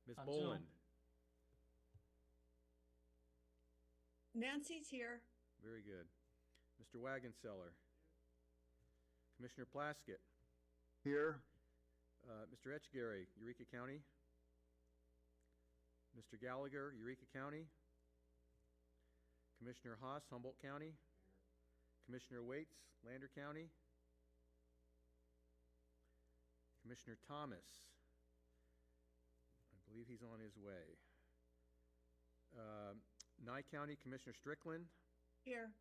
Ms. On Boland? Zoom. Nancy's here. Very good. Mr. Wagonseller? Commissioner Plaskett? Here. Mr. Etchegary, Eureka County? Mr. Gallagher, Eureka County? Commissioner Haas, Humboldt County? Commissioner Waits, Lander County? Commissioner Thomas? I believe he's on his way. Nye County, Commissioner Strickland? Here.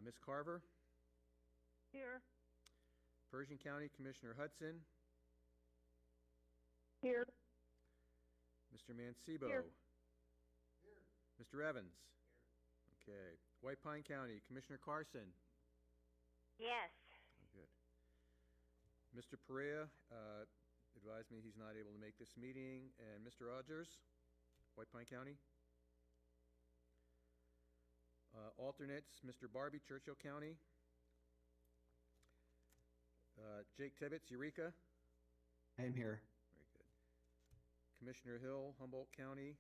Ms. Carver? Here. Pershing County, Commissioner Hudson? Here. Mr. Mancebo? Here. Mr. Evans? Here. Okay. White Pine County, Commissioner Carson? Yes. Oh, good. Mr. Perea advised me he's not able to make this meeting. And Mr. Rogers, White Pine County? Alternates, Mr. Barbie, Churchill County? Jake Tibbetts, Eureka? I'm here. Very good. Commissioner Hill, Humboldt County?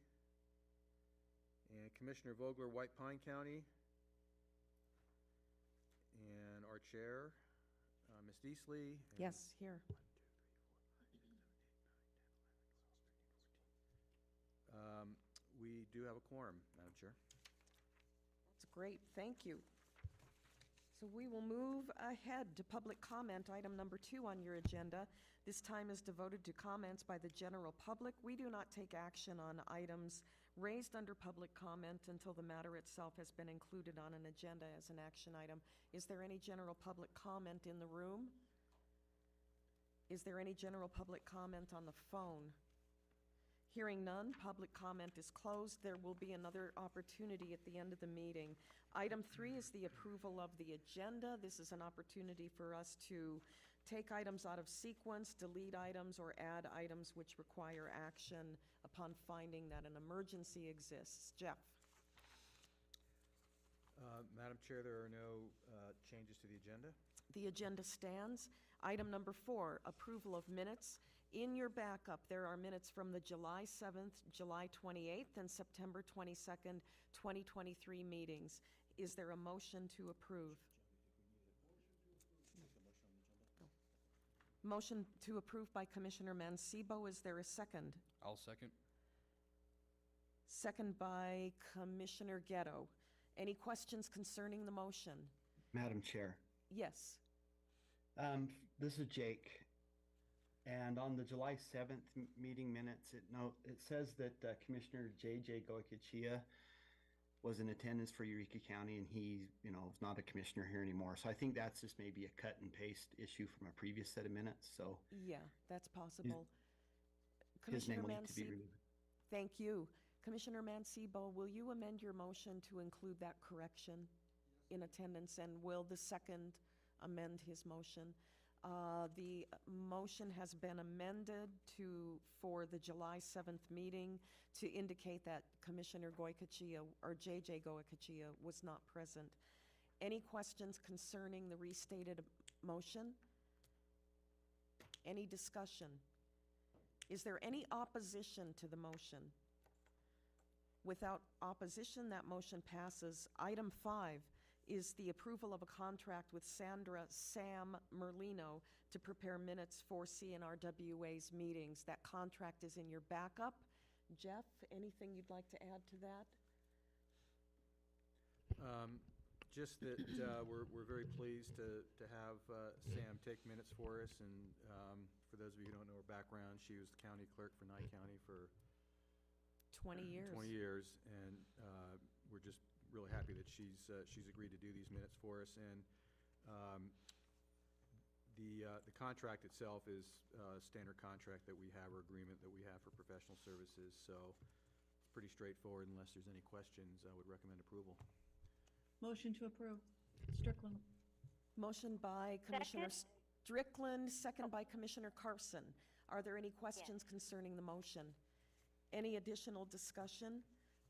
And Commissioner Vogler, White Pine County? And our chair, Ms. Deasley? and- Yes, here. 1, 2, 3, 4, 5, 6, 7, 8, 9, 10, 11, 12, 13, 14. We do have a quorum, Madam Chair. That's great, thank you. So we will move ahead to public comment, item number 2 on your agenda. This time is devoted to comments by the general public. We do not take action on items raised under public comment until the matter itself has been included on an agenda as an action item. Is there any general public comment in the room? Is there any general public comment on the phone? Hearing none, public comment is closed. There will be another opportunity at the end of the meeting. Item 3 is the approval of the agenda. This is an opportunity for us to take items out of sequence, delete items, or add items which require action upon finding that an emergency exists. Jeff? Madam Chair, there are no changes to the agenda. The agenda stands. Item number 4, approval of minutes. In your backup, there are minutes from the July 7th, July 28th, and September 22nd, 2023 meetings. Is there a motion to approve? Motion to approve by Commissioner Mancebo. Is there a second? I'll second. Second by Commissioner Ghetto. Any questions concerning the motion? Madam Chair. Yes. This is Jake. And on the July 7th meeting minutes, it says that Commissioner J.J. Goicoechea was in attendance for Eureka County, and he, is not a commissioner here anymore. So I think that's just maybe a cut and paste issue from a previous set of minutes. So Yeah, that's possible. his Commissioner name will need to be Mancebo. removed. Thank you. Commissioner Mancebo, will you amend your motion to include that correction in attendance? And will the second amend his motion? The motion has been amended for the July 7th meeting to indicate that Commissioner Goicoechea, or J.J. Goicoechea, was not present. Any questions concerning the restated motion? Any discussion? Is there any opposition to the motion? Without opposition, that motion passes. Item 5 is the approval of a contract with Sandra Sam Merlino to prepare minutes for CNRWA's meetings. That contract is in your backup. Jeff, anything you'd like to add to that? Just that we're very pleased to have Sam take minutes for us. And for those of you who don't know her background, she was the county clerk for Nye County for 20 years. 20 years, and we're just really happy that she's agreed to do these minutes for us. And the contract itself is a standard contract that we have, or agreement that we have for professional services. So it's pretty straightforward. Unless there's any questions, I would recommend approval. Motion to approve. Strickland. Motion by Commissioner Second. Strickland, second by Commissioner Carson. Are there any questions concerning the motion? Any additional discussion?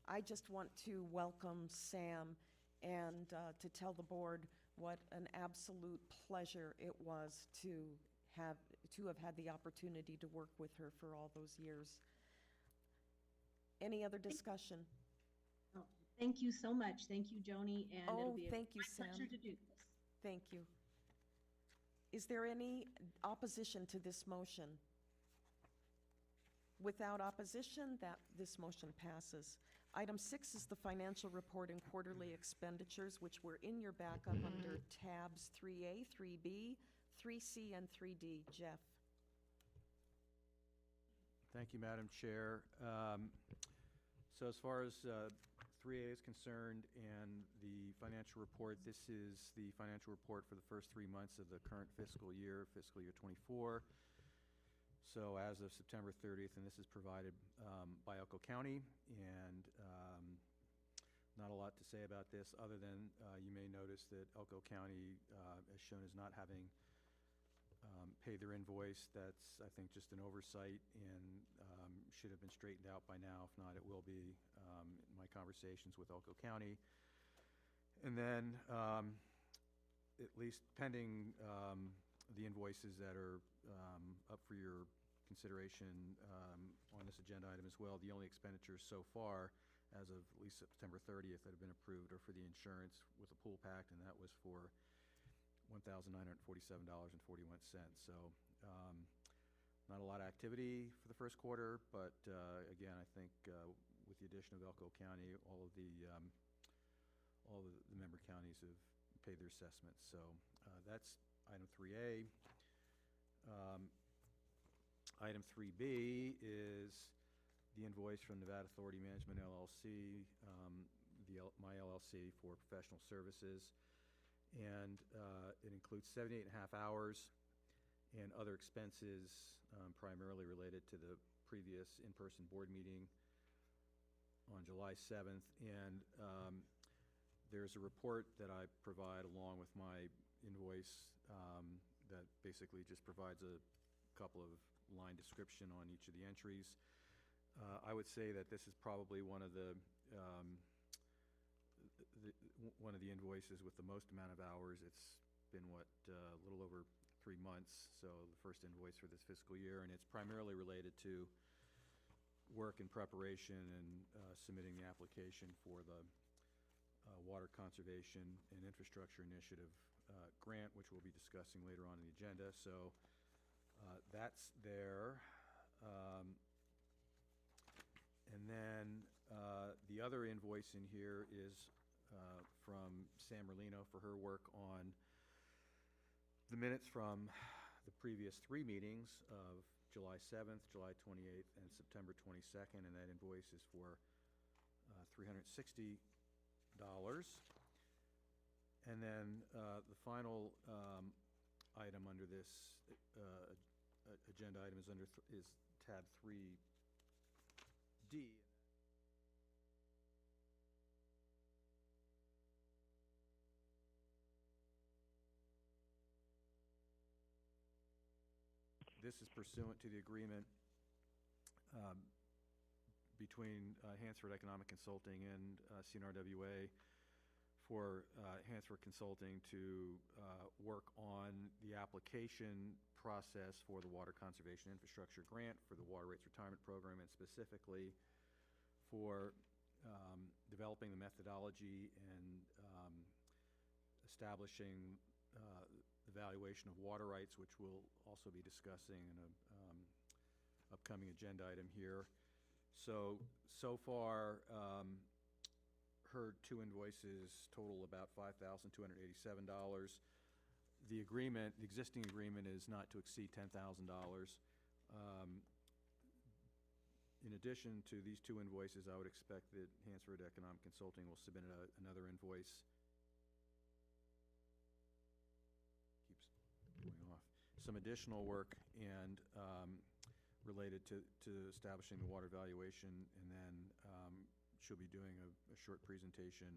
I just want to welcome Sam and to tell the board what an absolute pleasure it was to to have had the opportunity to work with her for all those years. Any other discussion? Oh, thank you so much. Thank you, Joni, and it'll Oh, be a thank you, my pleasure Sam. to do this. Thank you. Is there any opposition to this motion? Without opposition, this motion passes. Item 6 is the financial report and quarterly expenditures, which were in your backup under tabs 3A, 3B, 3C, and 3D. Jeff? Thank you, Madam Chair. So as far as 3A is concerned and the financial report, this is the financial report for the first 3 months of the current fiscal year 24. So as of September 30th, and this is provided by Elko County, and not a lot to say about this, other than you may notice that Elko County, as shown as not having paid their invoice. That's, I think, just an oversight and should have been straightened out by now. If not, it will be in my conversations with Elko County. And then, at least pending the invoices that are up for your consideration on this agenda item as well, the only expenditures so far, as of at least September 30th, that have been approved are for the insurance with the pool pact, and that was for $1,947.41. So not a lot of activity for the first quarter, but again, I think with the addition of Elko County, all of the member counties have paid their assessments. So that's item 3A. Item 3B is the invoice from Nevada Authority Management LLC, my LLC, for professional services. And it includes 78 and a half hours and other expenses primarily related to the previous in-person board meeting on July 7th. And there's a report that I provide along with my invoice that basically just provides a couple of line description on each of the entries. I would say that this is probably one of the invoices with the most amount of hours. It's been, a little over 3 months, so the first invoice for this fiscal year, and it's primarily related to work in preparation and submitting the application for the Water Conservation and Infrastructure Initiative grant, which we'll be discussing later on in the agenda. So that's there. And then the other invoice in here is from Sam Merlino for her work on the minutes from the previous 3 meetings of July 7th, July 28th, and September 22nd, and that invoice is for $360. And then the final item under this agenda item is tab 3D. This is pursuant to the agreement between Hansford Economic Consulting and CNRWA for Hansford Consulting to work on the application process for the Water Conservation Infrastructure Grant for the Water Rates Retirement Program, and specifically for developing the methodology and establishing the valuation of water rights, which we'll also be discussing in an upcoming agenda item here. So far, her 2 invoices total about $5,287. The existing agreement is not to exceed $10,000. In addition to these 2 invoices, I would expect that Hansford Economic Consulting will submit another invoice. Keeps going off. Some additional work and related to establishing the water valuation, and then she'll be doing a short presentation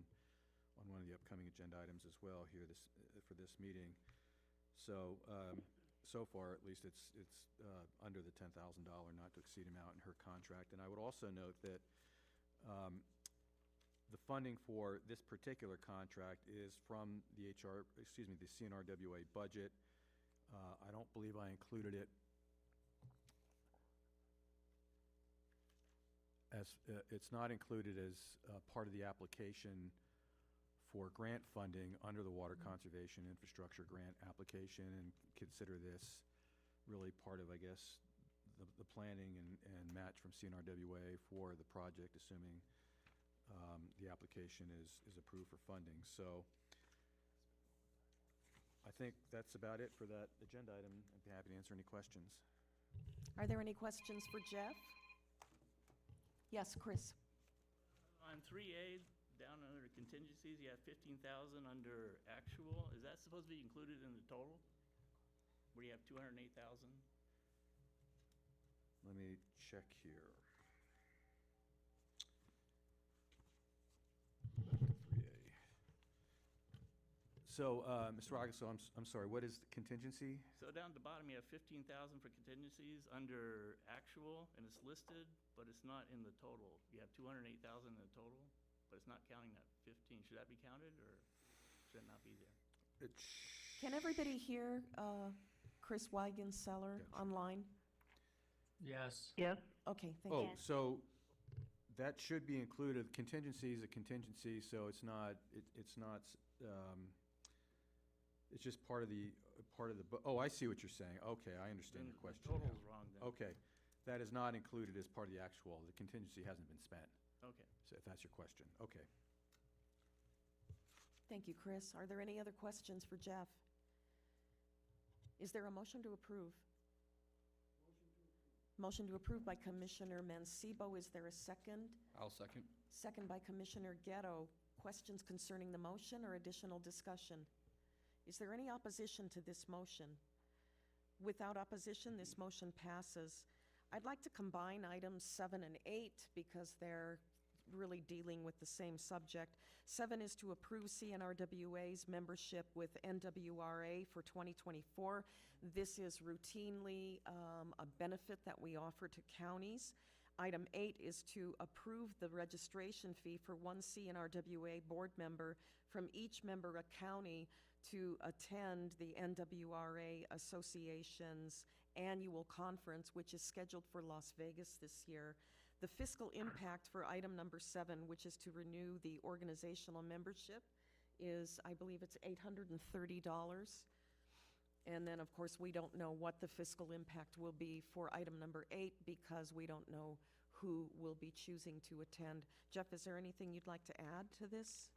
on one of the upcoming agenda items as well here for this meeting. So far, at least, it's under the $10,000 not to exceed amount in her contract. And I would also note that the funding for this particular contract is from the CNRWA budget. I don't believe I included it it's not included as part of the application for grant funding under the Water Conservation Infrastructure Grant application, and consider this really part of, I guess, the planning and match from CNRWA for the project, assuming the application is approved for funding. So I think that's about it for that agenda item. I'd be happy to answer any questions. Are there any questions for Jeff? Yes, Chris? On 3A, down under contingencies, you have 15,000 under actual. Is that supposed to be included in the total? Where you have 208,000? Let me check here. Back to 3A. So, Mr. Agasso, I'm sorry, what is the contingency? So down at the bottom, you have 15,000 for contingencies under actual, and it's listed, but it's not in the total. You have 208,000 in the total, but it's not counting that 15. Should that be counted, or should it not be there? Can everybody hear Chris Weigenseller Gotcha. online? Yes. Yes. Okay, thank Oh, you. Yes. so that should be included. Contingency is a contingency, so it's not, it's not, it's just part of the, oh, I see what you're saying. Okay, I understand Then your the question total's now. wrong then. Okay, that is not included as part of the actual. The contingency hasn't been spent, Okay. so if that's your question. Okay. Thank you, Chris. Are there any other questions for Jeff? Is there a motion to approve? Motion to approve by Commissioner Mancebo. Is there a second? I'll second. Second by Commissioner Ghetto. Questions concerning the motion or additional discussion? Is there any opposition to this motion? Without opposition, this motion passes. I'd like to combine items 7 and 8 because they're really dealing with the same subject. 7 is to approve CNRWA's membership with NWRA for 2024. This is routinely a benefit that we offer to counties. Item 8 is to approve the registration fee for one CNRWA board member from each member county to attend the NWRA Association's annual conference, which is scheduled for Las Vegas this year. The fiscal impact for item number 7, which is to renew the organizational membership, is, I believe it's $830. And then, of course, we don't know what the fiscal impact will be for item number 8 because we don't know who will be choosing to attend. Jeff, is there anything you'd like to add to this?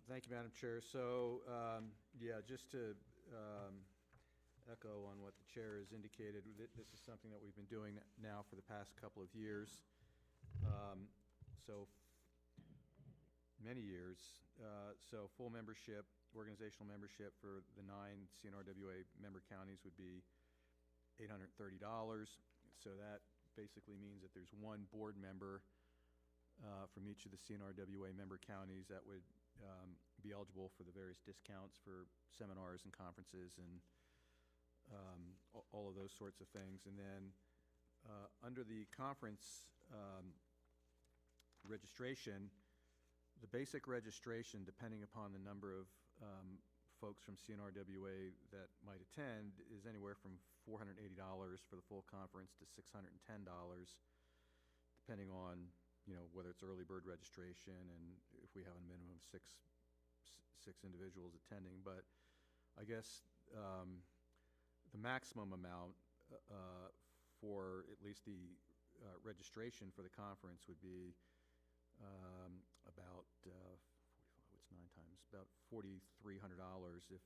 Thank you, Madam Chair. So, yeah, just to echo on what the chair has indicated, this is something that we've been doing now for the past couple of years. So, many years. So, full membership, organizational membership for the 9 CNRWA member counties would be $830. So that basically means that there's one board member from each of the CNRWA member counties that would be eligible for the various discounts for seminars and conferences and all of those sorts of things. And then under the conference registration, the basic registration, depending upon the number of folks from CNRWA that might attend, is anywhere from $480 for the full conference to $610, depending on, you know, whether it's early bird registration and if we have a minimum of six individuals attending. But I guess the maximum amount for at least the registration for the conference would be about what's 9 times? About $4,300. If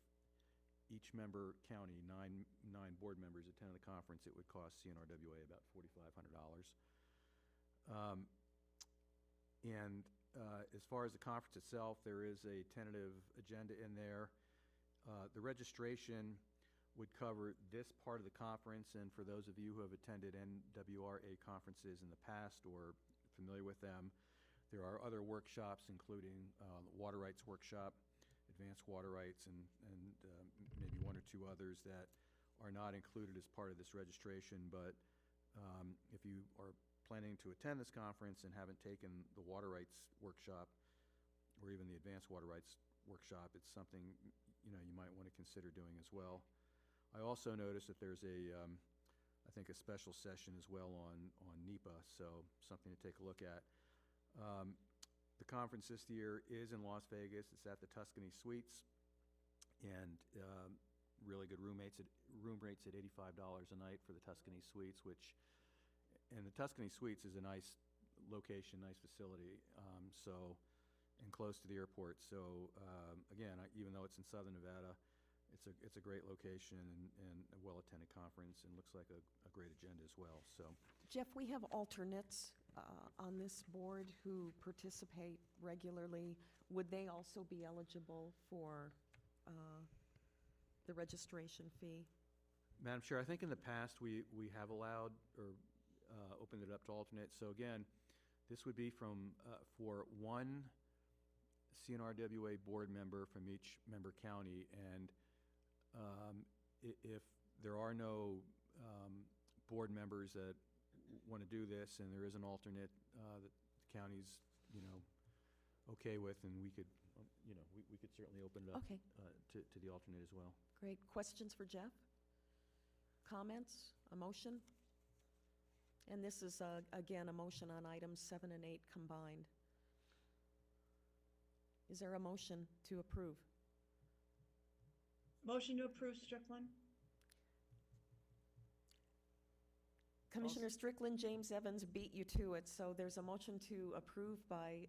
each member county, nine board members attend the conference, it would cost CNRWA about $4,500. And as far as the conference itself, there is a tentative agenda in there. The registration would cover this part of the conference, and for those of you who have attended NWRA conferences in the past or familiar with them, there are other workshops, including water rights workshop, advanced water rights, and maybe 1 or 2 others that are not included as part of this registration. But if you are planning to attend this conference and haven't taken the water rights workshop or even the advanced water rights workshop, it's something, you know, you might want to consider doing as well. I also noticed that there's a I think, a special session as well on NEPA, so something to take a look at. The conference this year is in Las Vegas. It's at the Tuscany Suites, and really good room rates at $85 a night for the Tuscany Suites, and the Tuscany Suites is a nice location, nice facility, and close to the airport. So again, even though it's in Southern Nevada, it's a great location and a well-attended conference, and looks like a great agenda as well. So Jeff, we have alternates on this board who participate regularly. Would they also be eligible for the registration fee? Madam Chair, I think in the past, we have allowed or opened it up to alternates. So again, this would be for one CNRWA board member from each member county, and if there are no board members that want to do this, and there is an alternate that the county's, okay with, and we could, we could certainly open it up Okay. to the alternate as well. Great. Questions for Jeff? Comments? A motion? And this is, again, a motion on items 7 and 8 combined. Is there a motion to approve? Motion to approve, Strickland. Commissioner Strickland, James Evans beat you to it, so there's a motion to approve by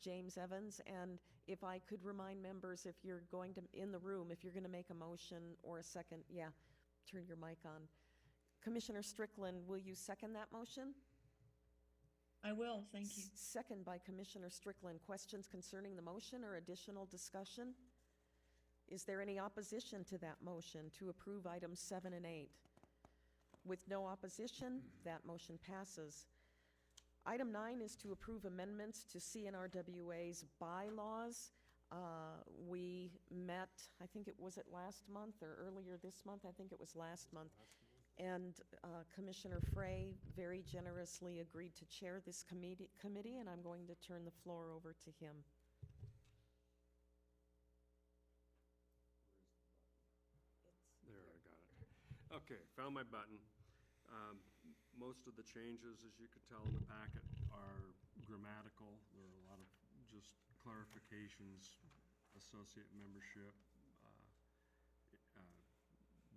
James Evans. And if I could remind members, if you're going to, in the room, if you're going to make a motion or a second, turn your mic on. Commissioner Strickland, will you second that motion? I will, thank you. Second by Commissioner Strickland. Questions concerning the motion or additional discussion? Is there any opposition to that motion to approve items 7 and 8? With no opposition, that motion passes. Item 9 is to approve amendments to CNRWA's bylaws. We met, I think it was last month or earlier this month. I think it was last month. And Commissioner Frey very generously agreed to chair this committee, and I'm going to turn the floor over to him. There, I got it. Okay, found my button. Most of the changes, as you could tell in the packet, are grammatical. There are a lot of just clarifications, associate membership,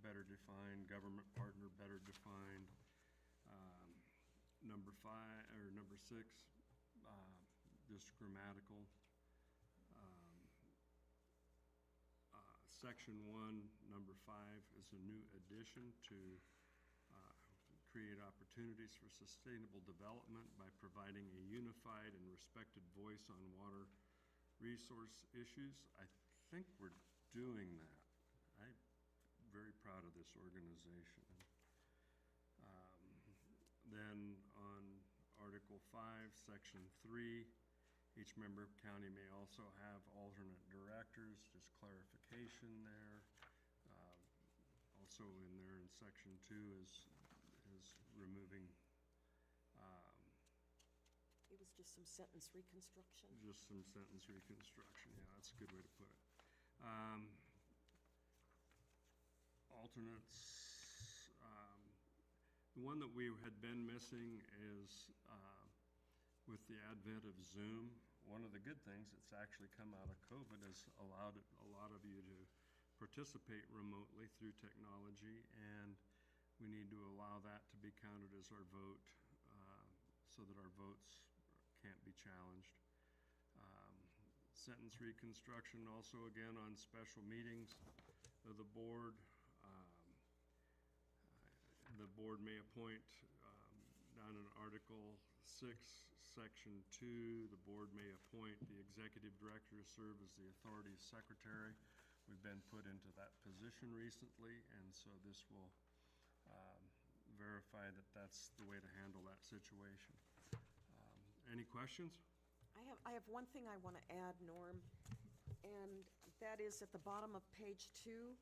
better defined, government partner better defined. Number 5 or number 6, just grammatical. Section 1, number 5 is a new addition to create opportunities for sustainable development by providing a unified and respected voice on water resource issues. I think we're doing that. I'm very proud of this organization. Then on Article 5, Section 3, each member county may also have alternate directors, just clarification there. Also in there in Section 2 is removing It was just some sentence reconstruction. just some sentence reconstruction. Yeah, that's a good way to put it. Alternates. The one that we had been missing is with the advent of Zoom. One of the good things that's actually come out of COVID has allowed a lot of you to participate remotely through technology, and we need to allow that to be counted as our vote so that our votes can't be challenged. Sentence reconstruction also again on special meetings of the board. The board may appoint down in Article 6, Section 2, the board may appoint the executive director to serve as the authority's secretary. We've been put into that position recently, and so this will verify that that's the way to handle that situation. Any questions? I have one thing I want to add, Norm, and that is at the bottom of page 2,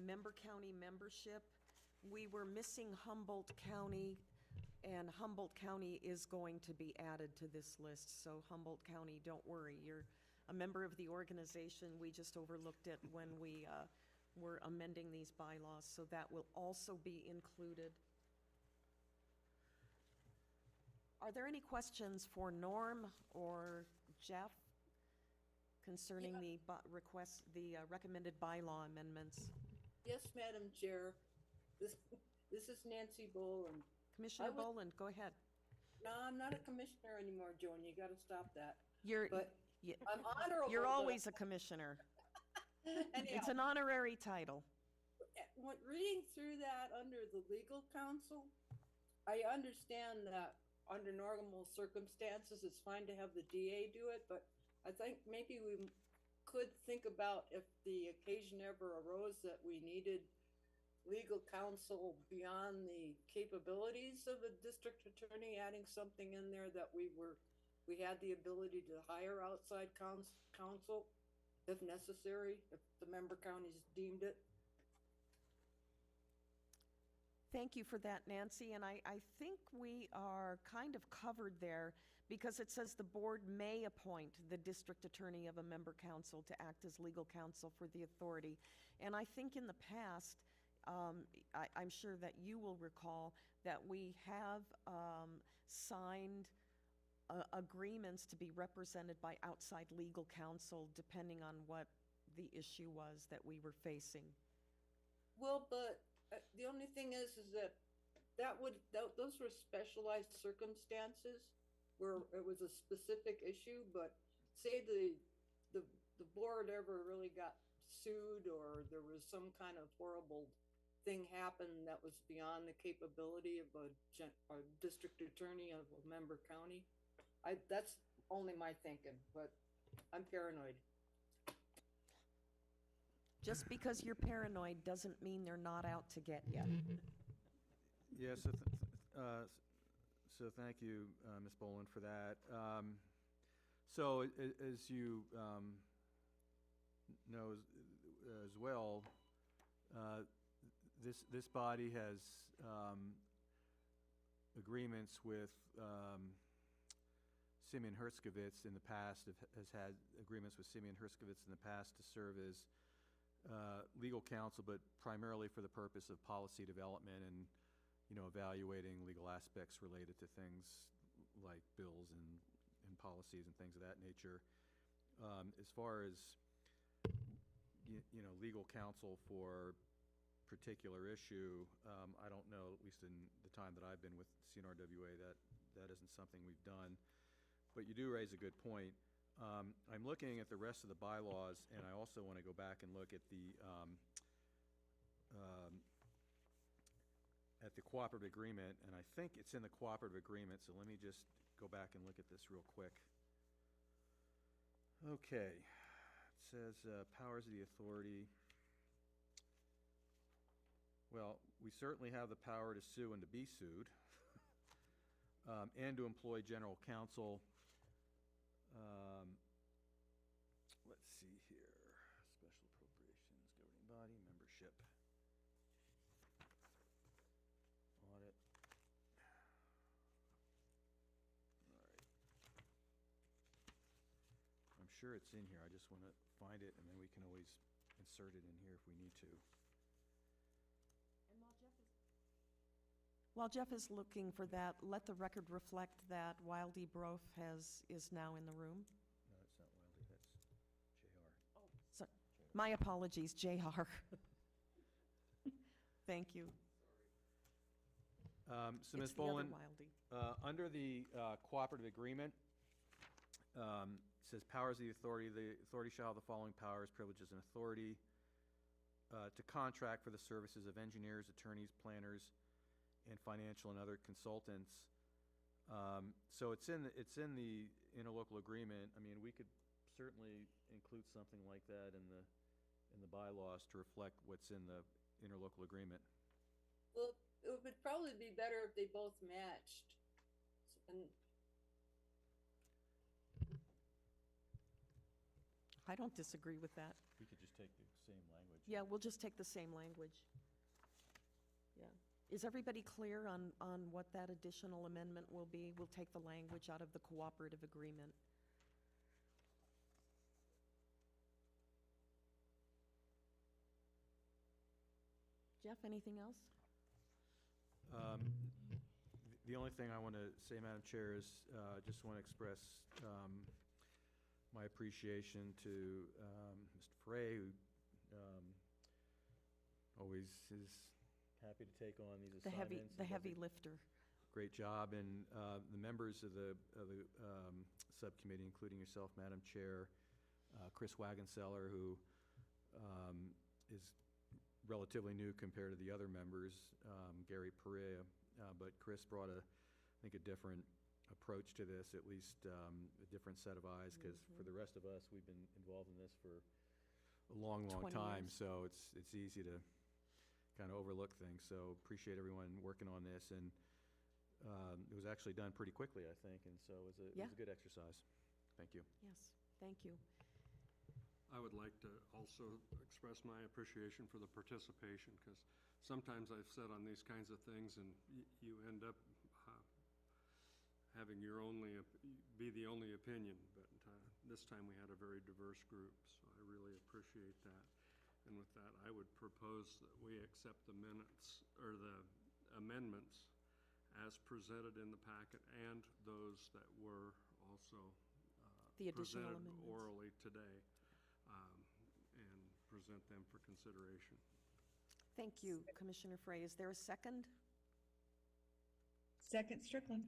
member county membership. We were missing Humboldt County, and Humboldt County is going to be added to this list. So Humboldt County, don't worry, you're a member of the organization. We just overlooked it when we we're amending these bylaws, so that will also be included. Are there any questions for Norm or Jeff concerning the recommended bylaw amendments? Yes, Madam Chair. This is Nancy Boland. Commissioner would- Boland, go ahead. No, I'm not a commissioner anymore, Joan. You gotta stop that. You're, But y- I'm honorable. you're but- always a commissioner. It's Anyhow, an honorary title. when reading through that under the legal counsel, I understand that under normal circumstances, it's fine to have the DA do it, but I think maybe we could think about if the occasion ever arose that we needed legal counsel beyond the capabilities of a district attorney, adding something in there that we had the ability to hire outside counsel if necessary, if the member counties deemed it. Thank you for that, Nancy, and I think we are kind of covered there because it says the board may appoint the district attorney of a member council to act as legal counsel for the authority. And I think in the past, I'm sure that you will recall that we have signed agreements to be represented by outside legal counsel depending on what the issue was that we were facing. Well, but the only thing is those were specialized circumstances where it was a specific issue, but say the board ever really got sued or there was some kind of horrible thing happened that was beyond the capability of a district attorney of a member county. That's only my thinking, but I'm paranoid. Just because you're paranoid doesn't mean they're not out to get you. Yeah, so thank you, Ms. Boland, for that. So as you know as well, this body has agreements with Simeon Herskovitz in the past, has had agreements with Simeon Herskovitz in the past to serve as legal counsel, but primarily for the purpose of policy development and, evaluating legal aspects related to things like bills and policies and things of that nature. As far as, legal counsel for particular issue, I don't know, at least in the time that I've been with CNRWA, that isn't something we've done. But you do raise a good point. I'm looking at the rest of the bylaws, and I also want to go back and look at the cooperative agreement, and I think it's in the cooperative agreement, so let me just go back and look at this real quick. Okay, it says powers of the authority. Well, we certainly have the power to sue and to be sued, and to employ general counsel. Let's see here. Special appropriations, governing body, membership. Audit. All right. I'm sure it's in here. I just want to find it, and then we can always insert it in here if we need to. While Jeff is looking for that, let the record reflect that Wildy Broth is now in the room. No, it's not Wildy, that's JR. So, my apologies, JR. Thank you. So It's Ms. the other Boland, Wildy. under the cooperative agreement, it says powers of the authority shall have the following powers, privileges, and authority to contract for the services of engineers, attorneys, planners, and financial and other consultants. So it's in the interlocal agreement. I mean, we could certainly include something like that in the bylaws to reflect what's in the interlocal agreement. Well, it would probably be better if they both matched. And I don't disagree with that. We could just take the same language. Yeah, we'll just take the same language. Yeah. Is everybody clear on what that additional amendment will be? We'll take the language out of the cooperative agreement. Jeff, anything else? The only thing I want to say, Madam Chair, is just want to express my appreciation to Mr. Frey, who always is happy to take on these The assignments. the and does heavy a lifter. Great job, and the members of the subcommittee, including yourself, Madam Chair, Chris Wagenseller, who is relatively new compared to the other members, Gary Perea, but Chris brought I think, a different approach to this, at least a different set of eyes, because for the rest of us, we've been involved in this for a long, long 20 time, years. so it's easy to kind of overlook things. So appreciate everyone working on this, and it was actually done pretty quickly, I think, and so it was Yeah. a good exercise. Thank you. Yes, thank you. I would like to also express my appreciation for the participation, because sometimes I've said on these kinds of things, and you end up having be the only opinion, but this time we had a very diverse group, so I really appreciate that. And with that, I would propose that we accept the minutes, or the amendments as presented in the packet, and those that were also The additional presented amendments. orally today, and present them for consideration. Thank you, Commissioner Frey. Is there a second? Second Strickland.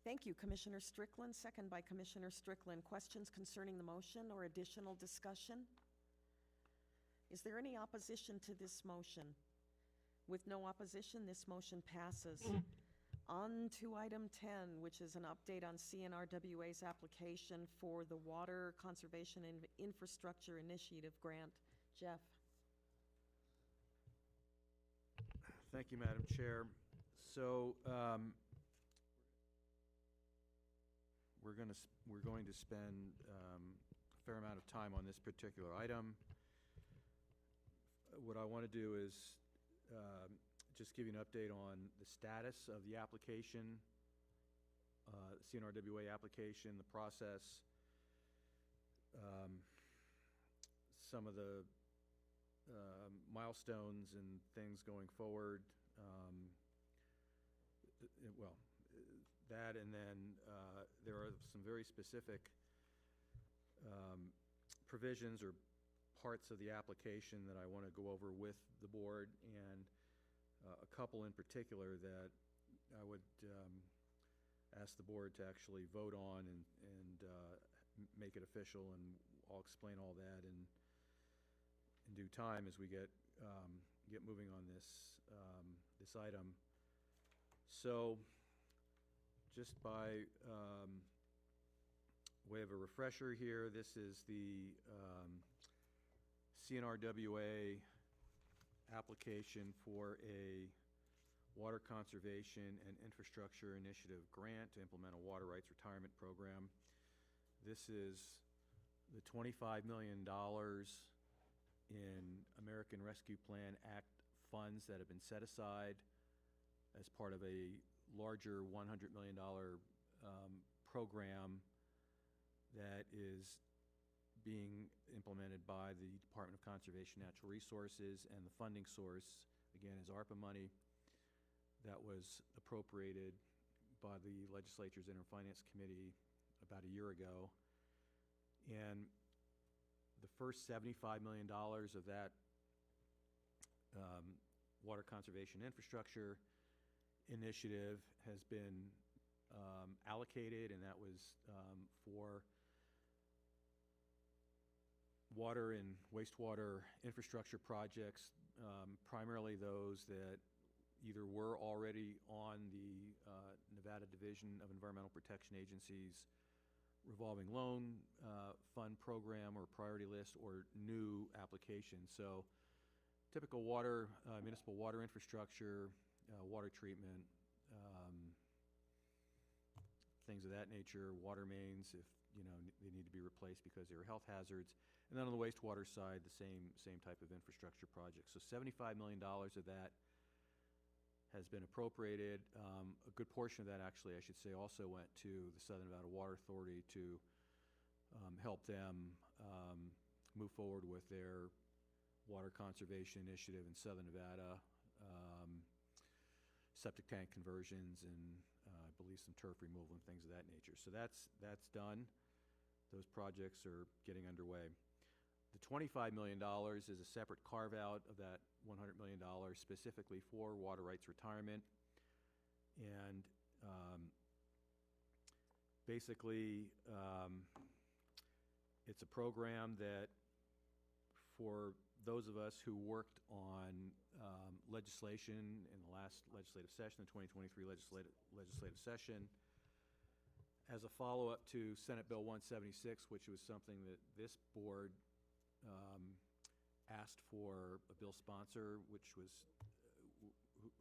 Thank you, Commissioner Strickland, second by Commissioner Strickland. Questions concerning the motion or additional discussion? Is there any opposition to this motion? With no opposition, this motion passes. On to item 10, which is an update on CNRWA's application for the Water Conservation and Infrastructure Initiative Grant. Jeff? Thank you, Madam Chair. So, we're going to spend a fair amount of time on this particular item. What I want to do is just give you an update on the status of the application, CNRWA application, the process, some of the milestones and things going forward. That, and then there are some very specific provisions or parts of the application that I want to go over with the board, and a couple in particular that I would ask the board to actually vote on and make it official, and I'll explain all that in due time as we get moving on this item. So, just by way of a refresher here, this is the CNRWA application for a Water Conservation and Infrastructure Initiative grant to implement a water rights retirement program. This is the $25 million in American Rescue Plan Act funds that have been set aside as part of a larger $100 million program that is being implemented by the Department of Conservation and Natural Resources, and the funding source, again, is ARPA money that was appropriated by the Legislature's Interim Finance Committee about a year ago. And the first $75 million of that Water Conservation Infrastructure Initiative has been allocated, and that was for water and wastewater infrastructure projects, primarily those that either were already on the Nevada Division of Environmental Protection Agency's revolving loan fund program or priority list, or new applications. So typical water, municipal water infrastructure, water treatment, things of that nature, water mains, if they need to be replaced because they were health hazards. And then on the wastewater side, the same type of infrastructure project. So $75 million of that has been appropriated. A good portion of that, actually, I should say, also went to the Southern Nevada Water Authority to help them move forward with their water conservation initiative in Southern Nevada, septic tank conversions, and I believe some turf removal and things of that nature. So that's done. Those projects are getting underway. The $25 million is a separate carve-out of that $100 million specifically for water rights retirement. And basically, it's a program that for those of us who worked on legislation in the last legislative session, the 2023 legislative session, as a follow-up to Senate Bill 176, which was something that this board asked for a bill sponsor, which was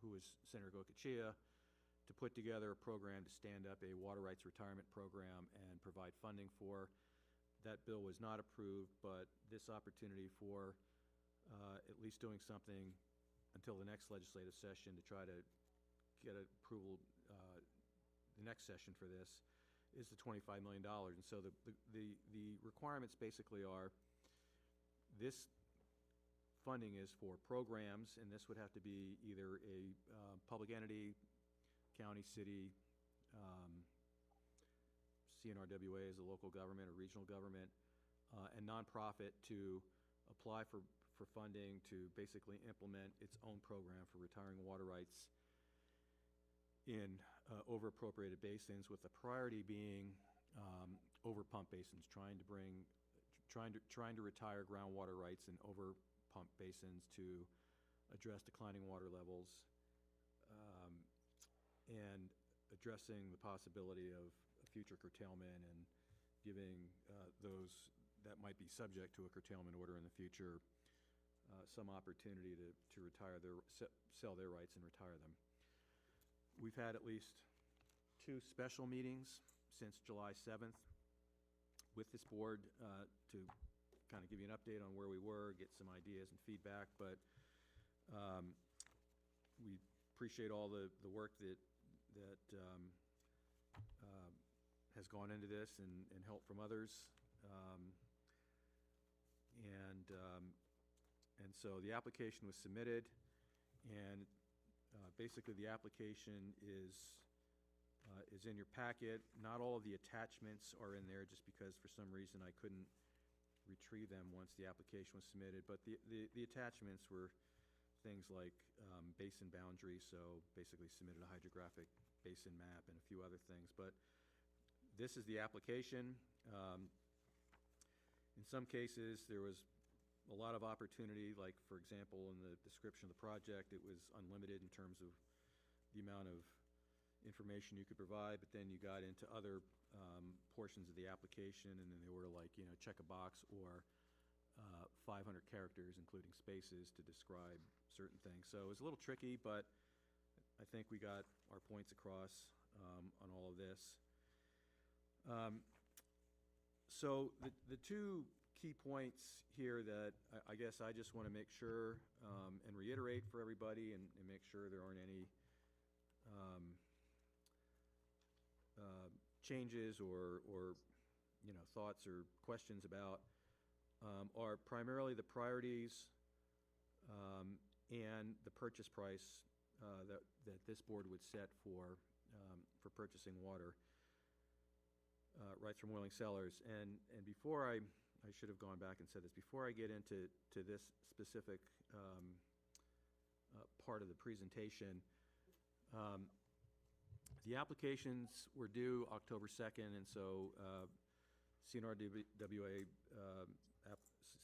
who was Senator Goicoechea, to put together a program to stand up a water rights retirement program and provide funding for. That bill was not approved, but this opportunity for at least doing something until the next legislative session to try to get approval the next session for this is the $25 million. And so the requirements basically are, this funding is for programs, and this would have to be either a public entity, county, city, CNRWA as a local government or regional government, and nonprofit to apply for funding to basically implement its own program for retiring water rights in over-appropriated basins, with the priority being over-pump basins, trying to retire groundwater rights in over-pump basins to address declining water levels, and addressing the possibility of future curtailment and giving those that might be subject to a curtailment order in the future some opportunity to retire sell their rights and retire them. We've had at least 2 special meetings since July 7th with this board to kind of give you an update on where we were, get some ideas and feedback, but we appreciate all the work that has gone into this and help from others. And so the application was submitted, and basically the application is in your packet. Not all of the attachments are in there just because for some reason I couldn't retrieve them once the application was submitted, but the attachments were things like basin boundaries, so basically submitted a hydrographic basin map and a few other things. But this is the application. In some cases, there was a lot of opportunity, like, for example, in the description of the project, it was unlimited in terms of the amount of information you could provide, but then you got into other portions of the application, and then they were like, check a box or 500 characters, including spaces, to describe certain things. So it was a little tricky, but I think we got our points across on all of this. So the 2 key points here that I guess I just want to make sure and reiterate for everybody and make sure there aren't any changes or thoughts or questions about are primarily the priorities and the purchase price that this board would set for purchasing water rights from willing sellers. And before I should have gone back and said this, before I get into this specific part of the presentation, the applications were due October 2nd, and so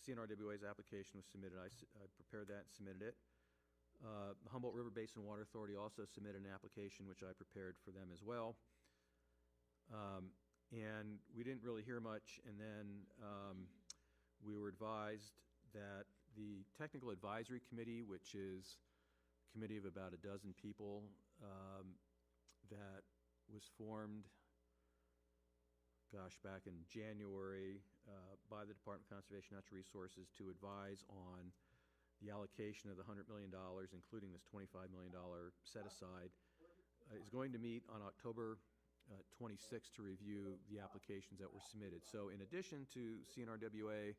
CNRWA's application was submitted. I prepared that and submitted it. The Humboldt River Basin Water Authority also submitted an application, which I prepared for them as well. And we didn't really hear much, and then we were advised that the Technical Advisory Committee, which is a committee of about a dozen people that was formed, back in January by the Department of Conservation and Natural Resources to advise on the allocation of the $100 million, including this $25 million set-aside, is going to meet on October 26th to review the applications that were submitted. So in addition to CNRWA,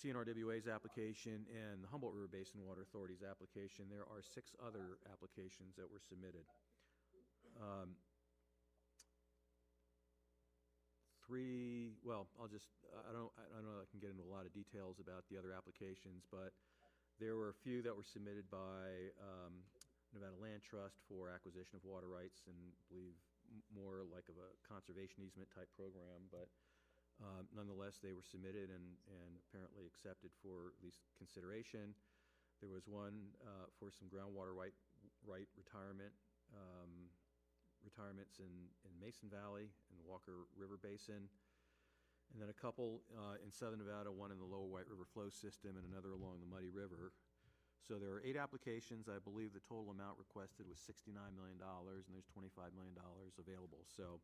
CNRWA's application and the Humboldt River Basin Water Authority's application, there are 6 other applications that were submitted. I don't know if I can get into a lot of details about the other applications, but there were a few that were submitted by Nevada Land Trust for acquisition of water rights, and I believe more like of a conservation easement type program, but nonetheless, they were submitted and apparently accepted for at least consideration. There was one for some groundwater right retirements in Mason Valley and the Walker River Basin, and then a couple in southern Nevada, one in the Lower White River Flow System and another along the Muddy River. So there are 8 applications. I believe the total amount requested was $69 million, and there's $25 million available. So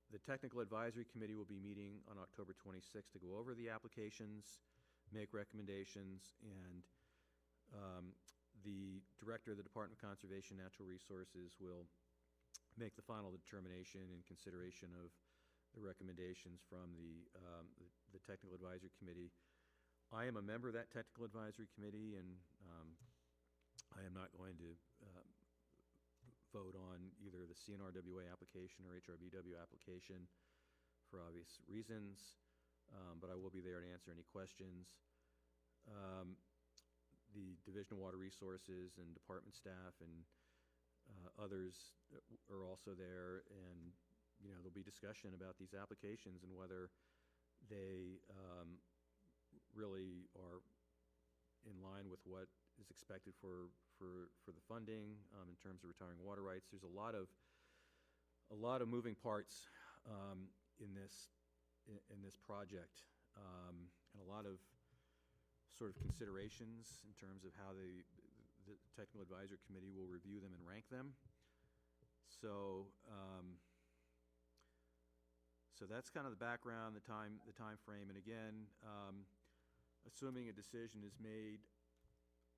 the Technical Advisory Committee will be meeting on October 26th to go over the applications, make recommendations, and the Director of the Department of Conservation and Natural Resources will make the final determination in consideration of the recommendations from the Technical Advisory Committee. I am a member of that Technical Advisory Committee, and I am not going to vote on either the CNRWA application or HRBW application for obvious reasons, but I will be there to answer any questions. The Division of Water Resources and department staff and others are also there, and there'll be discussion about these applications and whether they really are in line with what is expected for the funding in terms of retiring water rights. There's a lot of moving parts in this project, and a lot of sort of considerations in terms of how the Technical Advisory Committee will review them and rank them. So that's kind of the background, the time frame, and again, assuming a decision is made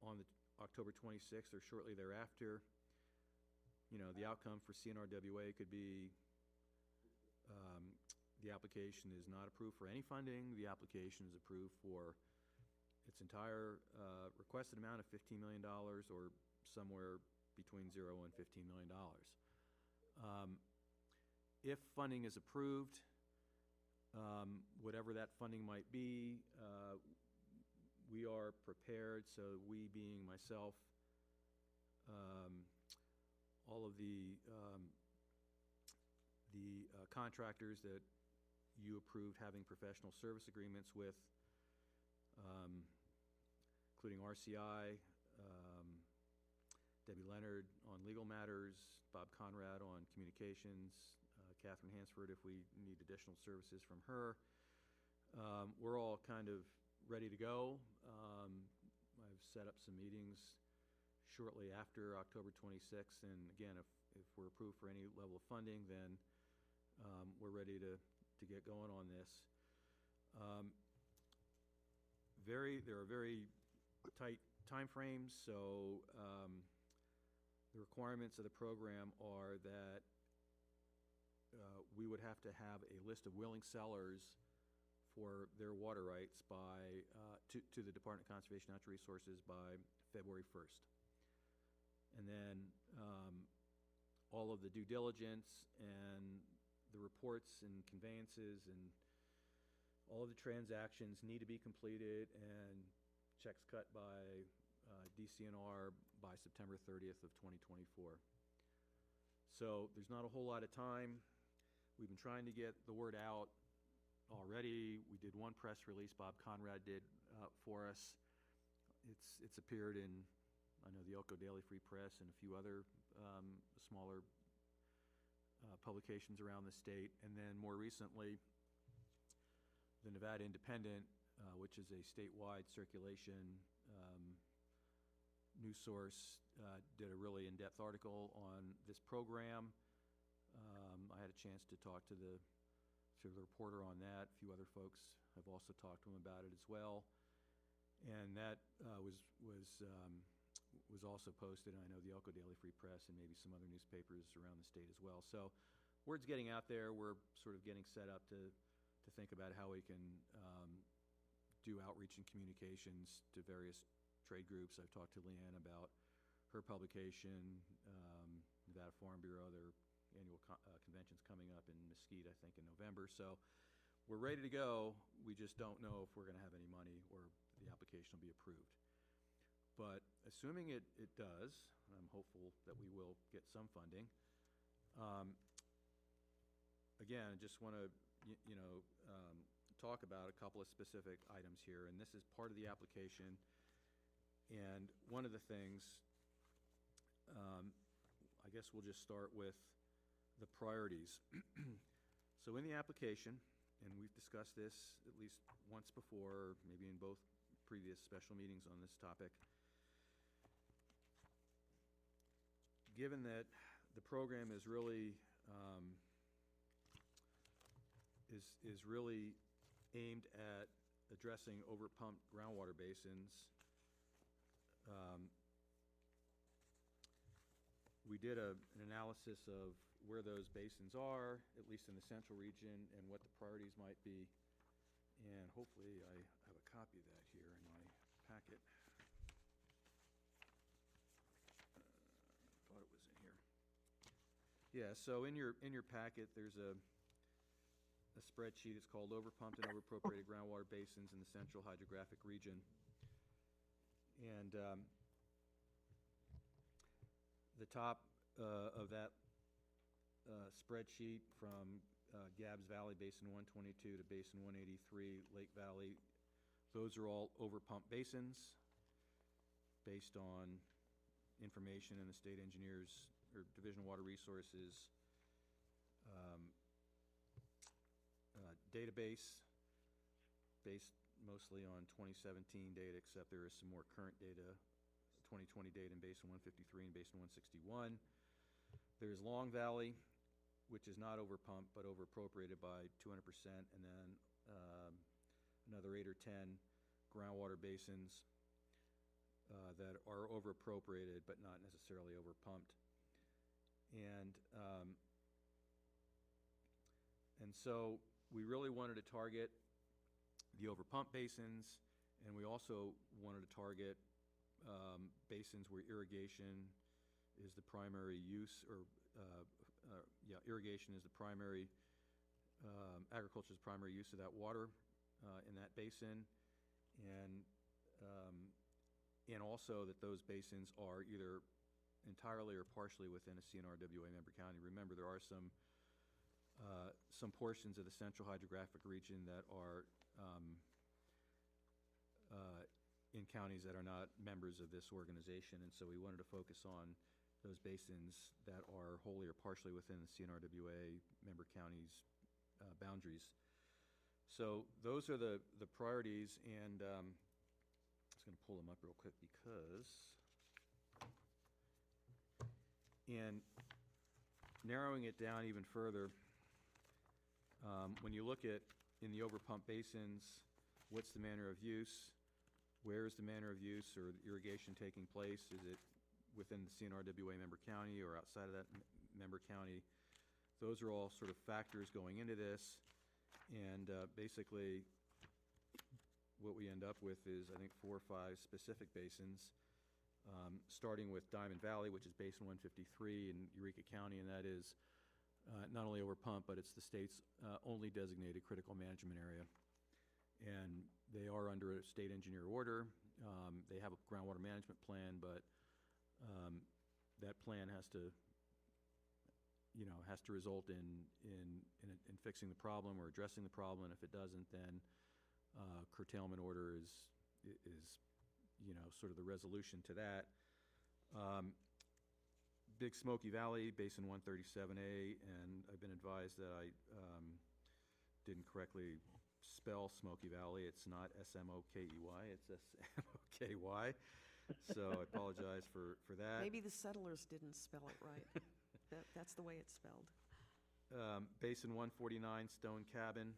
on the October 26th or shortly thereafter, the outcome for CNRWA could be the application is not approved for any funding. The application is approved for its entire requested amount of $15 million, or somewhere between $0 and $15 million. If funding is approved, whatever that funding might be, we are prepared, so we being myself, all of the contractors that you approved having professional service agreements with, including RCI, Debbie Leonard on legal matters, Bob Conrad on communications, Catherine Hansford if we need additional services from her. We're all kind of ready to go. I've set up some meetings shortly after October 26th, and again, if we're approved for any level of funding, then we're ready to get going on this. There are very tight time frames, so the requirements of the program are that we would have to have a list of willing sellers for their water rights to the Department of Conservation and Natural Resources by February 1st. And then all of the due diligence and the reports and conveyances and all of the transactions need to be completed and checks cut by DCNR by September 30th of 2024. So there's not a whole lot of time. We've been trying to get the word out already. We did one press release, Bob Conrad did for us. It's appeared in, I know, the Elko Daily Free Press and a few other smaller publications around the state. And then more recently, the Nevada Independent, which is a statewide circulation news source, did a really in-depth article on this program. I had a chance to talk to the reporter on that. A few other folks have also talked to him about it as well. And that was also posted, I know, the Elko Daily Free Press and maybe some other newspapers around the state as well. So word's getting out there. We're sort of getting set up to think about how we can do outreach and communications to various trade groups. I've talked to Leanne about her publication, Nevada Farm Bureau, their annual convention's coming up in Mesquite, I think, in November. So we're ready to go. We just don't know if we're going to have any money or the application will be approved. But assuming it does, I'm hopeful that we will get some funding. Again, I just want to, talk about a couple of specific items here, and this is part of the application. And one of the things, I guess we'll just start with the priorities. So in the application, and we've discussed this at least once before, maybe in both previous special meetings on this topic, given that the program is really is really aimed at addressing overpumped groundwater basins, we did an analysis of where those basins are, at least in the central region, and what the priorities might be. And hopefully I have a copy of that here in my packet. Thought it was in here. Yeah, so in your packet, there's a spreadsheet. It's called Overpumped and Overappropriated Groundwater Basins in the Central Hydrographic Region. And the top of that spreadsheet from Gabbs Valley, Basin 122 to Basin 183, Lake Valley, those are all overpumped basins based on information in the state engineers or Division of Water Resources database, based mostly on 2017 data, except there is some more current data, 2020 data in Basin 153 and Basin 161. There's Long Valley, which is not overpumped, but overappropriated by 200%, and then another 8 or 10 groundwater basins that are overappropriated, but not necessarily overpumped. And so we really wanted to target the overpumped basins, and we also wanted to target basins where irrigation is the primary use, or irrigation is the primary, agriculture is the primary use of that water in that basin, and also that those basins are either entirely or partially within a CNRWA member county. Remember, there are some portions of the Central Hydrographic Region that are in counties that are not members of this organization, and so we wanted to focus on those basins that are wholly or partially within the CNRWA member counties' boundaries. So those are the priorities, and I was going to pull them up real quick because in narrowing it down even further, when you look at in the overpumped basins, what's the manner of use? Where is the manner of use or irrigation taking place? Is it within the CNRWA member county or outside of that member county? Those are all sort of factors going into this. And basically, what we end up with is, I think, 4 or 5 specific basins, starting with Diamond Valley, which is Basin 153 in Eureka County, and that is not only overpumped, but it's the state's only designated critical management area. And they are under a state engineer order. They have a groundwater management plan, but that plan has to result in fixing the problem or addressing the problem. And if it doesn't, then curtailment order is sort of the resolution to that. Big Smoky Valley, Basin 137A, and I've been advised that I didn't correctly spell Smoky Valley. It's not S-M-O-K-E-Y, it's S-M-O-K-Y. So I apologize for that. Maybe the settlers didn't spell it right. That's the way it's spelled. Basin 149, Stone Cabin.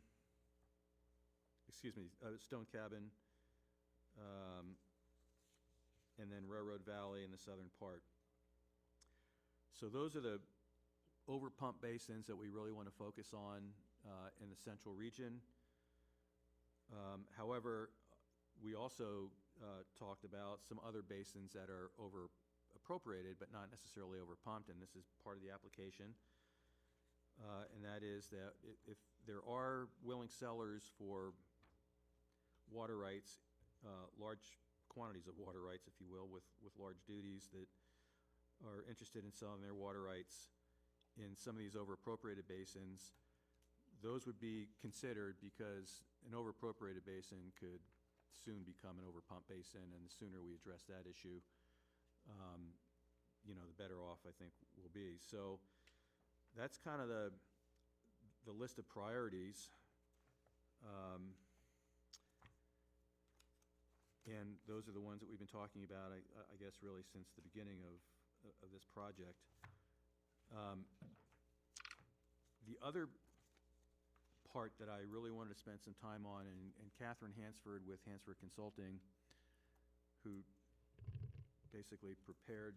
Stone Cabin. And then Railroad Valley in the southern part. So those are the overpumped basins that we really want to focus on in the central region. However, we also talked about some other basins that are over appropriated, but not necessarily over pumped, and this is part of the application. And that is that if there are willing sellers for water rights, large quantities of water rights, if you will, with large duties that are interested in selling their water rights in some of these over-appropriated basins, those would be considered, because an over-appropriated basin could soon become an over-pumped basin, and the sooner we address that issue, the better off I think we'll be. So that's kind of the list of priorities. And those are the ones that we've been talking about, I guess, really since the beginning of this project. The other part that I really wanted to spend some time on, and Catherine Hansford with Hansford Consulting, who basically prepared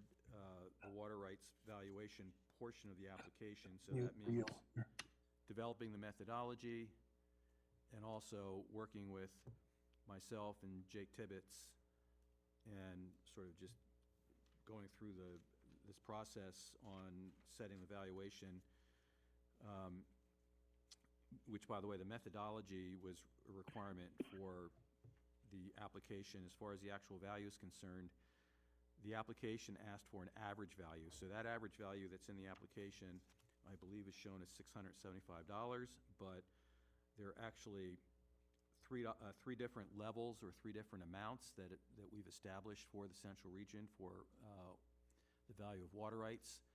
the water rights valuation portion of the application. So that means developing the methodology and also working with myself and Jake Tibbetts and sort of just going through this process on setting the valuation, which, by the way, the methodology was a requirement for the application. As far as the actual value is concerned, the application asked for an average value. So that average value that's in the application, I believe, is shown as $675, but there are actually three different levels or three different amounts that we've established for the Central Region for the value of water rights,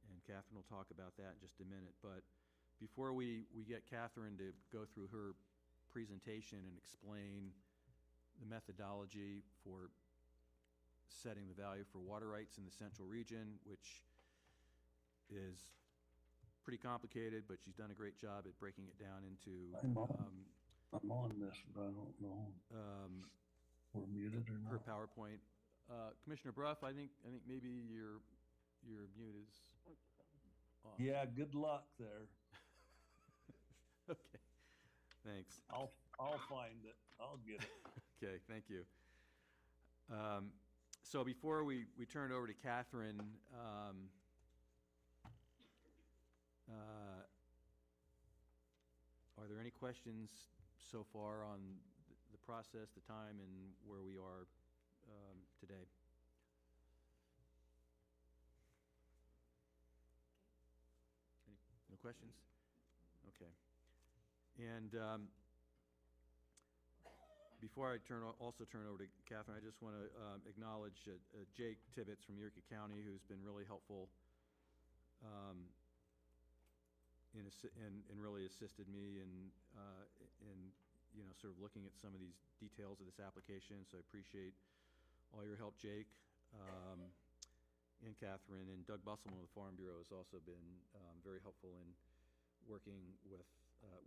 and Catherine will talk about that in just a minute. But before we get Catherine to go through her presentation and explain the methodology for setting the value for water rights in the Central Region, which is pretty complicated, but she's done a great job at breaking it down into I'm on this, but I don't know. We're muted or her not? PowerPoint. Commissioner Bruff, I think maybe your mute is off. Yeah, good luck there. Okay, thanks. I'll find it. I'll get it. Okay, thank you. So before we turn it over to Catherine, are there any questions so far on the process, the time, and where we are today? No questions? Okay. And before I also turn over to Catherine, I just want to acknowledge Jake Tibbetts from Yreka County, who's been really helpful and really assisted me in sort of looking at some of these details of this application. So I appreciate all your help, Jake, and Catherine. And Doug Busselman of the Farm Bureau has also been very helpful in working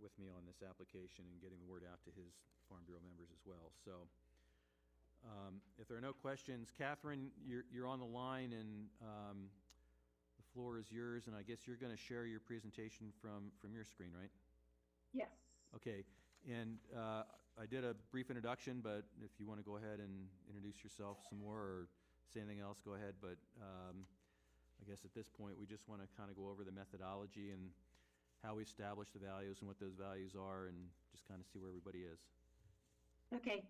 with me on this application and getting the word out to his Farm Bureau members as well. So if there are no questions, Catherine, you're on the line, and the floor is yours, and I guess you're going to share your presentation from your screen, right? Yes. Okay, and I did a brief introduction, but if you want to go ahead and introduce yourself some more or say anything else, go ahead. But I guess at this point, we just want to kind of go over the methodology and how we establish the values and what those values are, and just kind of see where everybody is. Okay.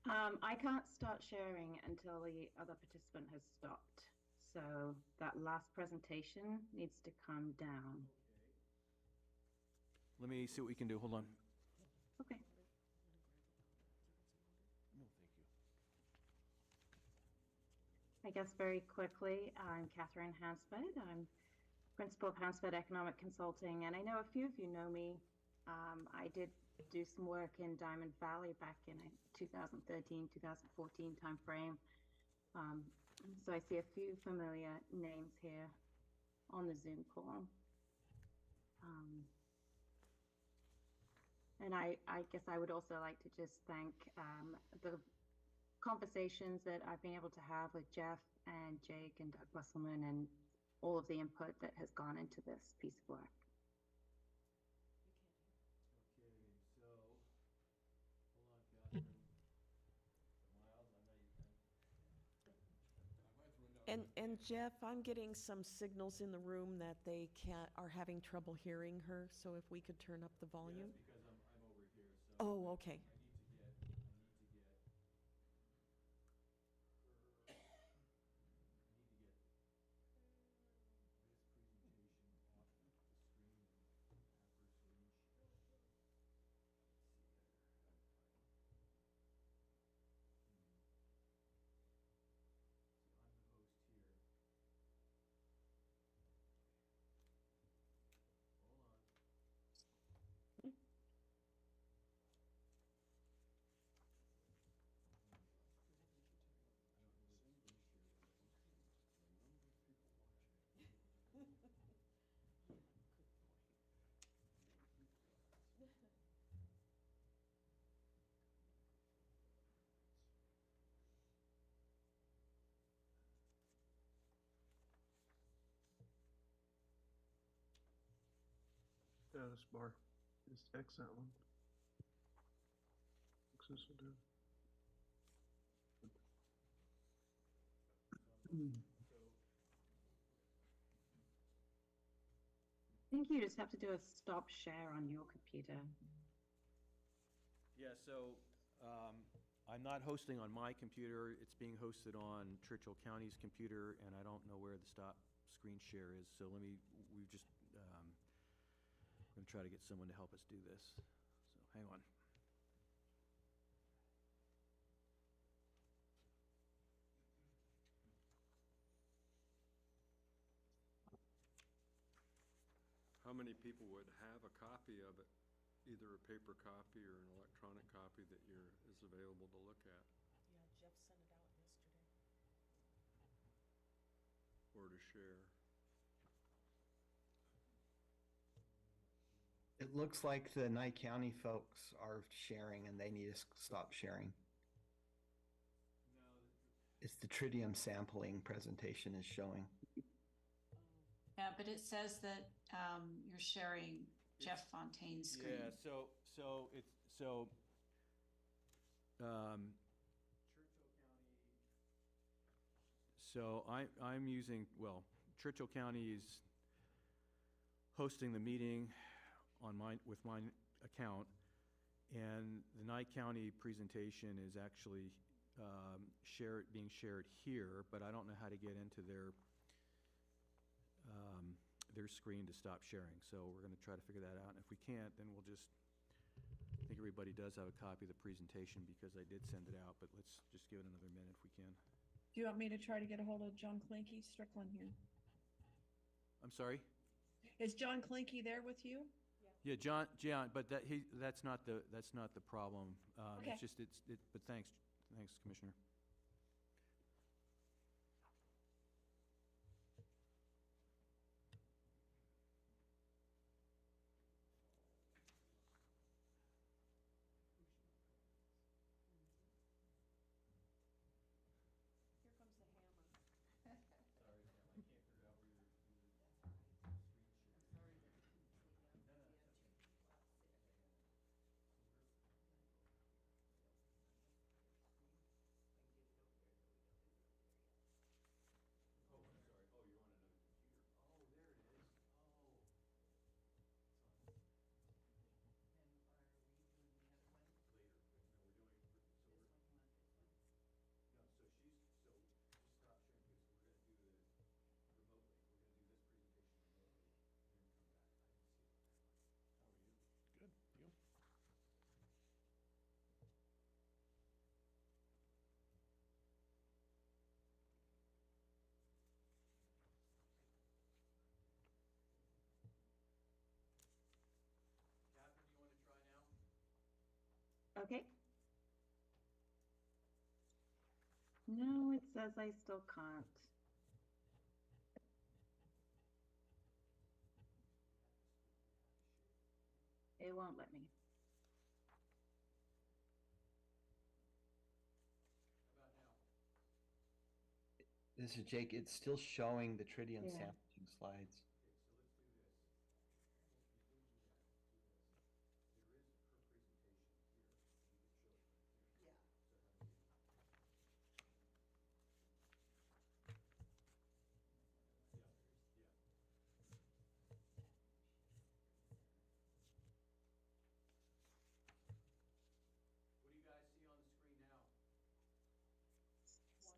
I can't start sharing until the other participant has stopped. So that last presentation needs to come down. Let me see what we can do. Hold on. Okay. No, thank you. I guess very quickly, I'm Catherine Hansford. I'm principal of Hansford Economic Consulting, and I know a few of you know me. I did do some work in Diamond Valley back in 2013, 2014 timeframe. So I see a few familiar names here on the Zoom call. And I guess I would also like to just thank the conversations that I've been able to have with Jeff and Jake and Doug Busselman, and all of the input that has gone into this piece of work. Okay, so, hold on, Catherine. And Jeff, I'm getting some signals in the room that they are having trouble hearing her, so if we could turn up the volume? because I'm over here, so. Oh, okay. I need to get her, I need to get this presentation off the screen and have her screen share. Let's see here. See, I'm the host here. Hold on. Status bar. Just X that one. X this will do. I think you just have to do a stop share on your computer. Yeah, so I'm not hosting on my computer. It's being hosted on Churchill County's computer, and I don't know where the stop screen share is. So we're going to try to get someone to help us do this. So hang on. How many people would have a copy of it, either a paper copy or an electronic copy that is available to look at Yeah, Jeff sent it out yesterday. or to share? It looks like the Nye County folks are sharing and they need to stop sharing. It's the tritium sampling presentation is showing. Yeah, but it says that you're sharing Jeff Fontaine's screen. Yeah, so I'm using, well, Churchill County is hosting the meeting on with my account, and the Nye County presentation is actually being shared here, but I don't know how to get into their screen to stop sharing. So we're going to try to figure that out. And if we can't, then we'll just, I think everybody does have a copy of the presentation because I did send it out, but let's just give it another minute if we can. Do you want me to try to get a hold of John Clinky, Strickland here? I'm sorry? Is John Clinky there with you? Yeah, John, but that's not the problem. Okay. It's just, but thanks, Commissioner. Here comes the hammer. Sorry, Sam, I can't figure out where your screen share is. Sorry that we couldn't see you. We had two people out sick. Oh, I'm sorry. Oh, you're on another computer. Oh, there it is. Oh. And are we doing the other one? Later. No, we're doing, This one, you want this one? no, so just stop sharing because we're going to do this remotely. We're going to do this presentation remotely and then come back. I didn't see it. How are you? Good. You? Catherine, do you want to try now? Okay. No, it says I still can't. It won't let me. How about now? This is Jake. It's still showing the tritium Yeah. sampling slides. Okay, so let's do this. Before you do that, do this. There is her presentation here. You can show it right here. Yeah. So how do you?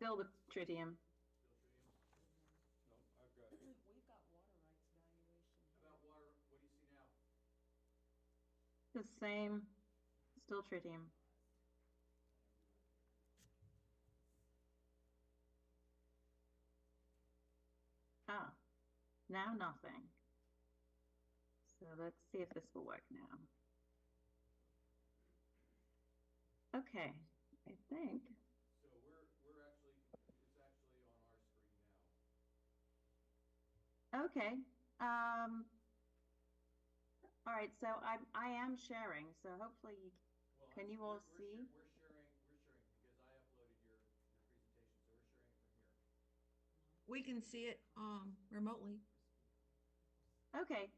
Still the tritium. No, I've got. We've got water rights valuation. How about water, what do you see now? The same, still tritium. Ah, now nothing. So let's see if this will work now. Okay, I think. So we're actually, it's actually on our screen now. Okay. All right, so I am sharing, so hopefully can you all see? We're sharing because I uploaded your presentation, so we're sharing it from here. We can see it remotely. Okay,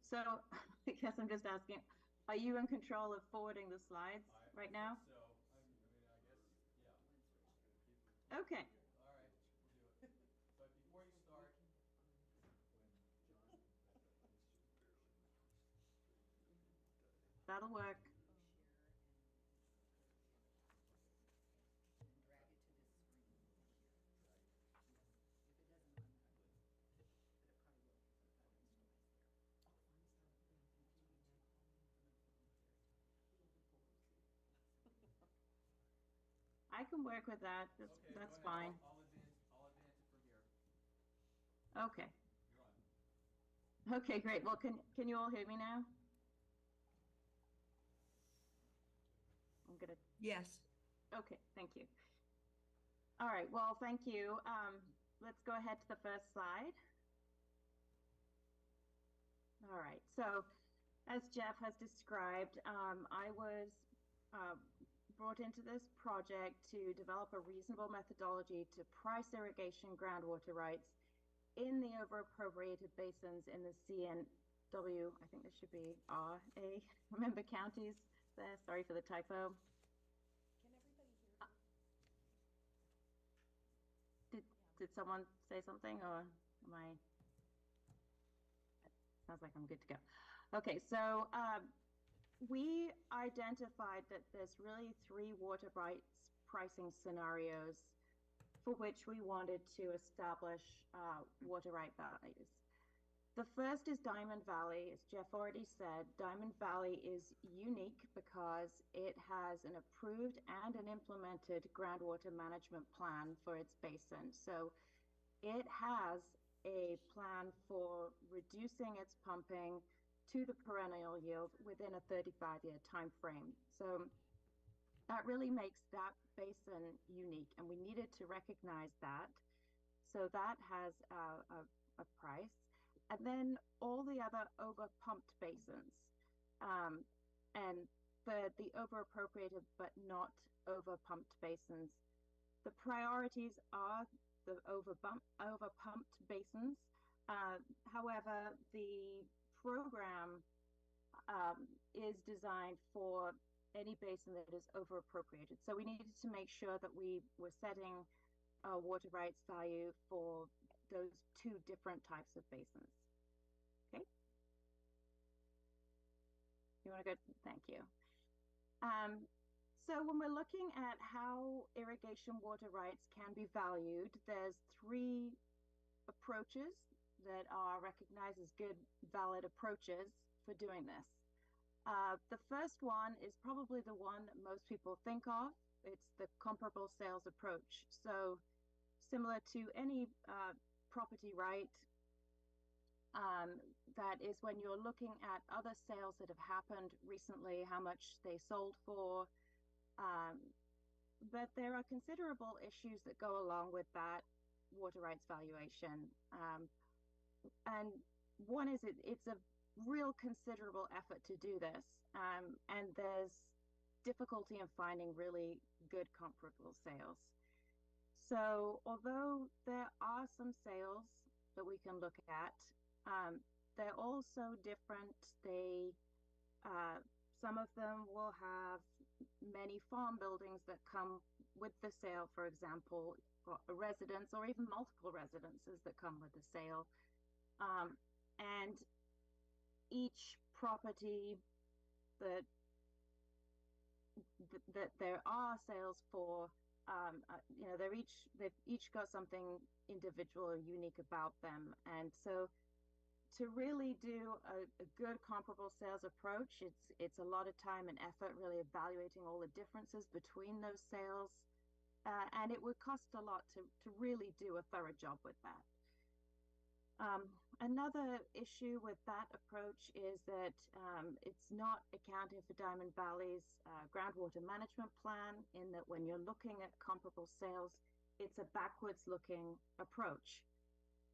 so I guess I'm just asking, are you in control of forwarding the slides right now? So, I guess, yeah. Okay. All right, we'll do it. But before you start, That'll work. I can work with that. That's, okay, that's go ahead. fine. I'll advance it from here. Okay. You're on. Okay, great. Well, can you all hear me now? I'm gonna. Yes. Okay, thank you. All right, well, thank you. Let's go ahead to the first slide. All right, so as Jeff has described, I was brought into this project to develop a reasonable methodology to price irrigation groundwater rights in the over-appropriated basins in the CNW, I think this should be RA, member counties there, sorry for the typo. Can everybody hear? Did someone say something, or am I? Sounds like I'm good to go. Okay, so we identified that there's really 3 water rights pricing scenarios for which we wanted to establish water right values. The first is Diamond Valley. As Jeff already said, Diamond Valley is unique because it has an approved and an implemented groundwater management plan for its basin. So it has a plan for reducing its pumping to the perennial yield within a 35-year time frame. So that really makes that basin unique, and we needed to recognize that. So that has a price. And then all the other over-pumped basins, and the over-appropriated but not over-pumped basins. The priorities are the over-pumped basins. However, the program is designed for any basin that is over-appropriated. So we needed to make sure that we were setting a water rights value for those 2 different types of basins. Okay? You want to go? Thank you. So when we're looking at how irrigation water rights can be valued, there's 3 approaches that are recognized as good, valid approaches for doing this. The first one is probably the one that most people think of. It's the comparable sales approach. So similar to any property right, that is when you're looking at other sales that have happened recently, how much they sold for. But there are considerable issues that go along with that water rights valuation. And one is it's a real considerable effort to do this. And there's difficulty in finding really good comparable sales. So although there are some sales that we can look at, they're also different. Some of them will have many farm buildings that come with the sale, for example, or a residence or even multiple residences that come with the sale. And each property that there are sales for they've each got something individual or unique about them. And so to really do a good comparable sales approach, it's a lot of time and effort really evaluating all the differences between those sales. And it would cost a lot to really do a thorough job with that. Another issue with that approach is that it's not accounting for Diamond Valley's groundwater management plan, in that when you're looking at comparable sales, it's a backwards looking approach.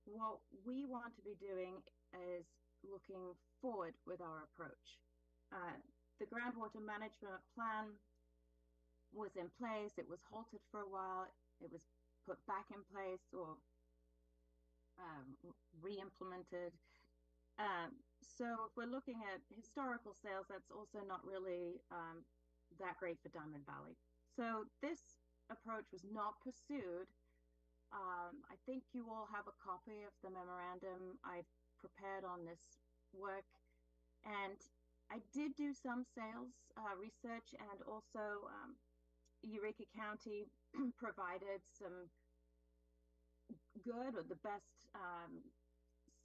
What we want to be doing is looking forward with our approach. The groundwater management plan was in place, it was halted for a while, it was put back in place or re-implemented. So if we're looking at historical sales, that's also not really that great for Diamond Valley. So this approach was not pursued. I think you all have a copy of the memorandum I've prepared on this work. And I did do some sales research, and also Eureka County provided some good or the best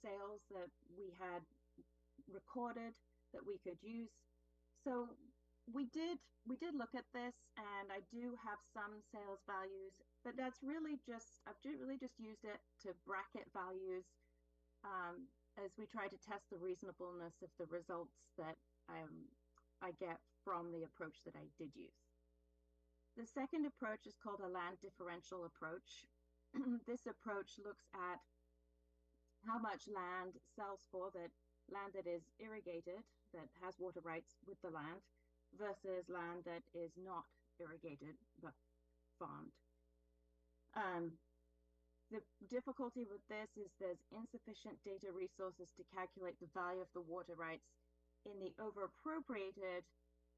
sales that we had recorded that we could use. So we did look at this, and I do have some sales values, but that's really I've really just used it to bracket values as we try to test the reasonableness of the results that I get from the approach that I did use. The second approach is called a land differential approach. This approach looks at how much land sells for, land that is irrigated, that has water rights with the land, versus land that is not irrigated but farmed. The difficulty with this is there's insufficient data resources to calculate the value of the water rights in the over-appropriated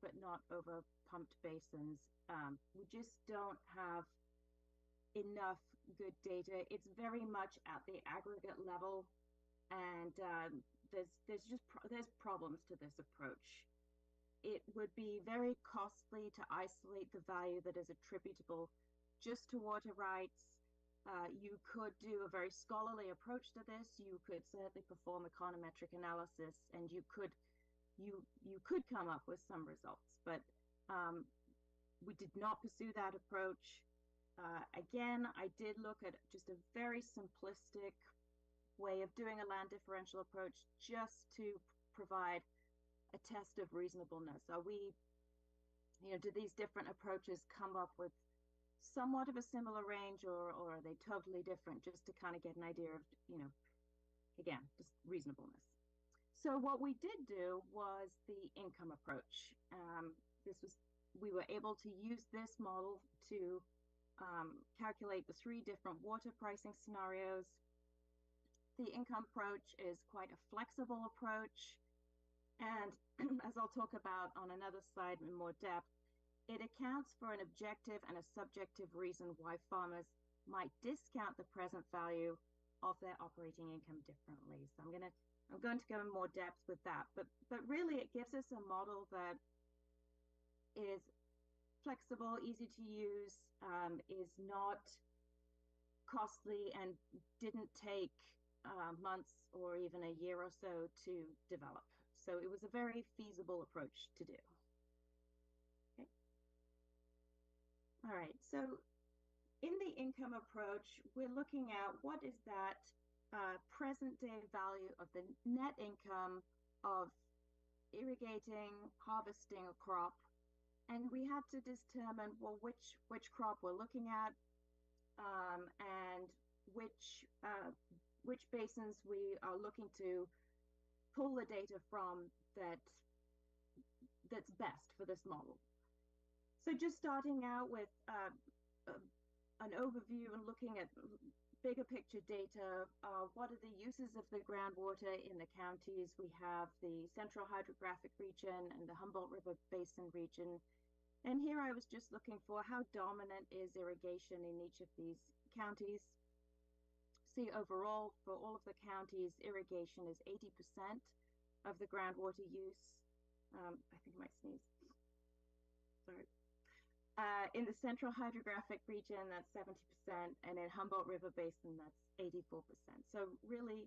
but not over-pumped basins. We just don't have enough good data. It's very much at the aggregate level, and there's problems to this approach. It would be very costly to isolate the value that is attributable just to water rights. You could do a very scholarly approach to this. You could certainly perform econometric analysis, and you could come up with some results. But we did not pursue that approach. Again, I did look at just a very simplistic way of doing a land differential approach, just to provide a test of reasonableness. Are we, do these different approaches come up with somewhat of a similar range, or are they totally different, just to kind of get an idea of, again, just reasonableness. So what we did do was the income approach. We were able to use this model to calculate the 3 different water pricing scenarios. The income approach is quite a flexible approach, and as I'll talk about on another slide in more depth, it accounts for an objective and a subjective reason why farmers might discount the present value of their operating income differently. So I'm going to go in more depth with that, but really it gives us a model that is flexible, easy to use, is not costly, and didn't take months or even a year or so to develop. So it was a very feasible approach to do. Okay. All right, so in the income approach, we're looking at what is that present day value of the net income of irrigating, harvesting a crop. And we had to determine, well, which crop we're looking at, and which basins we are looking to pull the data from that's best for this model. So just starting out with an overview and looking at bigger picture data, what are the uses of the groundwater in the counties? We have the Central Hydrographic Region and the Humboldt River Basin region. And here I was just looking for how dominant is irrigation in each of these counties. See, overall, for all of the counties, irrigation is 80% of the groundwater use. I think I might sneeze. Sorry. In the Central Hydrographic Region, that's 70%, and in Humboldt River Basin, that's 84%. So really,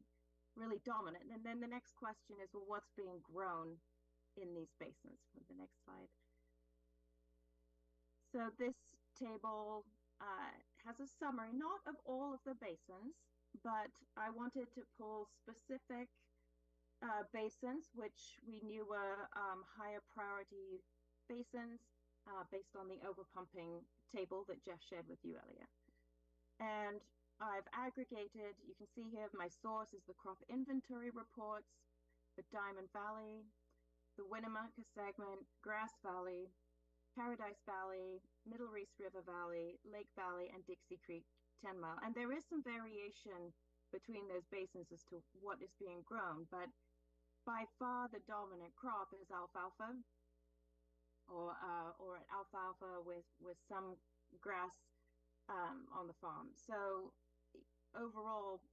really dominant. And then the next question is, well, what's being grown in these basins? For the next slide. So this table has a summary, not of all of the basins, but I wanted to pull specific basins, which we knew were higher priority basins, based on the overpumping table that Jeff shared with you earlier. And I've aggregated, you can see here, my source is the crop inventory reports for Diamond Valley, the Winnemucca segment, Grass Valley, Paradise Valley, Middle Reese River Valley, Lake Valley, and Dixie Creek 10 Mile. And there is some variation between those basins as to what is being grown, but by far the dominant crop is alfalfa, or alfalfa with some grass on the farm. So overall,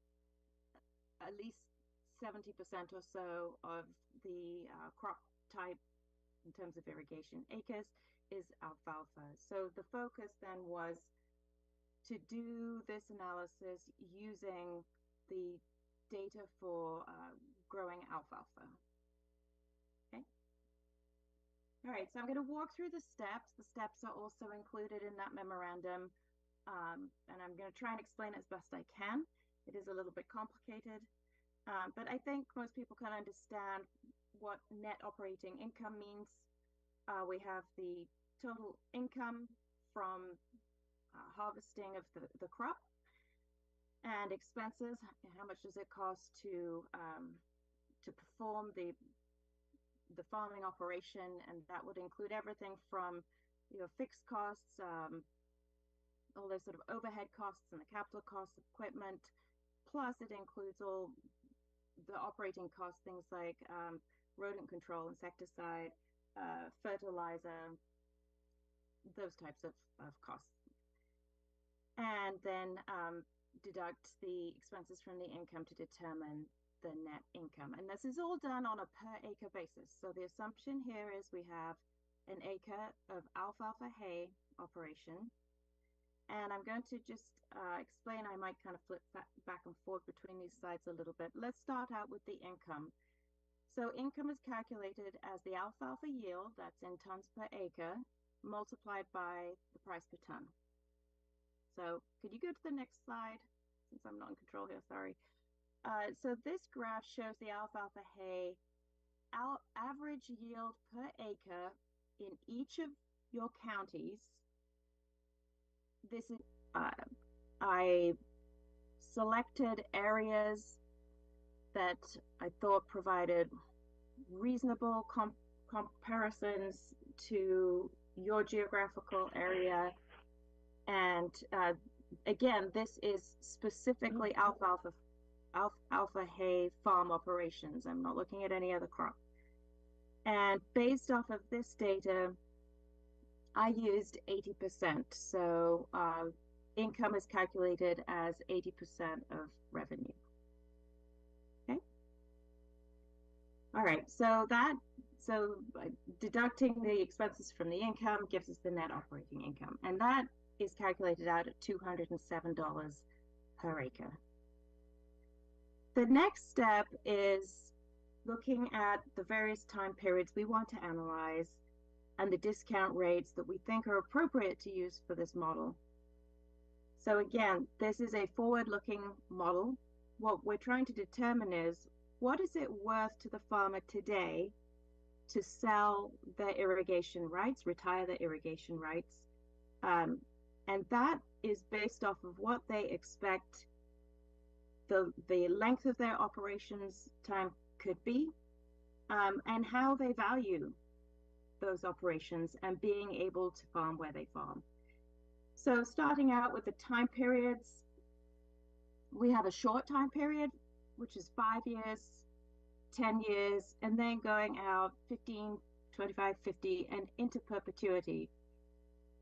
at least 70% or so of the crop type in terms of irrigation acres is alfalfa. So the focus then was to do this analysis using the data for growing alfalfa. Okay. All right, so I'm going to walk through the steps. The steps are also included in that memorandum, and I'm going to try and explain it as best I can. It is a little bit complicated, but I think most people can understand what net operating income means. We have the total income from harvesting of the crop, and expenses. How much does it cost to perform the farming operation? And that would include everything from fixed costs, all those sort of overhead costs and the capital costs of equipment. Plus, it includes all the operating costs, things like rodent control, insecticide, fertilizer, those types of costs. And then deduct the expenses from the income to determine the net income. And this is all done on a per acre basis. So the assumption here is we have an acre of alfalfa hay operation. And I'm going to just explain, I might kind of flip back and forth between these slides a little bit. Let's start out with the income. So income is calculated as the alfalfa yield, that's in tons per acre, multiplied by the price per ton. So could you go to the next slide, since I'm not in control here, sorry. So this graph shows the alfalfa hay average yield per acre in each of your counties. This is, I selected areas that I thought provided reasonable comparisons to your geographical area. And again, this is specifically alfalfa hay farm operations. I'm not looking at any other crop. And based off of this data, I used 80%. So income is calculated as 80% of revenue. Okay. All right. So deducting the expenses from the income gives us the net operating income, and that is calculated out at $207 per acre. The next step is looking at the various time periods we want to analyze and the discount rates that we think are appropriate to use for this model. So again, this is a forward-looking model. What we're trying to determine is, what is it worth to the farmer today to sell their irrigation rights, retire their irrigation rights? And that is based off of what they expect the length of their operations time could be, and how they value those operations and being able to farm where they farm. So starting out with the time periods, we have a short time period, which is 5 years, 10 years, and then going out 15, 25, 50, and into perpetuity.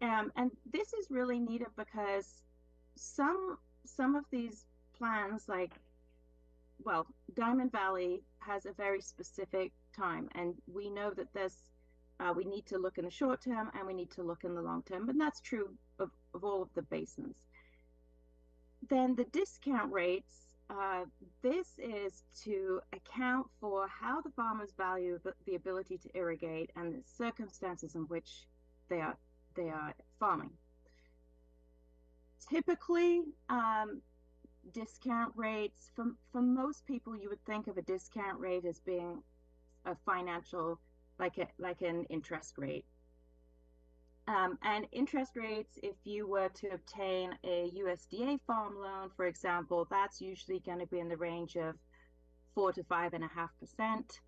And this is really needed because some of these plans, like, well, Diamond Valley has a very specific time, and we know that there's We need to look in the short term and we need to look in the long term, and that's true of all of the basins. Then the discount rates, this is to account for how the farmers value the ability to irrigate and the circumstances in which they are farming. Typically, discount rates, for most people, you would think of a discount rate as being a financial, like an interest rate. And interest rates, if you were to obtain a USDA farm loan, for example, that's usually going to be in the range of 4 to 5.5%.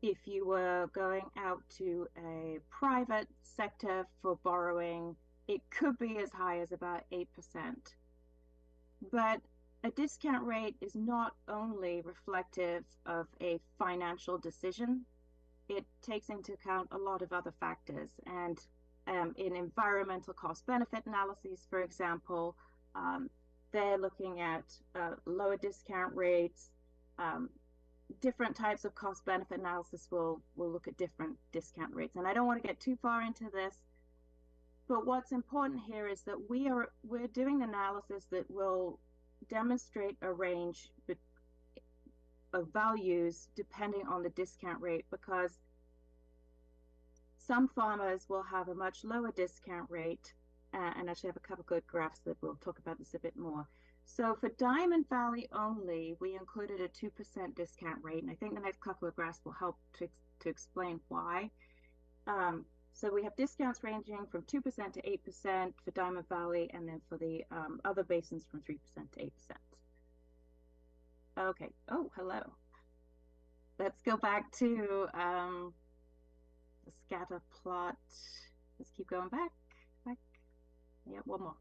If you were going out to a private sector for borrowing, it could be as high as about 8%. But a discount rate is not only reflective of a financial decision, it takes into account a lot of other factors. And in environmental cost-benefit analyses, for example, they're looking at lower discount rates. Different types of cost-benefit analysis will look at different discount rates. And I don't want to get too far into this, but what's important here is that we're doing analysis that will demonstrate a range of values depending on the discount rate, because some farmers will have a much lower discount rate, and actually have a couple good graphs that will talk about this a bit more. So for Diamond Valley only, we included a 2% discount rate, and I think the next couple of graphs will help to explain why. So we have discounts ranging from 2% to 8% for Diamond Valley, and then for the other basins from 3% to 8%. Okay, oh, hello. Let's go back to the scatter plot. Let's keep going back. Yeah, one more.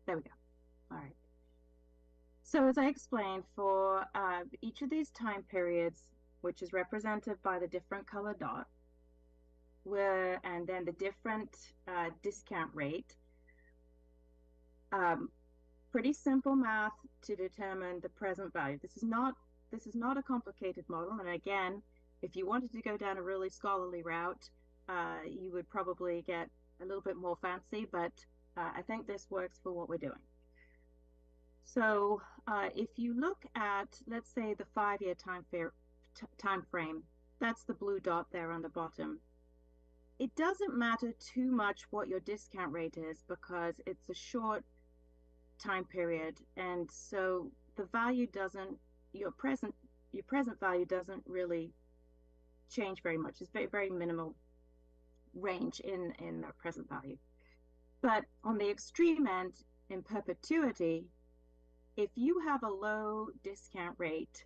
There we go. All right. So as I explained, for each of these time periods, which is represented by the different color dot, and then the different discount rate, pretty simple math to determine the present value. This is not a complicated model. And again, if you wanted to go down a really scholarly route, you would probably get a little bit more fancy, but I think this works for what we're doing. So if you look at, let's say, the 5-year time frame, that's the blue dot there on the bottom. It doesn't matter too much what your discount rate is, because it's a short time period, and so the value doesn't, your present value doesn't really change very much. It's very, very minimal range in the present value. But on the extreme end, in perpetuity, if you have a low discount rate,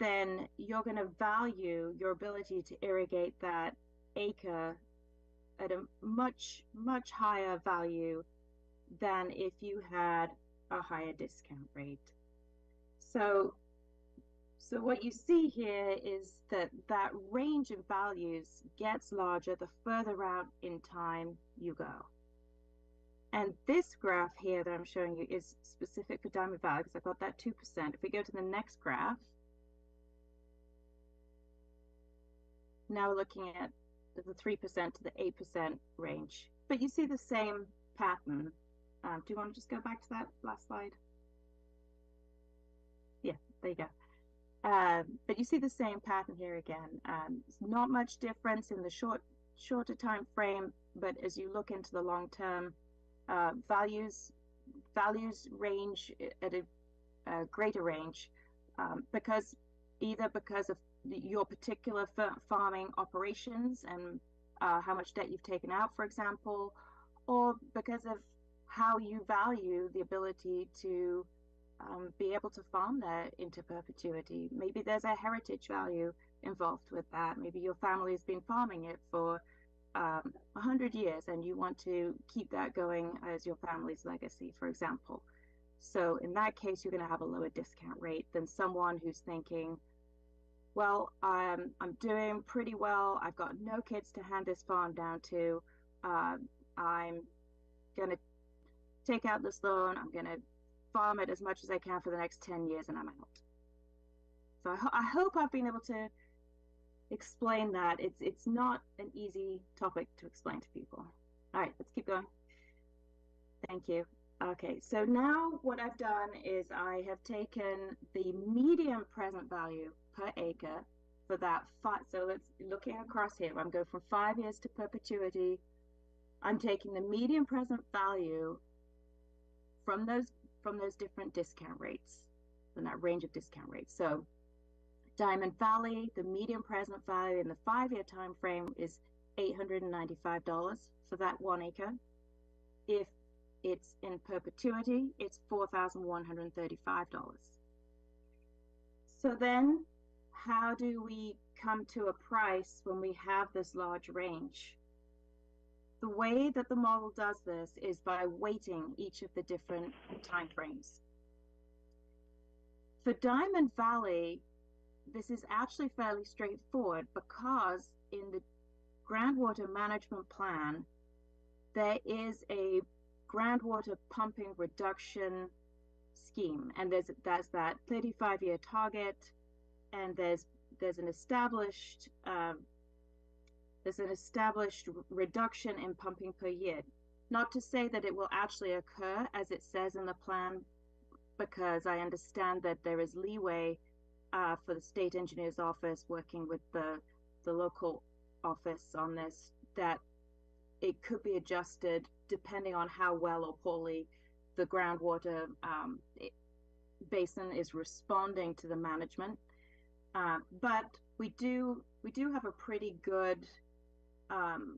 then you're going to value your ability to irrigate that acre at a much, much higher value than if you had a higher discount rate. So what you see here is that range of values gets larger the further out in time you go. And this graph here that I'm showing you is specific for Diamond Valley, because I've got that 2%. If we go to the next graph, now we're looking at the 3% to the 8% range. But you see the same pattern. Do you want to just go back to that last slide? Yeah, there you go. But you see the same pattern here again. Not much difference in the shorter time frame, but as you look into the long term, values range at a greater range, because of your particular farming operations and how much debt you've taken out, for example, or because of how you value the ability to be able to farm there into perpetuity. Maybe there's a heritage value involved with that. Maybe your family has been farming it for 100 years and you want to keep that going as your family's legacy, for example. So in that case, you're going to have a lower discount rate than someone who's thinking, well, I'm doing pretty well. I've got no kids to hand this farm down to. I'm going to take out this loan. I'm going to farm it as much as I can for the next 10 years and I'm out. So I hope I've been able to explain that. It's not an easy topic to explain to people. All right, let's keep going. Thank you. Okay, so now what I've done is I have taken the median present value per acre for that so let's looking across here. I'm going from 5 years to perpetuity. I'm taking the median present value from those different discount rates, from that range of discount rates. So Diamond Valley, the median present value in the 5-year time frame is $895 for that 1 acre. If it's in perpetuity, it's $4,135. So then how do we come to a price when we have this large range? The way that the model does this is by weighting each of the different time frames. For Diamond Valley, this is actually fairly straightforward because in the groundwater management plan, there is a groundwater pumping reduction scheme, and there's that 35-year target, and there's an established reduction in pumping per year. Not to say that it will actually occur as it says in the plan, because I understand that there is leeway for the state engineer's office working with the local office on this, that it could be adjusted depending on how well or poorly the groundwater basin is responding to the management. But we do have a pretty good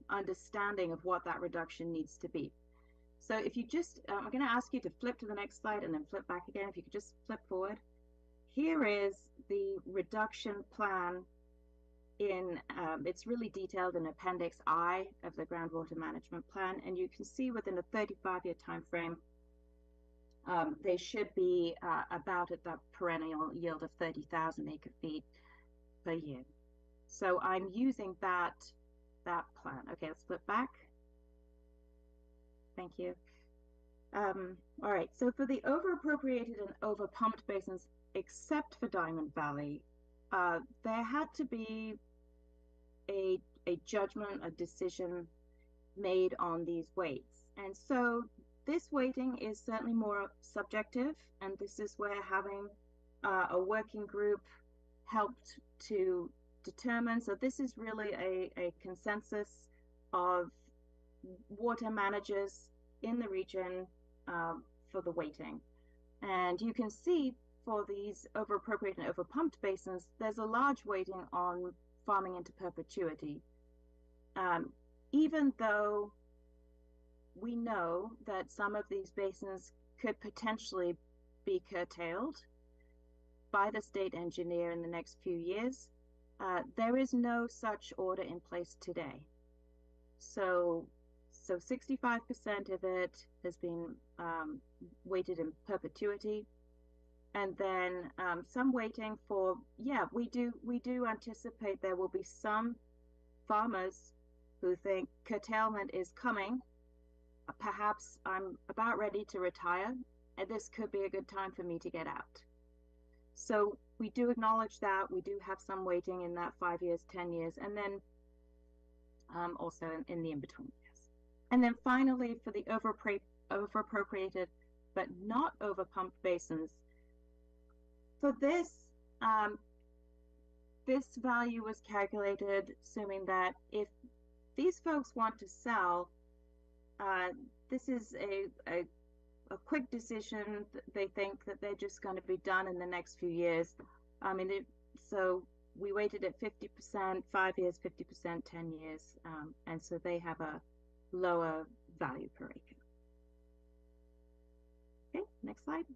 understanding of what that reduction needs to be. So if you just, I'm going to ask you to flip to the next slide and then flip back again. If you could just flip forward. Here is the reduction plan it's really detailed in Appendix I of the groundwater management plan, and you can see within a 35-year time frame, they should be about at that perennial yield of 30,000 acre-feet per year. So I'm using that plan. Okay, let's flip back. Thank you. All right, so for the over-appropriated and over-pumped basins, except for Diamond Valley, there had to be a judgment, a decision made on these weights. And so this weighting is certainly more subjective, and this is where having a working group helped to determine. So this is really a consensus of water managers in the region for the weighting. And you can see for these over-appropriated and over-pumped basins, there's a large weighting on farming into perpetuity. Even though we know that some of these basins could potentially be curtailed by the state engineer in the next few years, there is no such order in place today. So 65% of it has been weighted in perpetuity. And then some weighting for, we do anticipate there will be some farmers who think curtailment is coming. Perhaps I'm about ready to retire, and this could be a good time for me to get out. So we do acknowledge that. We do have some weighting in that 5 years, 10 years, and then also in the in-between years. And then finally, for the over-appropriated but not over-pumped basins, for this, this value was calculated assuming that if these folks want to sell, this is a quick decision. They think that they're just going to be done in the next few years. So we weighted at 50%, 5 years, 50%, 10 years. And so they have a lower value per acre. Okay, next slide.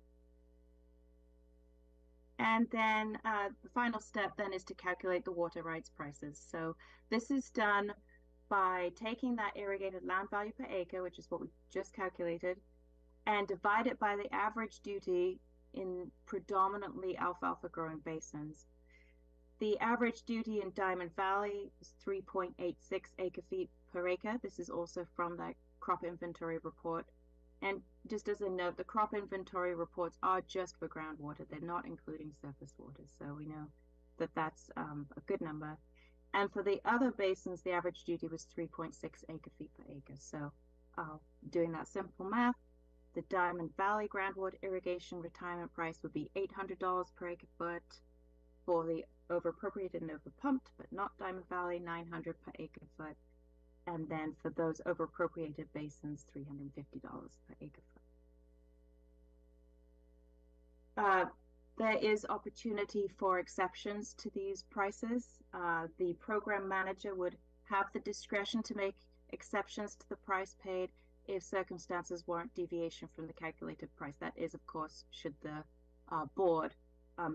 And then the final step then is to calculate the water rights prices. So this is done by taking that irrigated land value per acre, which is what we just calculated, and divide it by the average duty in predominantly alfalfa growing basins. The average duty in Diamond Valley is 3.86 acre-feet per acre. This is also from that crop inventory report. And just as a note, the crop inventory reports are just for groundwater. They're not including surface water. So we know that that's a good number. And for the other basins, the average duty was 3.6 acre-feet per acre. So doing that simple math, the Diamond Valley groundwater irrigation retirement price would be $800 per acre-foot. For the over-appropriated and over-pumped, but not Diamond Valley, $900 per acre-foot. And then for those over-appropriated basins, $350 per acre-foot. There is opportunity for exceptions to these prices. The program manager would have the discretion to make exceptions to the price paid if circumstances warrant deviation from the calculated price. That is, of course, should the board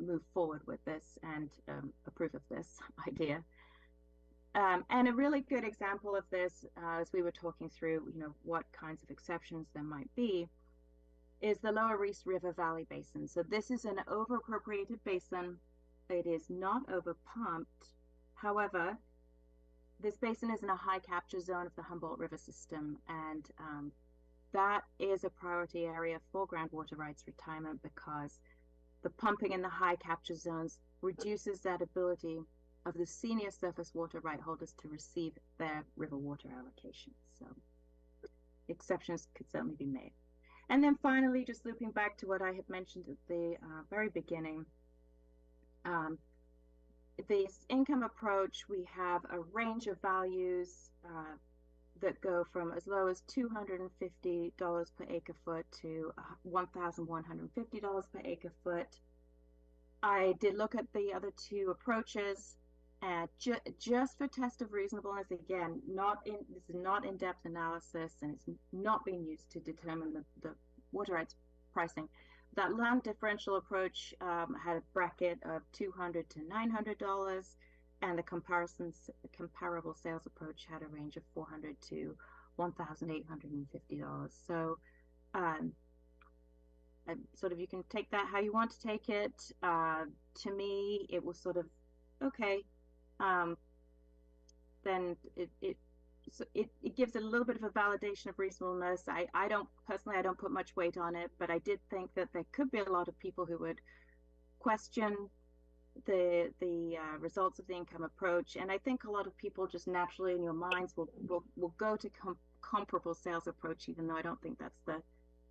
move forward with this and approve of this idea. And a really good example of this, as we were talking through, what kinds of exceptions there might be, is the Lower Reese River Valley Basin. So this is an over-appropriated basin. It is not over-pumped. However, this basin is in a high capture zone of the Humboldt River system, and that is a priority area for groundwater rights retirement because the pumping in the high capture zones reduces that ability of the senior surface water right holders to receive their river water allocation. So exceptions could certainly be made. And then finally, just looping back to what I had mentioned at the very beginning, this income approach, we have a range of values that go from as low as $250 per acre foot to $1,150 per acre foot. I did look at the other two approaches, and just for test of reasonableness, again, this is not in-depth analysis, and it's not being used to determine the water rights pricing. That land differential approach had a bracket of $200 to $900, and the comparable sales approach had a range of $400 to $1,850. So sort of, you can take that how you want to take it. To me, it was sort of, okay, then it gives a little bit of a validation of reasonableness. I don't put much weight on it, but I did think that there could be a lot of people who would question the results of the income approach, and I think a lot of people just naturally in your minds will go to comparable sales approach, even though I don't think that's the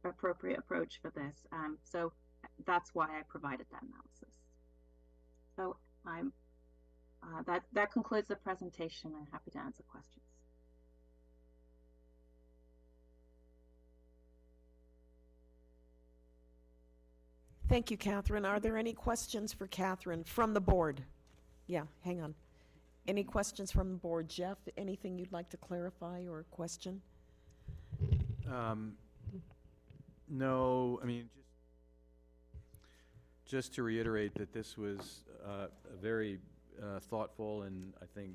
appropriate approach for this. So that's why I provided that analysis. So that concludes the presentation. I'm happy to answer questions. Thank you, Catherine. Are there any questions for Catherine from the board? Yeah, hang on. Any questions from the board? Jeff, anything you'd like to clarify or question? No, I mean, just to reiterate that this was a very thoughtful and I think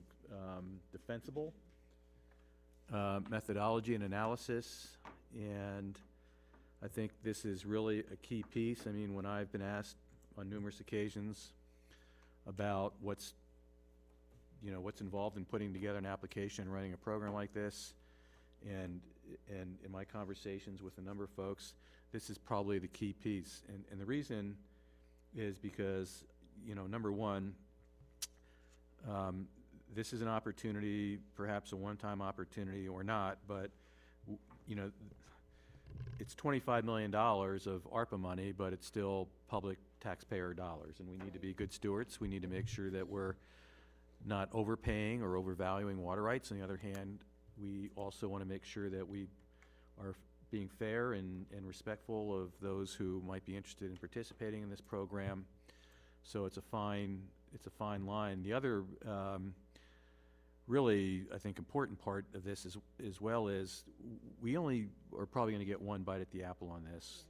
defensible methodology and analysis, and I think this is really a key piece. I mean, when I've been asked on numerous occasions about what's involved in putting together an application and running a program like this, and in my conversations with a number of folks, this is probably the key piece. And the reason is because, number one, this is an opportunity, perhaps a one-time opportunity or not, but, it's $25 million of ARPA money, but it's still public taxpayer dollars, and we need to be good stewards. We need to make sure that we're not overpaying or overvaluing water rights. On the other hand, we also want to make sure that we are being fair and respectful of those who might be interested in participating in this program. So it's a fine line. The other really, I think, important part of this as well is we only are probably going to get one bite at the apple on this.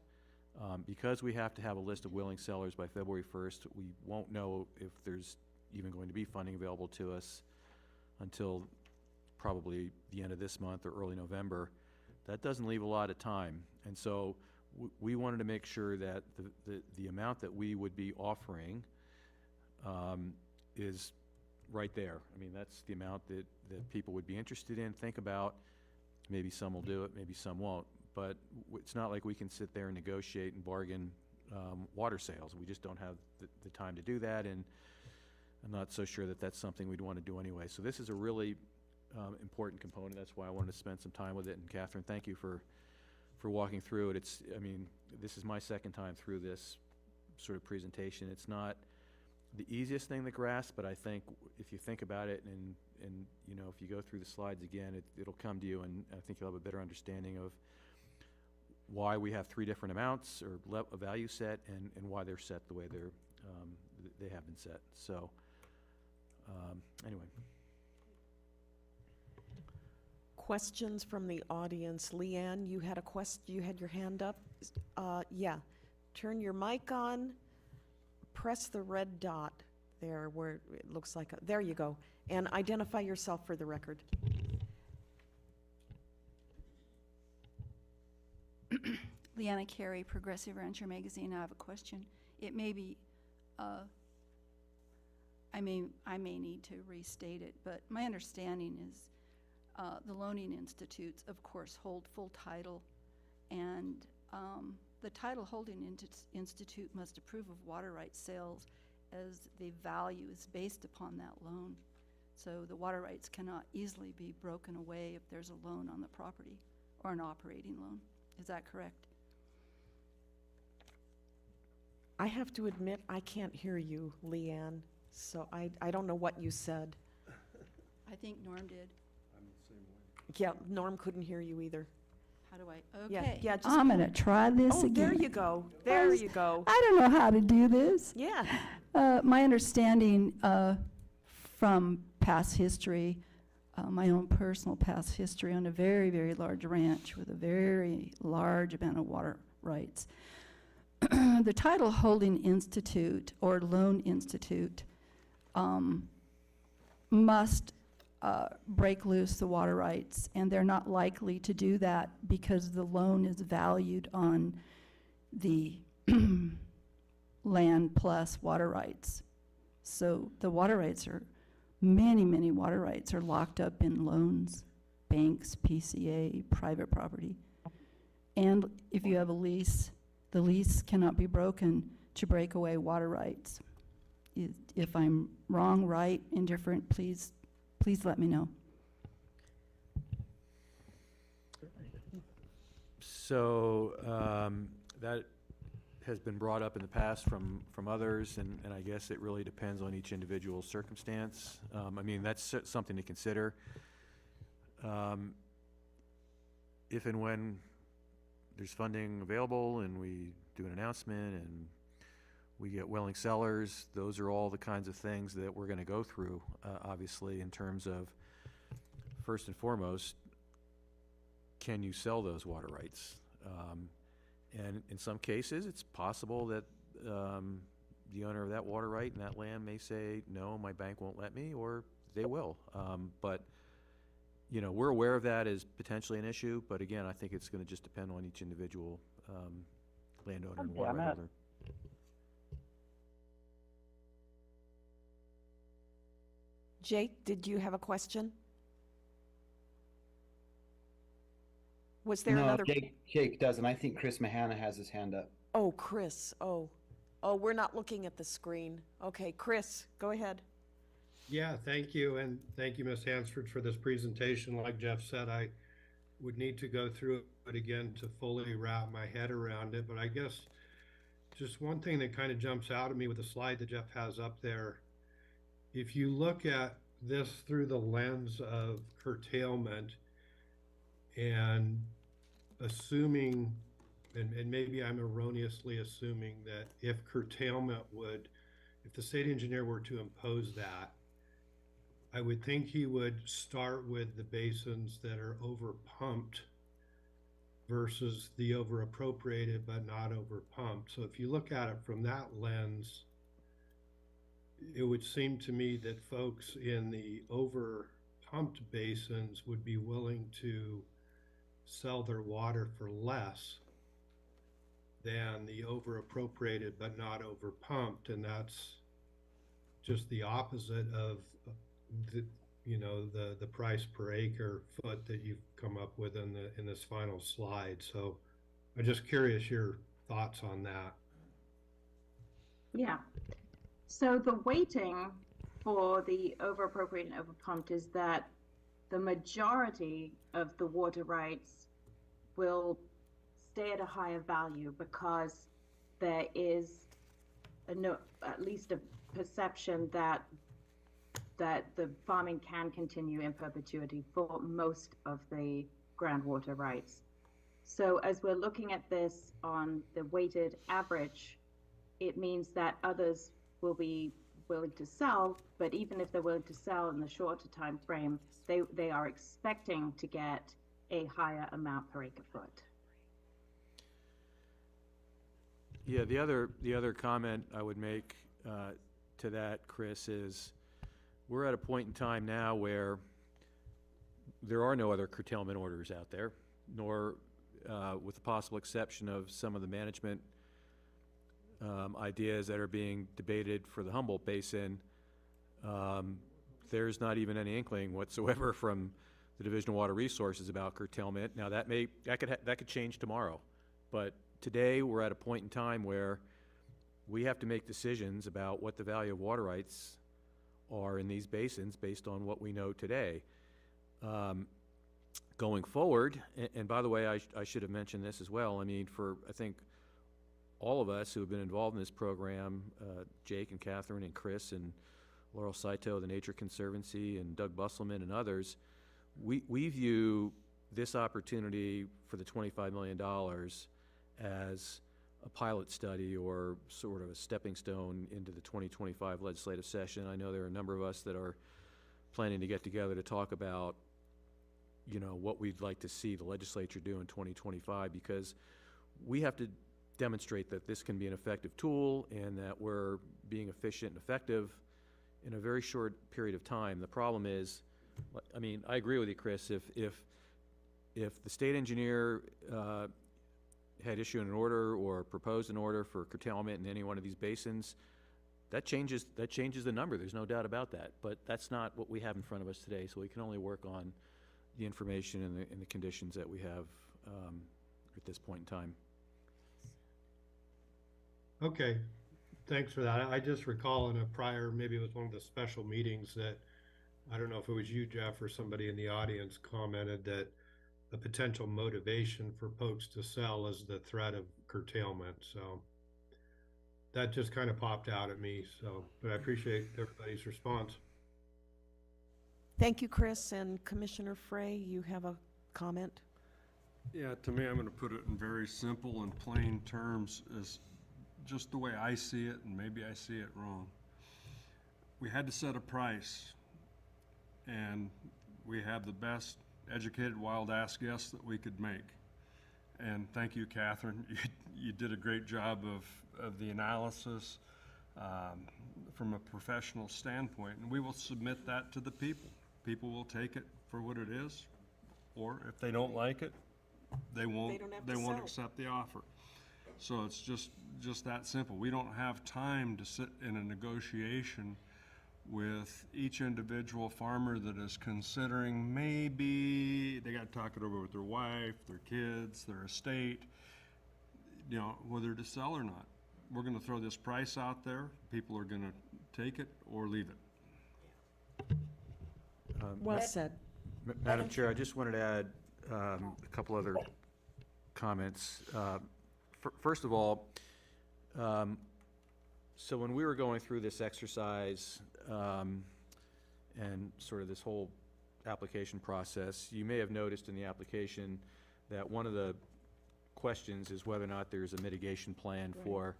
Because we have to have a list of willing sellers by February 1st, we won't know if there's even going to be funding available to us until probably the end of this month or early November. That doesn't leave a lot of time. And so we wanted to make sure that the amount that we would be offering is right there. I mean, that's the amount that people would be interested in. Think about, maybe some will do it, maybe some won't. But it's not like we can sit there and negotiate and bargain water sales. We just don't have the time to do that. And I'm not so sure that that's something we'd want to do anyway. So this is a really important component. That's why I wanted to spend some time with it. And Catherine, thank you for walking through it. I mean, this is my second time through this sort of presentation. It's not the easiest thing to grasp, but I think if you think about it and you know, if you go through the slides again, it'll come to you, and I think you'll have a better understanding of why we have three different amounts or a value set, and why they're set the way they have been set. So anyway. Questions from the audience. Leanne, you had you had your hand up? Yeah. Turn your mic on, press the red dot there where it looks like, there you go, and identify yourself for the record. Leanna Carey, Progressive Rancher Magazine. I have a question. It may be, I may need to restate it, but my understanding is the loaning institutes, of course, hold full title, and the title holding institute must approve of water rights sales as the value is based upon that loan. So the water rights cannot easily be broken away if there's a loan on the property or an operating loan. Is that correct? I have to admit, I can't hear you, Leanne, so I don't know what you said. I think Norm did. I'm the same way. Yeah, Norm couldn't hear you either. How do I? Yeah, Okay. yeah, just, I'm going to try this oh, again. there you go. There you go. I don't know how to do this. Yeah. My understanding from past history, my own personal past history on a very, very large ranch with a very large amount of water rights. The title holding institute or loan institute must break loose the water rights, and they're not likely to do that because the loan is valued on the land plus water rights. So the water rights are, many water rights are locked up in loans, banks, PCA, private property. And if you have a lease, the lease cannot be broken to break away water rights. If I'm wrong, right, indifferent, please let me know. So that has been brought up in the past from others, and I guess it really depends on each individual circumstance. I mean, that's something to consider. If and when there's funding available and we do an announcement and we get willing sellers, those are all the kinds of things that we're going to go through, obviously, in terms of, first and foremost, can you sell those water rights? And in some cases, it's possible that the owner of that water right and that land may say, no, my bank won't let me, or they will. But, you know, we're aware of that as potentially an issue, but again, I think it's going to just depend on each individual landowner and water right holder. Jake, did you have a question? Was there another? No, Jake doesn't. I think Chris Mahana has his hand up. Oh, Chris. Oh, we're not looking at the screen. Okay, Chris, go ahead. Yeah, thank you. And thank you, Ms. Hansford, for this presentation. Like Jeff said, I would need to go through it again to fully wrap my head around it. But I guess just one thing that kind of jumps out at me with the slide that Jeff has up there, if you look at this through the lens of curtailment and assuming, and maybe I'm erroneously assuming that if the state engineer were to impose that, I would think he would start with the basins that are over pumped versus the over appropriated but not over pumped. So if you look at it from that lens, it would seem to me that folks in the over pumped basins would be willing to sell their water for less than the over appropriated but not over pumped, and that's just the opposite of the price per acre foot that you've come up with in this final slide. So I'm just curious your thoughts on that. Yeah. So the weighting for the over appropriate and over pumped is that the majority of the water rights will stay at a higher value because there is at least a perception that the farming can continue in perpetuity for most of the groundwater rights. So as we're looking at this on the weighted average, it means that others will be willing to sell, but even if they're willing to sell in the shorter time frame, they are expecting to get a higher amount per acre foot. Yeah, the other comment I would make to that, Chris, is we're at a point in time now where there are no other curtailment orders out there, nor with the possible exception of some of the management ideas that are being debated for the Humboldt Basin. There's not even any inkling whatsoever from the Division of Water Resources about curtailment. Now that could change tomorrow, but today we're at a point in time where we have to make decisions about what the value of water rights are in these basins based on what we know today. Going forward, and by the way, I should have mentioned this as well. I mean, I think all of us who have been involved in this program, Jake and Catherine and Chris and Laurel Saito, the Nature Conservancy, and Doug Busselman and others, we view this opportunity for the $25 million as a pilot study or sort of a stepping stone into the 2025 legislative session. I know there are a number of us that are planning to get together to talk about, you know, what we'd like to see the legislature do in 2025, because we have to demonstrate that this can be an effective tool and that we're being efficient and effective in a very short period of time. The problem is, I mean, I agree with you, Chris, if the state engineer had issued an order or proposed an order for curtailment in any one of these basins, that changes the number. There's no doubt about that. But that's not what we have in front of us today, so we can only work on the information and the conditions that we have at this point in time. Okay, thanks for that. I just recall in a prior, maybe it was one of the special meetings, that, I don't know if it was you, Jeff, or somebody in the audience commented that a potential motivation for folks to sell is the threat of curtailment. So that just kind of popped out at me. So, but I appreciate everybody's response. Thank you, Chris. And Commissioner Frey, you have a comment? Yeah, to me, I'm going to put it in very simple and plain terms, as just the way I see it, and maybe I see it wrong. We had to set a price, and we have the best educated wild ass guess that we could make. And thank you, Catherine. You did a great job of the analysis from a professional standpoint, and we will submit that to the people. People will take it for what it is, or if they don't like it, they won't accept the offer. So it's just that simple. We don't have time to sit in a negotiation with each individual farmer that is considering maybe they got to talk it over with their wife, their kids, their estate, you know, whether to sell or not. We're going to throw this price out there. People are going to take it or leave it. Well said. Madam Chair, I just wanted to add a couple other comments. First of all, so when we were going through this exercise and sort of this whole application process, you may have noticed in the application that one of the questions is whether or not there's a mitigation plan for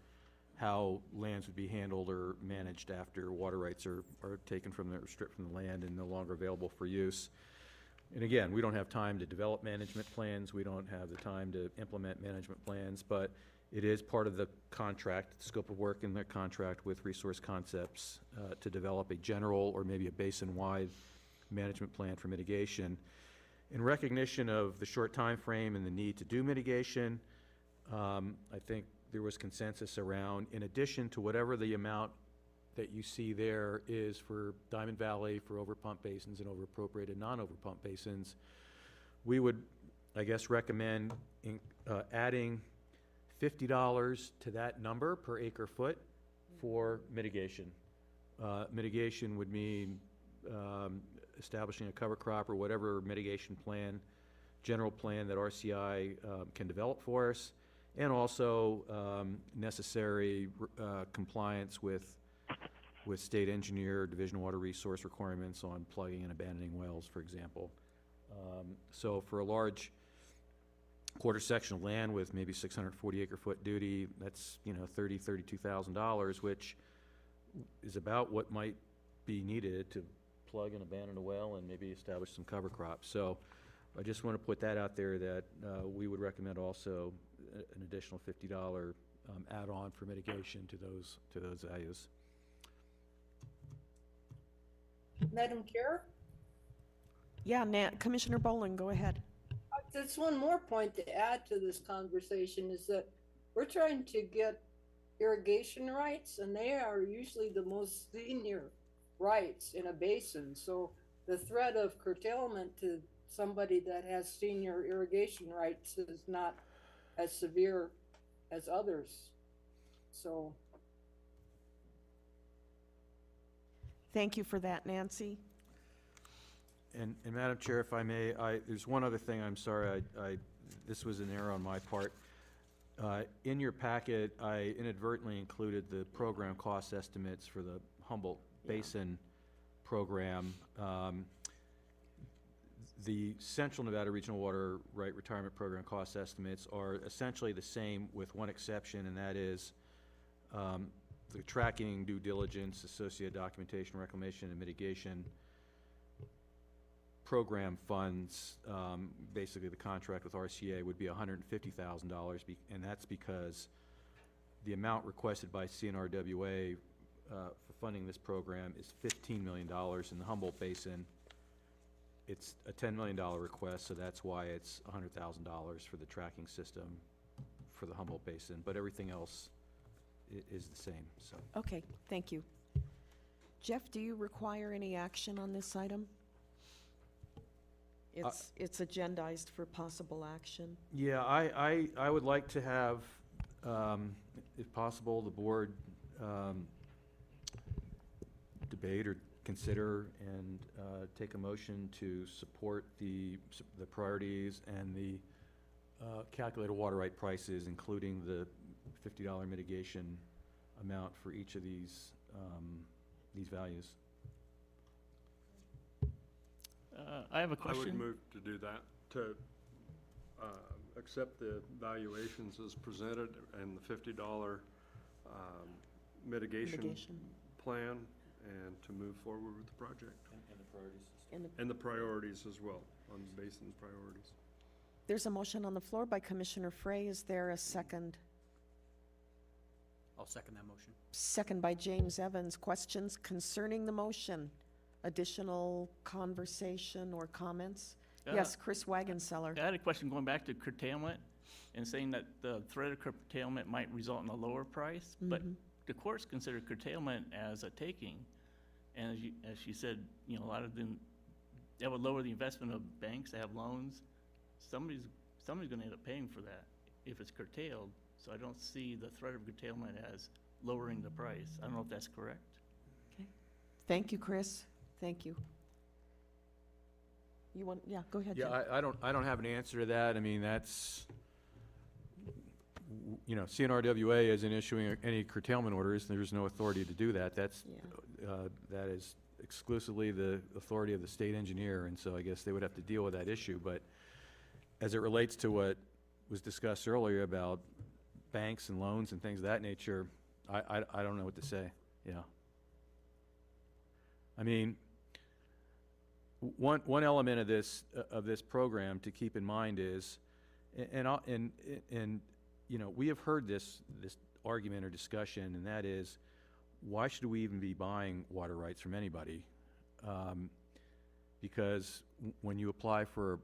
how lands would be handled or managed after water rights are taken from the, stripped from the land and no longer available for use. And again, we don't have time to develop management plans. We don't have the time to implement management plans, but it is part of the contract, the scope of work in the contract with Resource Concepts to develop a general or maybe a basin-wide management plan for mitigation. In recognition of the short time frame and the need to do mitigation, I think there was consensus around, in addition to whatever the amount that you see there is for Diamond Valley, for over-pump basins and over-appropriated non-over-pump basins, we would, I guess, recommend adding $50 to that number per acre foot for mitigation. Mitigation would mean establishing a cover crop or whatever mitigation plan, general plan that RCI can develop for us, and also necessary compliance with state engineer, Division of Water Resource requirements on plugging and abandoning wells, for example. So for a large quarter section of land with maybe 640 acre-foot duty, that's, you know, $32,000, which is about what might be needed to plug and abandon a well and maybe establish some cover crops. So I just want to put that out there that we would recommend also an additional $50 add-on for mitigation to those values. Madam Chair? Yeah, Commissioner Boland, go ahead. There's one more point to add to this conversation is that we're trying to get irrigation rights, and they are usually the most senior rights in a basin. So the threat of curtailment to somebody that has senior irrigation rights is not as severe as others. So. Thank you for that, Nancy. And Madam Chair, if I may, there's one other thing, I'm sorry, this was an error on my part. In your packet, I inadvertently included the program cost estimates for the Humboldt Basin program. The Central Nevada Regional Water Right Retirement Program cost estimates are essentially the same with one exception, and that is the tracking, due diligence, associated documentation, reclamation, and mitigation program funds, basically the contract with RCA would be $150,000, and that's because the amount requested by CNRWA for funding this program is $15 million. In the Humboldt Basin, it's a $10 million request, so that's why it's $100,000 for the tracking system for the Humboldt Basin, but everything else is the same, so. Okay, thank you. Jeff, do you require any action on this item? It's agendized for possible action. Yeah, I would like to have, if possible, the board debate or consider and take a motion to support the priorities and the calculated water right prices, including the $50 mitigation amount for each of these values. I have a question. I would move to do that, to accept the valuations as presented and the $50 mitigation plan, and to move forward with the project. And the priorities. And the priorities as well, on the basin's priorities. There's a motion on the floor by Commissioner Frey. Is there a second? I'll second that motion. Second by James Evans. Questions concerning the motion? Additional conversation or comments? Yes, Chris Wagenseller. I had a question going back to curtailment and saying that the threat of curtailment might result in a lower price, but the courts consider curtailment as a taking. And as you said, you know, a lot of them, that would lower the investment of banks that have loans. Somebody's gonna end up paying for that if it's curtailed. So I don't see the threat of curtailment as lowering the price. I don't know if that's correct. Okay. Thank you, Chris. Thank you. You want, yeah, go ahead, Jeff. Yeah, I don't have an answer to that. I mean, that's, you know, CNRWA isn't issuing any curtailment orders. There's no authority to do that. That's, that is exclusively the authority of the state engineer, and so I guess they would have to deal with that issue. But as it relates to what was discussed earlier about banks and loans and things of that nature, I don't know what to say. Yeah. I mean, one element of this program to keep in mind is, and you know, we have heard this argument or discussion, and that is, why should we even be buying water rights from anybody? Because when you apply for,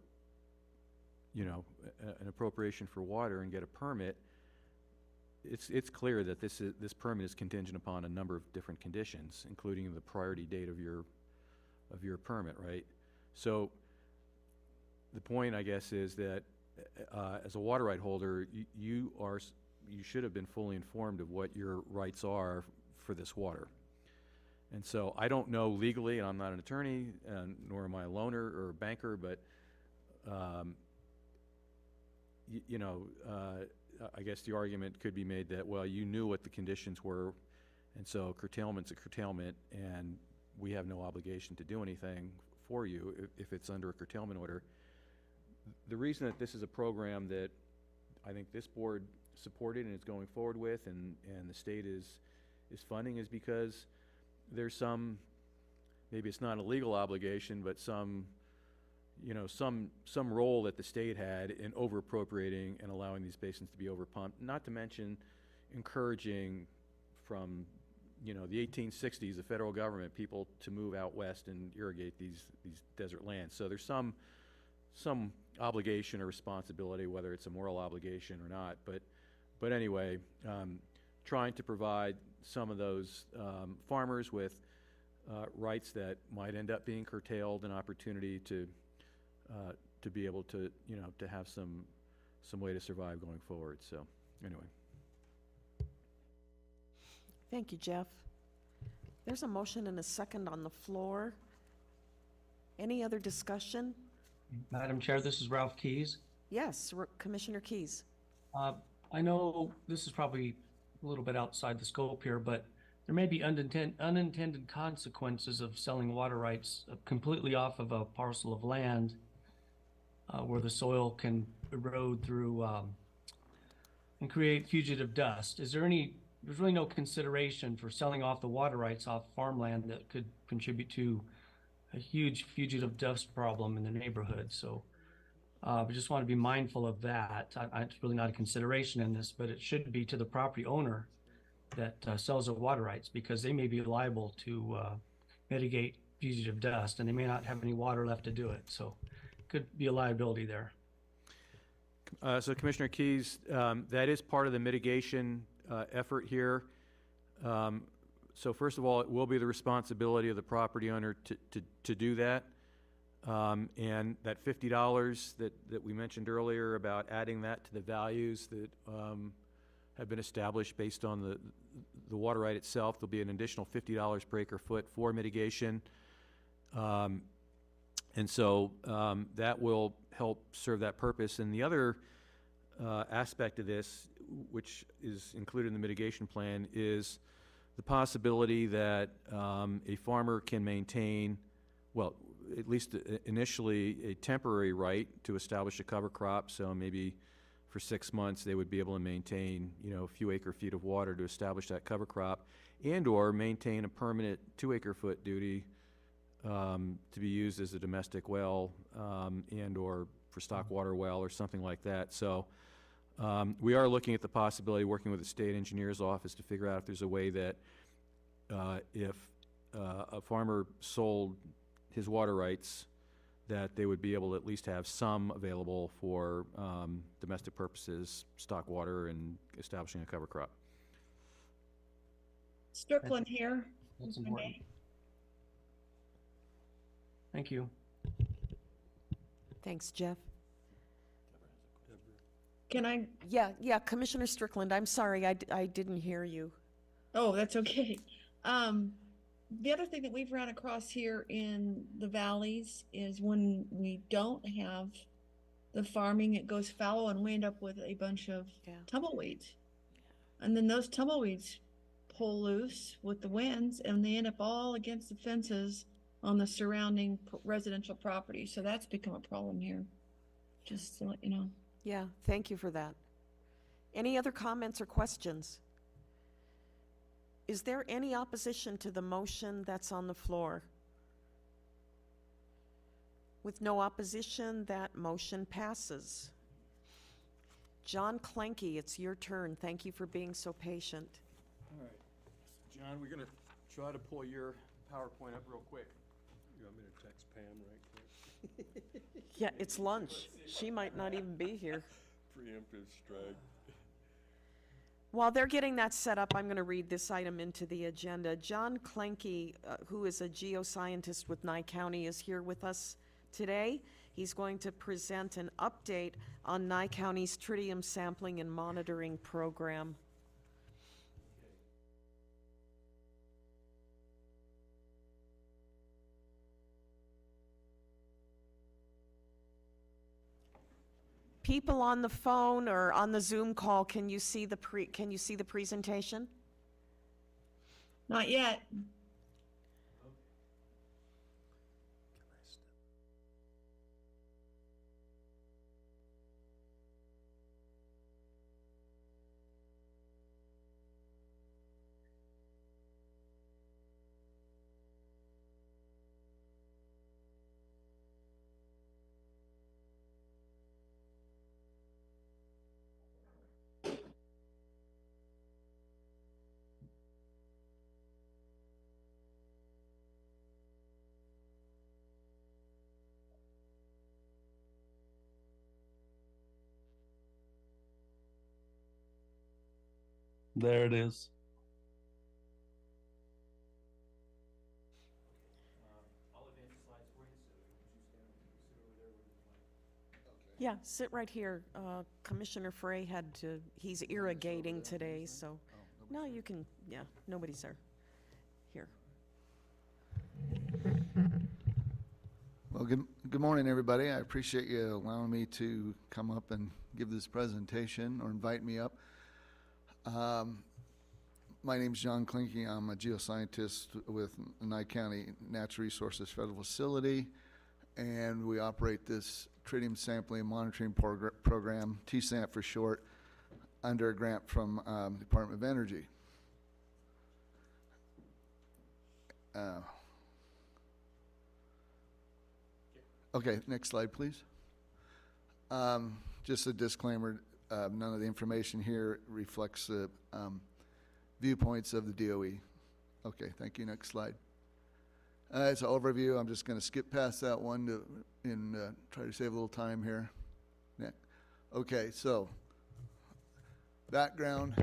you know, an appropriation for water and get a permit, it's clear that this permit is contingent upon a number of different conditions, including the priority date of your permit, right? So the point, I guess, is that as a water right holder, you should have been fully informed of what your rights are for this water. And so I don't know legally, and I'm not an attorney, nor am I a loaner or a banker, but, I guess the argument could be made that, well, you knew what the conditions were, and so curtailment's a curtailment, and we have no obligation to do anything for you if it's under a curtailment order. The reason that this is a program that I think this board supported and is going forward with, and the state is funding, is because there's some, maybe it's not a legal obligation, but some role that the state had in over-appropriating and allowing these basins to be overpumped, not to mention encouraging from, the 1860s, the federal government, people to move out west and irrigate these desert lands. So there's some obligation or responsibility, whether it's a moral obligation or not, but anyway, trying to provide some of those farmers with rights that might end up being curtailed, an opportunity to be able to, to have some way to survive going forward. So anyway. Thank you, Jeff. There's a motion and a second on the floor. Any other discussion? Madam Chair, this is Ralph Keyes. Yes, Commissioner Keyes. I know this is probably a little bit outside the scope here, but there may be unintended consequences of selling water rights completely off of a parcel of land where the soil can erode through and create fugitive dust. There's really no consideration for selling off the water rights off farmland that could contribute to a huge fugitive dust problem in the neighborhood. So we just want to be mindful of that. It's really not a consideration in this, but it should be to the property owner that sells the water rights, because they may be liable to mitigate fugitive dust, and they may not have any water left to do it. So could be a liability there. So Commissioner Keyes, that is part of the mitigation effort here. So first of all, it will be the responsibility of the property owner to do that. And that $50 that we mentioned earlier about adding that to the values that have been established based on the water right itself, there'll be an additional $50 per acre foot for mitigation. And so that will help serve that purpose. And the other aspect of this, which is included in the mitigation plan, is the possibility that a farmer can maintain, well, at least initially, a temporary right to establish a cover crop. So maybe for 6 months they would be able to maintain, a few acre feet of water to establish that cover crop, and or maintain a permanent 2 acre foot duty to be used as a domestic well and or for stock water well or something like that. So we are looking at the possibility, working with the state engineer's office, to figure out if there's a way that if a farmer sold his water rights, that they would be able to at least have some available for domestic purposes, stock water, and establishing a cover crop. Strickland here. That's important. Thank you. Thanks, Jeff. Can I? Yeah, Commissioner Strickland, I'm sorry, I didn't hear you. Oh, that's okay. The other thing that we've run across here in the valleys is when we don't have the farming, it goes fallow and we end up with a bunch of tumbleweeds. And then those tumbleweeds pull loose with the winds and they end up all against the fences on the surrounding residential property. So that's become a problem here, just to let you know. Yeah, thank you for that. Any other comments or questions? Is there any opposition to the motion that's on the floor? With no opposition, that motion passes. John Klenke, it's your turn. Thank you for being so patient. All right. John, we're going to try to pull your PowerPoint up real quick. You want me to text Pam right quick? Yeah, it's lunch. She might not even be here. Preemptive strike. While they're getting that set up, I'm going to read this item into the agenda. John Klenke, who is a geoscientist with Nye County, is here with us today. He's going to present an update on Nye County's tritium sampling and monitoring program. People on the phone or on the Zoom call, can you see the presentation? Not yet. There it is. Yeah, sit right here. Commissioner Frey he's irrigating today, so, no, you can, yeah, nobody's there. Here. Well, good morning, everybody. I appreciate you allowing me to come up and give this presentation or invite me up. My name's John Klinke. I'm a geoscientist with Nye County Natural Resources Federal Facility, and we operate this tritium sampling and monitoring program, TSAMP for short, under a grant from Department of Energy. Okay, next slide, please. Just a disclaimer, none of the information here reflects the viewpoints of the DOE. Okay, thank you. Next slide. It's an overview. I'm just going to skip past that one and try to save a little time here. Next. Okay, so background.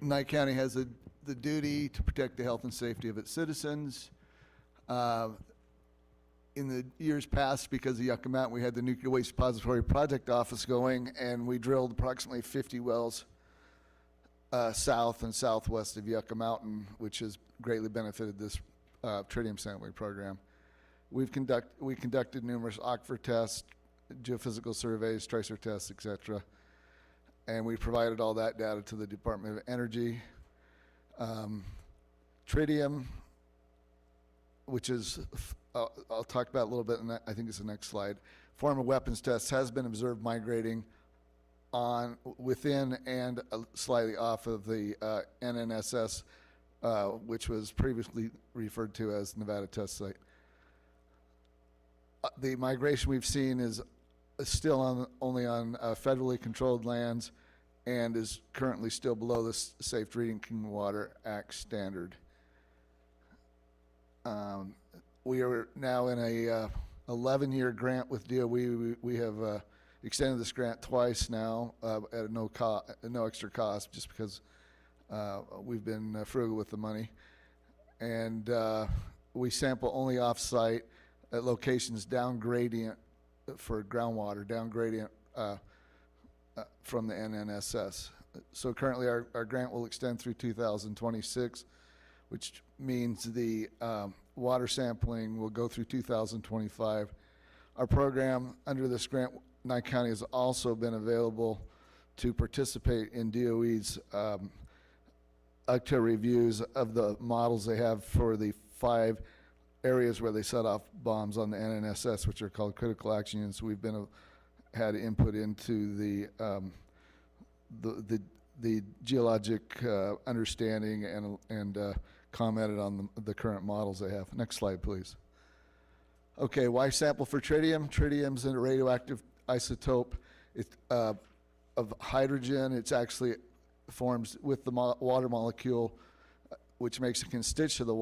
Nye County has the duty to protect the health and safety of its citizens. In the years past, because of Yucca Mountain, we had the Nuclear Waste Repository Project Office going, and we drilled approximately 50 wells south and southwest of Yucca Mountain, which has greatly benefited this tritium sampling program. We conducted numerous aquifer tests, geophysical surveys, tracer tests, etc., and we provided all that data to the Department of Energy. Tritium, which is I'll talk about a little bit, and I think it's the next slide. Form of weapons tests has been observed migrating within and slightly off of the NNSS, which was previously referred to as Nevada Test Site. The migration we've seen is still only on federally controlled lands and is currently still below the Safe Drinking Water Act standard. We are now in a 11-year grant with DOE. We have extended this grant twice now at no extra cost, just because we've been frugal with the money. And we sample only off-site at locations down gradient for groundwater, down gradient from the NNSS. So currently our grant will extend through 2026, which means the water sampling will go through 2025. Our program under this grant, Nye County has also been available to participate in DOE's UCTA reviews of the models they have for the 5 areas where they set off bombs on the NNSS, which are called critical action units. We've had input into the geologic understanding and commented on the current models they have. Next slide, please. Okay, why sample for tritium? Tritium's a radioactive isotope of hydrogen. It's actually forms with the water molecule, which makes a constituent of the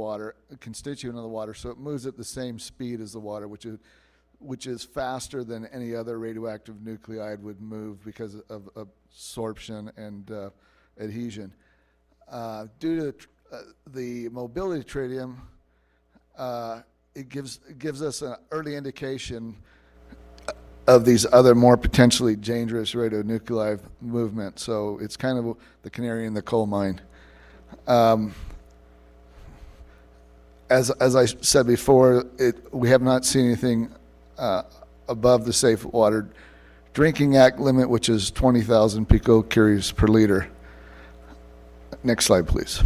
water, so it moves at the same speed as the water, which is faster than any other radioactive nuclide would move because of absorption and adhesion. Due to the mobility of tritium, it gives us an early indication of these other more potentially dangerous radionuclide movements. So it's kind of the canary in the coal mine. As I said before, we have not seen anything above the safe water Drinking Act limit, which is 20,000 picocuries per liter. Next slide, please.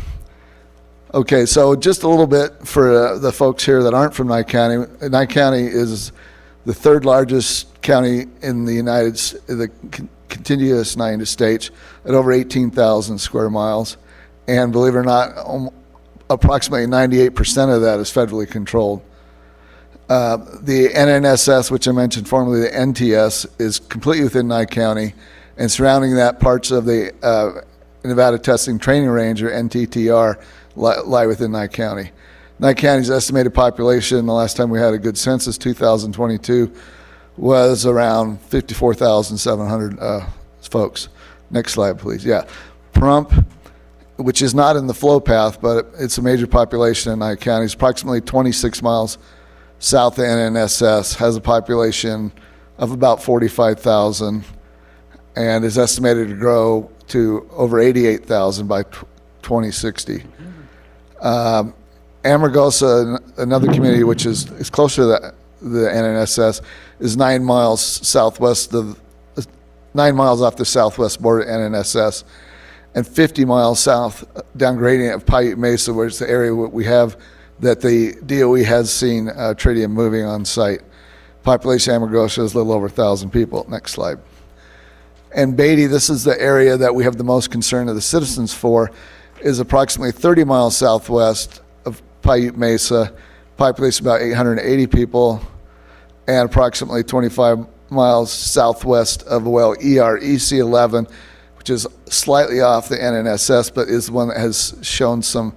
Okay, so just a little bit for the folks here that aren't from Nye County. Nye County is the third largest county in the contiguous United States at over 18,000 square miles. And believe it or not, approximately 98% of that is federally controlled. The NNSS, which I mentioned formerly, the NTS, is completely within Nye County, and surrounding that, parts of the Nevada Testing Training Range, or NTTR, lie within Nye County. Nye County's estimated population, the last time we had a good census, 2022, was around 54,700 folks. Next slide, please. Yeah. Pahrump, which is not in the flow path, but it's a major population in Nye County. It's approximately 26 miles south of NNSS, has a population of about 45,000, and is estimated to grow to over 88,000 by 2060. Amargosa, another community which is closer to the NNSS, is 9 miles southwest of 9 miles off the southwest border of NNSS, and 50 miles south down gradient of Paiute Mesa, where it's the area we have that the DOE has seen tritium moving on site. Population of Amargosa is a little over 1,000 people. Next slide. And Beatty, this is the area that we have the most concern of the citizens for, is approximately 30 miles southwest of Paiute Mesa, population about 880 people, and approximately 25 miles southwest of the well EREC11, which is slightly off the NNSS, but is the one that has shown some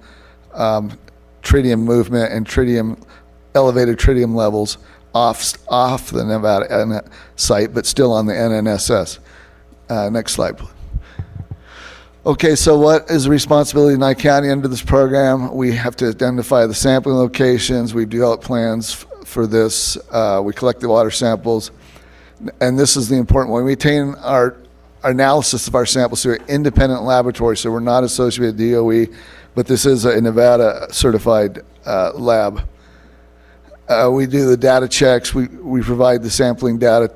tritium movement and elevated tritium levels off the Nevada site, but still on the NNSS. Next slide, please. Okay, so what is the responsibility of Nye County under this program? We have to identify the sampling locations. We've developed plans for this. We collect the water samples. And this is the important one. We maintain our analysis of our samples through an independent laboratory, so we're not associated with DOE, but this is a Nevada certified lab. We do the data checks. We provide the sampling data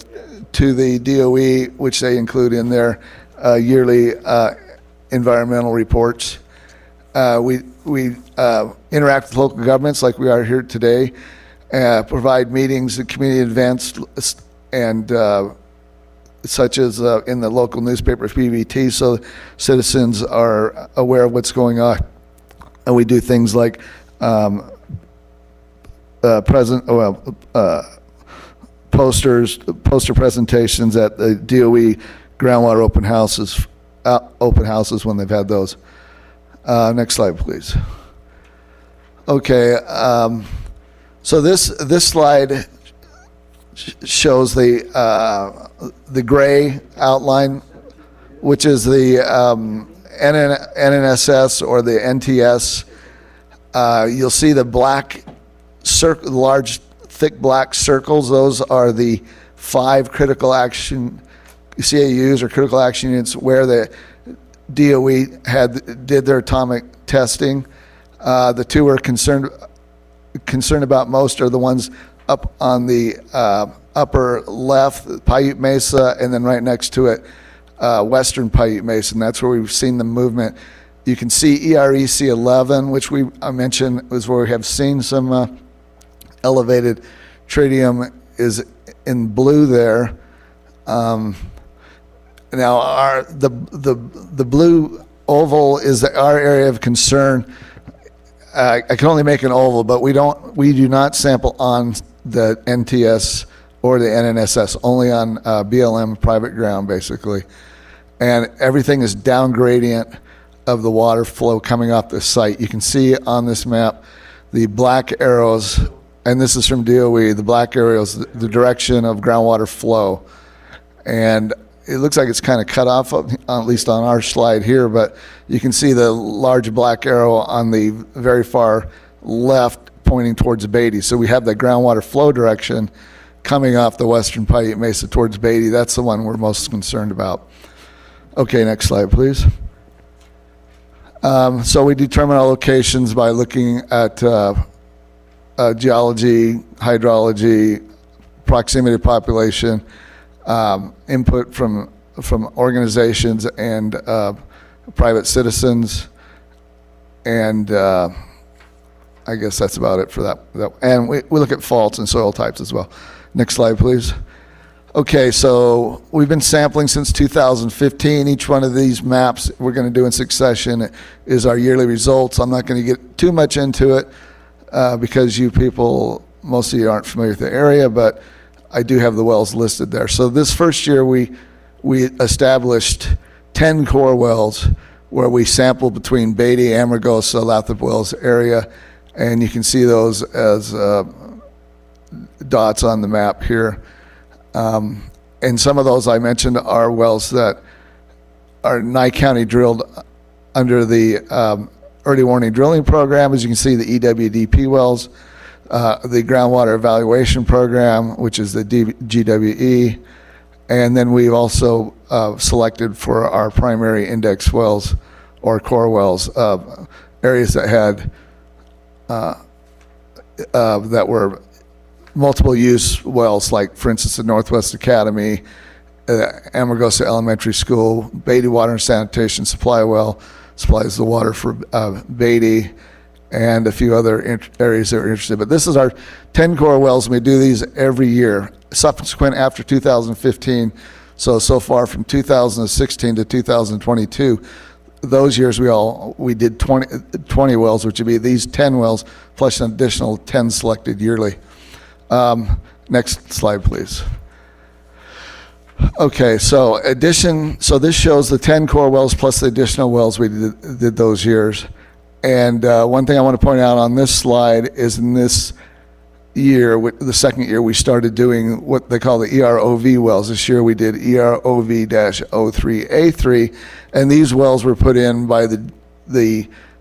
to the DOE, which they include in their yearly environmental reports. We interact with local governments like we are here today, provide meetings and community events, and such as in the local newspaper PVT, so citizens are aware of what's going on. And we do things like poster presentations at the DOE groundwater open houses when they've had those. Next slide, please. Okay, so this slide shows the gray outline, which is the NNSS or the NTS. You'll see the black large thick black circles. Those are the 5 critical action CAUs or critical action units where the DOE did their atomic testing. The 2 we're concerned about most are the ones up on the upper left, Paiute Mesa, and then right next to it, western Paiute Mesa, and that's where we've seen the movement. You can see EREC11, which I mentioned is where we have seen some elevated tritium, is in blue there. Now the blue oval is our area of concern. I can only make an oval, but we do not sample on the NTS or the NNSS, only on BLM private ground, basically. And everything is down gradient of the water flow coming off the site. You can see on this map the black arrows, and this is from DOE, the black arrows, the direction of groundwater flow. And it looks like it's kind of cut off, at least on our slide here, but you can see the large black arrow on the very far left pointing towards Beatty. So we have the groundwater flow direction coming off the western Paiute Mesa towards Beatty. That's the one we're most concerned about. Okay, next slide, please. So we determine our locations by looking at geology, hydrology, proximity to population, input from organizations and private citizens. And I guess that's about it for that. And we look at faults and soil types as well. Next slide, please. Okay, so we've been sampling since 2015. Each one of these maps we're going to do in succession is our yearly results. I'm not going to get too much into it because you people, most of you aren't familiar with the area, but I do have the wells listed there. So this first year we established 10 core wells where we sampled between Beatty, Amargosa, Lathrop Wells area, and you can see those as dots on the map here. And some of those I mentioned are wells that are Nye County drilled under the early warning drilling program. As you can see, the EWDP wells, the groundwater evaluation program, which is the GWE, and then we've also selected for our primary index wells or core wells, areas that had that were multiple use wells, like for instance the Northwest Academy, Amargosa Elementary School, Beatty Water and Sanitation Supply Well supplies the water for Beatty, and a few other areas that we're interested. But this is our 10 core wells, and we do these every year, subsequent after 2015. So far from 2016 to 2022, those years we did 20 wells, which would be these 10 wells plus an additional 10 selected yearly. Next slide, please. Okay, so this shows the 10 core wells plus the additional wells we did those years. And one thing I want to point out on this slide is in this year, the second year, we started doing what they call the EROV wells. This year we did EROV-03A3, and these wells were put in by the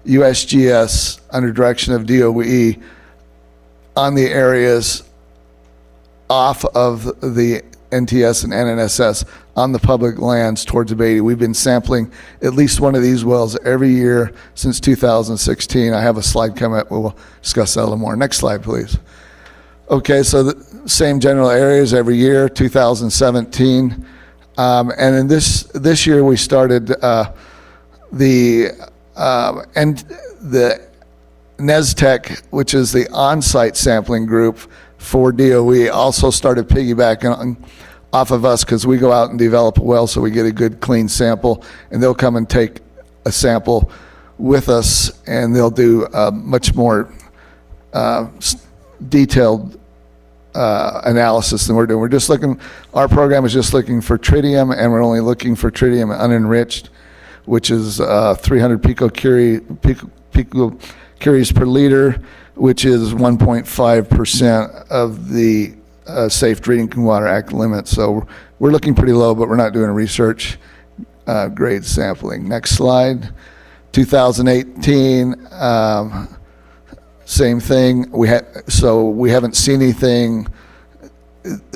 USGS under direction of DOE on the areas off of the NTS and NNSS on the public lands towards the Beatty. We've been sampling at least one of these wells every year since 2016. I have a slide coming up. We'll discuss that a little more. Next slide, please. Okay, so the same general areas every year, 2017. And in this year we started the NESTEC, which is the on-site sampling group for DOE, also started piggybacking off of us because we go out and develop a well so we get a good clean sample, and they'll come and take a sample with us, and they'll do much more detailed analysis than we're doing. Our program is just looking for tritium, and we're only looking for tritium unenriched, which is 300 picocuries per liter, which is 1.5% of the Safe Drinking Water Act limit. So we're looking pretty low, but we're not doing a research grade sampling. Next slide. 2018, same thing. We haven't seen anything.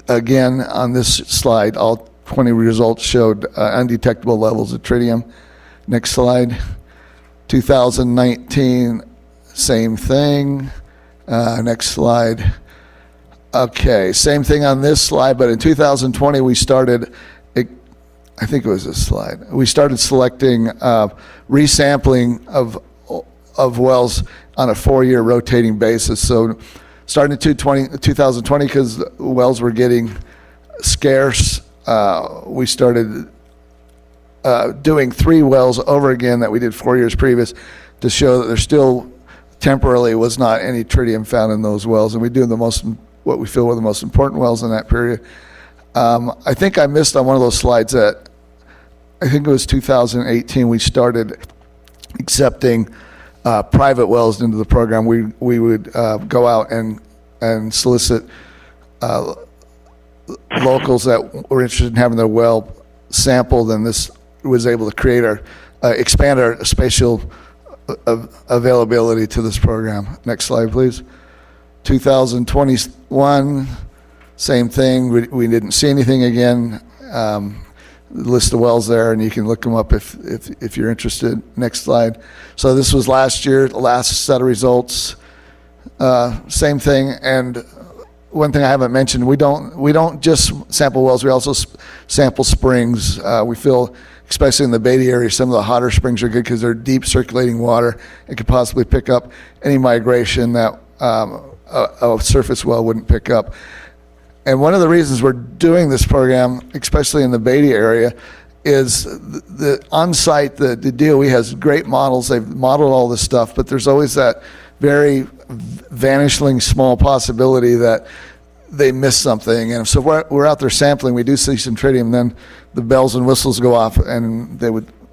Again, on this slide, all 20 results showed undetectable levels of tritium. Next slide. 2019, same thing. Next slide. Okay, same thing on this slide, but in 2020 we started, I think it was this slide, we started selecting resampling of wells on a 4-year rotating basis. So starting in 2020, because wells were getting scarce, we started doing 3 wells over again that we did 4 years previous to show that there still temporarily was not any tritium found in those wells, and we do what we feel were the most important wells in that period. I think I missed on one of those slides that I think it was 2018 we started accepting private wells into the program. We would go out and solicit locals that were interested in having their well sampled, and this was able to expand our spatial availability to this program. Next slide, please. 2021, same thing. We didn't see anything again. List of wells there, and you can look them up if you're interested. Next slide. So this was last year, the last set of results. Same thing, and one thing I haven't mentioned, we don't just sample wells, we also sample springs. We feel, especially in the Beatty area, some of the hotter springs are good because they're deep circulating water and could possibly pick up any migration that a surface well wouldn't pick up. And one of the reasons we're doing this program, especially in the Beatty area, is the on-site, the DOE has great models. They've modeled all this stuff, but there's always that very vanishingly small possibility that they miss something. And so we're out there sampling, we do see some tritium, then the bells and whistles go off, and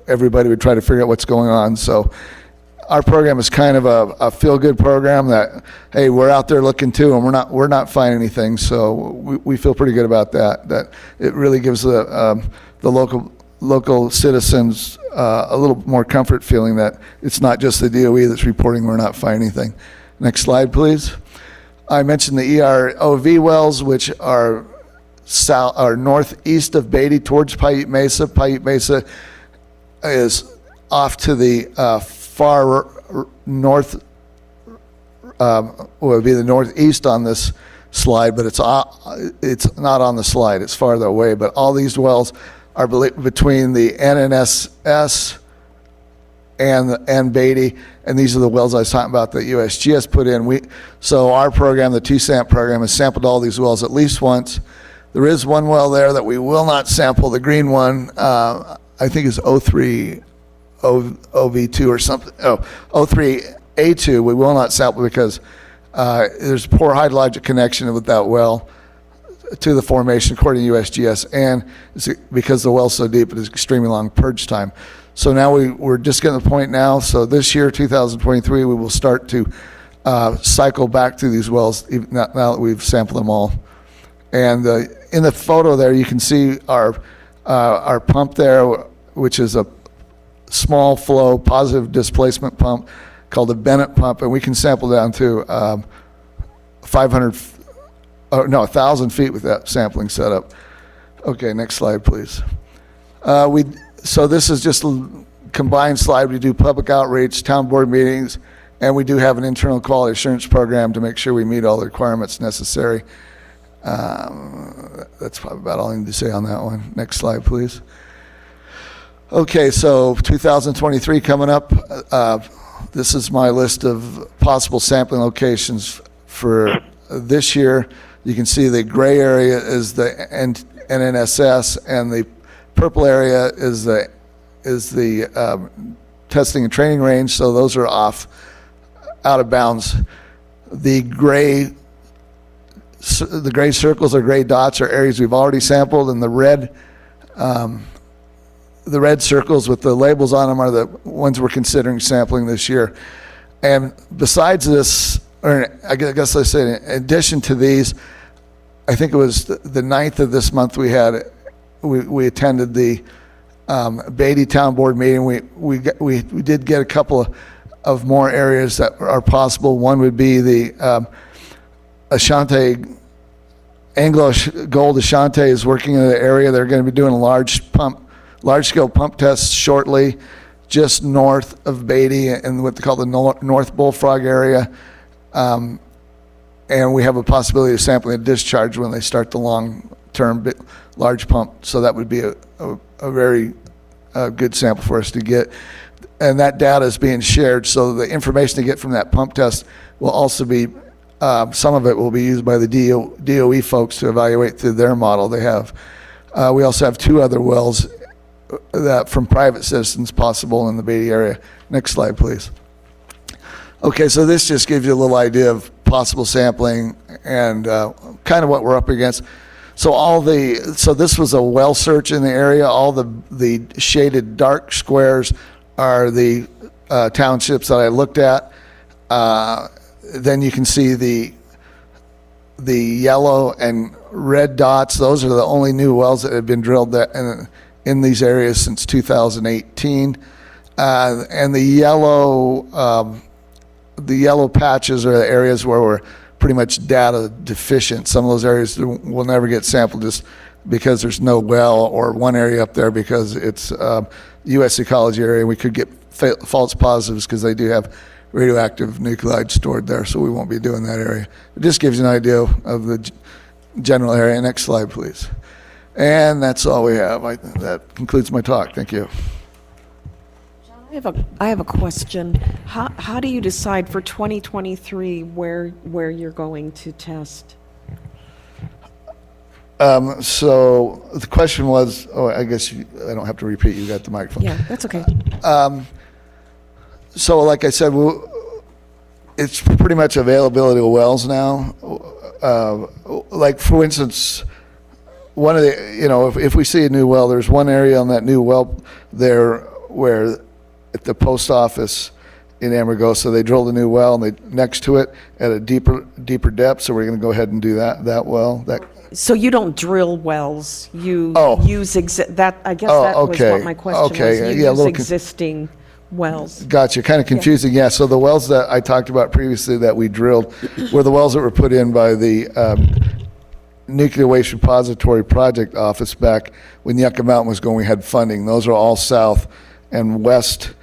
everybody would try to figure out what's going on. So our program is kind of a feel-good program that, hey, we're out there looking too, and we're not finding anything. So we feel pretty good about that. That it really gives the local citizens a little more comfort feeling that it's not just the DOE that's reporting we're not finding anything. Next slide, please. I mentioned the EROV wells, which are northeast of Beatty towards Paiute Mesa. Paiute Mesa is off to the far north, would be the northeast on this slide, but it's not on the slide. It's farther away. But all these wells are between the NNSS and Beatty, and these are the wells I was talking about that USGS put in. So our program, the TSAMP program, has sampled all these wells at least once. There is one well there that we will not sample, the green one, I think is 03 OV2 or something, 03A2, we will not sample because there's poor hydrologic connection with that well to the formation according to USGS, and it's because the well's so deep, it is extremely long purge time. So now we're just getting to the point now. So this year, 2023, we will start to cycle back through these wells now that we've sampled them all. And in the photo there, you can see our pump there, which is a small flow positive displacement pump called a Bennett pump, and we can sample down to 1,000 feet with that sampling setup. Okay, next slide, please. So this is just a combined slide. We do public outreach, town board meetings, and we do have an internal quality assurance program to make sure we meet all the requirements necessary. That's probably about all I need to say on that one. Next slide, please. Okay, so 2023 coming up. This is my list of possible sampling locations for this year. You can see the gray area is the NNSS, and the purple area is the testing and training range. So those are out of bounds. The gray circles or gray dots are areas we've already sampled, and the red circles with the labels on them are the ones we're considering sampling this year. And besides this, or I guess I say in addition to these, I think it was the 9th of this month we attended the Beatty Town Board meeting. We did get a couple of more areas that are possible. One would be the Ashanti, Anglo Gold Ashanti is working in the area. They're going to be doing a large-scale pump tests shortly, just north of Beatty in what they call the North Bullfrog area. And we have a possibility of sampling a discharge when they start the long-term large pump. So that would be a very good sample for us to get. And that data is being shared. So the information to get from that pump test will also be, some of it will be used by the DOE folks to evaluate through their model they have. We also have 2 other wells that from private citizens possible in the Beatty area. Next slide, please. Okay, so this just gives you a little idea of possible sampling and kind of what we're up against. So this was a well search in the area. All the shaded dark squares are the townships that I looked at. Then you can see the yellow and red dots. Those are the only new wells that have been drilled in these areas since 2018. And the yellow patches are the areas where we're pretty much data deficient. Some of those areas will never get sampled just because there's no well, or one area up there because it's U.S. ecology area. We could get false positives because they do have radioactive nuclide stored there, so we won't be doing that area. It just gives you an idea of the general area. Next slide, please. And that's all we have. That concludes my talk. Thank you. I have a question. How do you decide for 2023 where you're going to test? So the question was, I guess I don't have to repeat. You got the microphone. Yeah, that's okay. So like I said, it's pretty much availability of wells now. Like for instance, one of the, if we see a new well, there's one area on that new well there where at the post office in Amargosa, they drilled a new well and next to it at a deeper depth. So we're going to go ahead and do that well. So you don't drill wells, you use that, I guess Oh, that was okay. what my question Okay, was. yeah, You a use little existing wells. Gotcha. Kind of confusing. Yeah. So the wells that I talked about previously that we drilled were the wells that were put in by the Nuclear Waste Repository Project Office back when Yucca Mountain was going. We had funding. Those are all south and west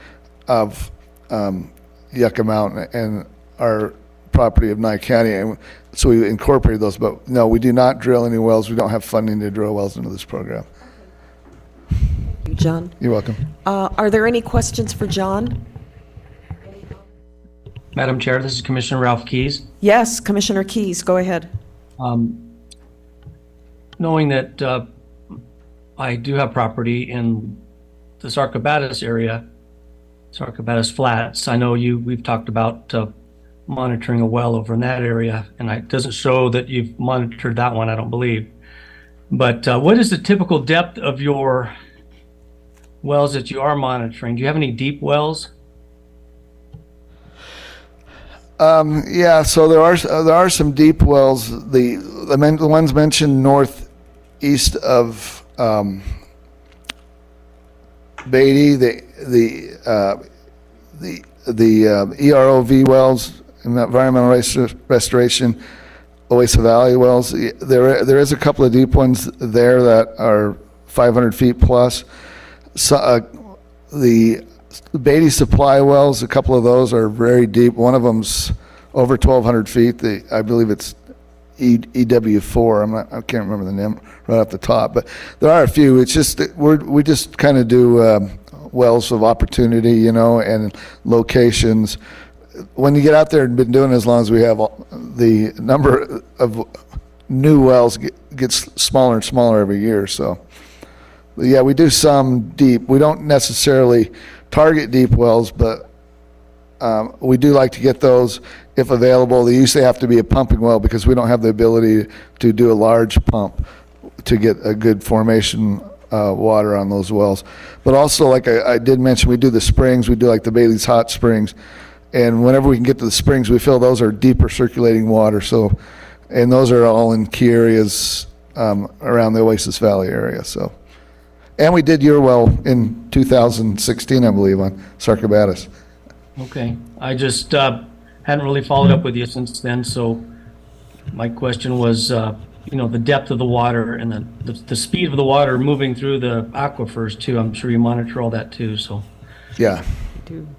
of Yucca Mountain and our property of Nye County. And so we incorporated those. But no, we do not drill any wells. We don't have funding to drill wells into this program. John? You're welcome. Are there any questions for John? Madam Chair, this is Commissioner Ralph Keyes. Yes, Commissioner Keyes, go ahead. Knowing that I do have property in the Sarcobatis area, Sarcobatis Flats, I know we've talked about monitoring a well over in that area, and it doesn't show that you've monitored that one, I don't believe. But what is the typical depth of your wells that you are monitoring? Do you have any deep wells? Yeah, so there are some deep wells. The ones mentioned northeast of Beatty, the EROV wells, environmental restoration, Oasis Valley wells. There is a couple of deep ones there that are 500 feet plus. So, the Beatty supply wells, a couple of those are very deep. One of them's over 1,200 feet. I believe it's EW4. I can't remember the name right off the top, but there are a few. It's just that we just kind of do wells of opportunity, and locations. When you get out there and been doing it as long as we have, the number of new wells gets smaller and smaller every year. So, yeah, we do some deep. We don't necessarily target deep wells, but we do like to get those if available. They usually have to be a pumping well because we don't have the ability to do a large pump to get a good formation water on those wells. But also, like I did mention, we do the springs. We do like the Bailey's Hot Springs. And whenever we can get to the springs, we feel those are deeper circulating water. So, and those are all in key areas around the Oasis Valley area. So, and we did your well in 2016, I believe, on Sarcobatis. Okay, I just hadn't really followed up with you since then. So my question was, the depth of the water and the speed of the water moving through the aquifers too. I'm sure you monitor all that too. So, yeah.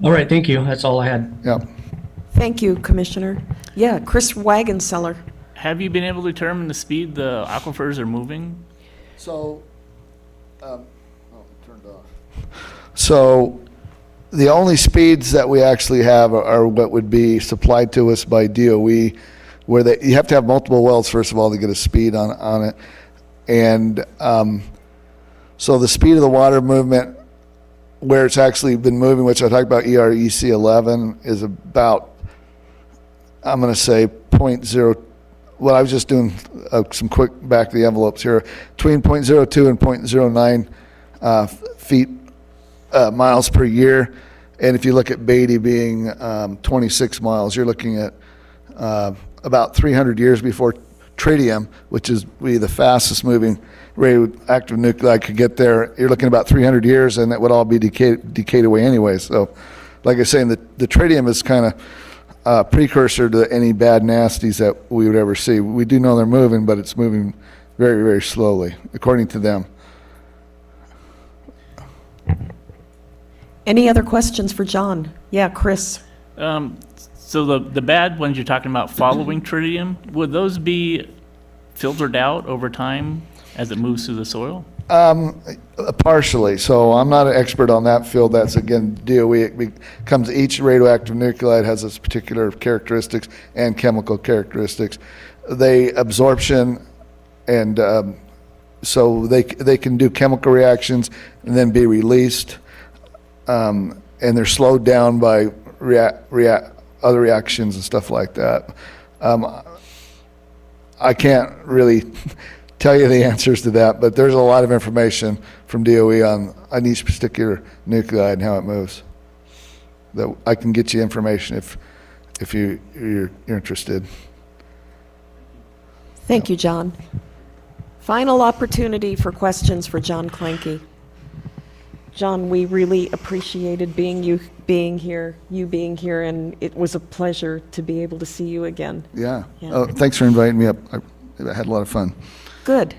All right, thank you. That's all I had. Yeah. Thank you, Commissioner. Yeah, Chris Wagenseller. Have you been able to determine the speed the aquifers are moving? So, turned off. So, the only speeds that we actually have are what would be supplied to us by DOE, where you have to have multiple wells, first of all, to get a speed on it. And so the speed of the water movement, where it's actually been moving, which I talked about EREC 11, is about, I'm going to say 0.0. Well, I was just doing some quick back of the envelopes here. Between 0.02 and 0.09 miles per year. And if you look at Beatty being 26 miles, you're looking at about 300 years before tritium, which is the fastest moving radioactive nuclide, could get there. You're looking about 300 years, and it would all be decayed away anyway. So, like I was saying, the tritium is kind of precursor to any bad nasties that we would ever see. We do know they're moving, but it's moving very, very slowly, according to them. Any other questions for John? Yeah, Chris. So the bad ones you're talking about following tritium, would those be filtered out over time as it moves through the soil? Partially. So I'm not an expert on that field. That's again DOE. It becomes each radioactive nuclide has its particular characteristics and chemical characteristics. They absorption and so they can do chemical reactions and then be released, and they're slowed down by other reactions and stuff like that. I can't really tell you the answers to that, but there's a lot of information from DOE on each particular nuclide and how it moves. That I can get you information if you're interested. Thank you, John. Final opportunity for questions for John Klenke. John, we really appreciated you being here, and it was a pleasure to be able to see you again. Yeah. Yeah. Oh, thanks for inviting me up. I had a lot of fun. Good.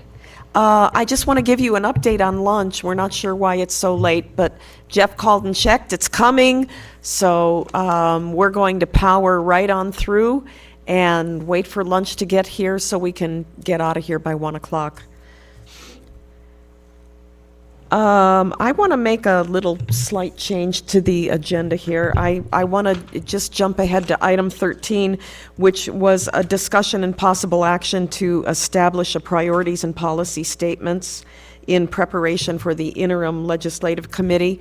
I just want to give you an update on lunch. We're not sure why it's so late, but Jeff called and checked. It's coming. So we're going to power right on through and wait for lunch to get here so we can get out of here by 1 o'clock. I want to make a little slight change to the agenda here. I want to just jump ahead to item 13, which was a discussion and possible action to establish a priorities and policy statements in preparation for the interim legislative committee.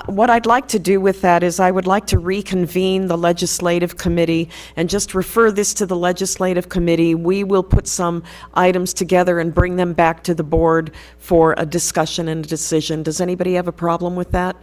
What I'd like to do with that is I would like to reconvene the legislative committee and just refer this to the legislative committee. We will put some items together and bring them back to the board for a discussion and a decision. Does anybody have a problem with that?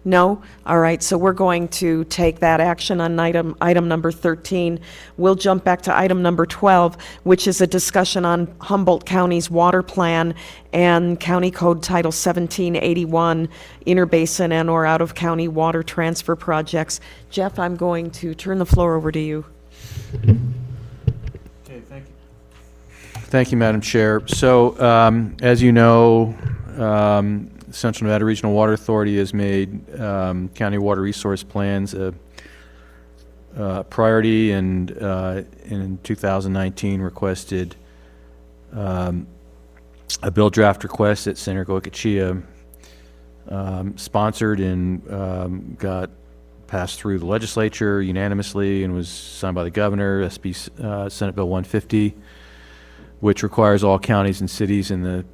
No? All right, so we're going to take that action on item number 13. We'll jump back to item number 12, which is a discussion on Humboldt County's water plan and County Code Title 1781, interbasin and or out-of-county water transfer projects. Jeff, I'm going to turn the floor over to you. Okay, thank you. Thank you, Madam Chair. So, as you know, Central Nevada Regional Water Authority has made county water resource plans a priority, and in 2019 requested a bill draft request at Senator Goycochea, sponsored and got passed through the legislature unanimously and was signed by the governor, Senate Bill 150, which requires all counties and cities in the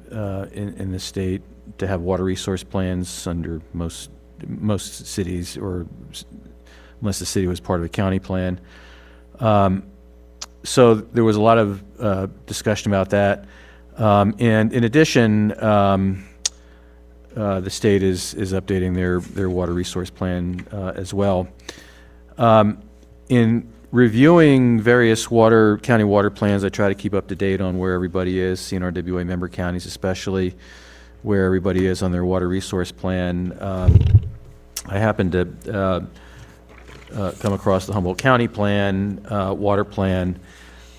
state to have water resource plans under most cities, or unless the city was part of a county plan. So there was a lot of discussion about that. And in addition, the state is updating their water resource plan as well. In reviewing various county water plans, I try to keep up to date on where everybody is, CNRWA member counties especially, where everybody is on their water resource plan. I happened to come across the Humboldt County plan, water plan,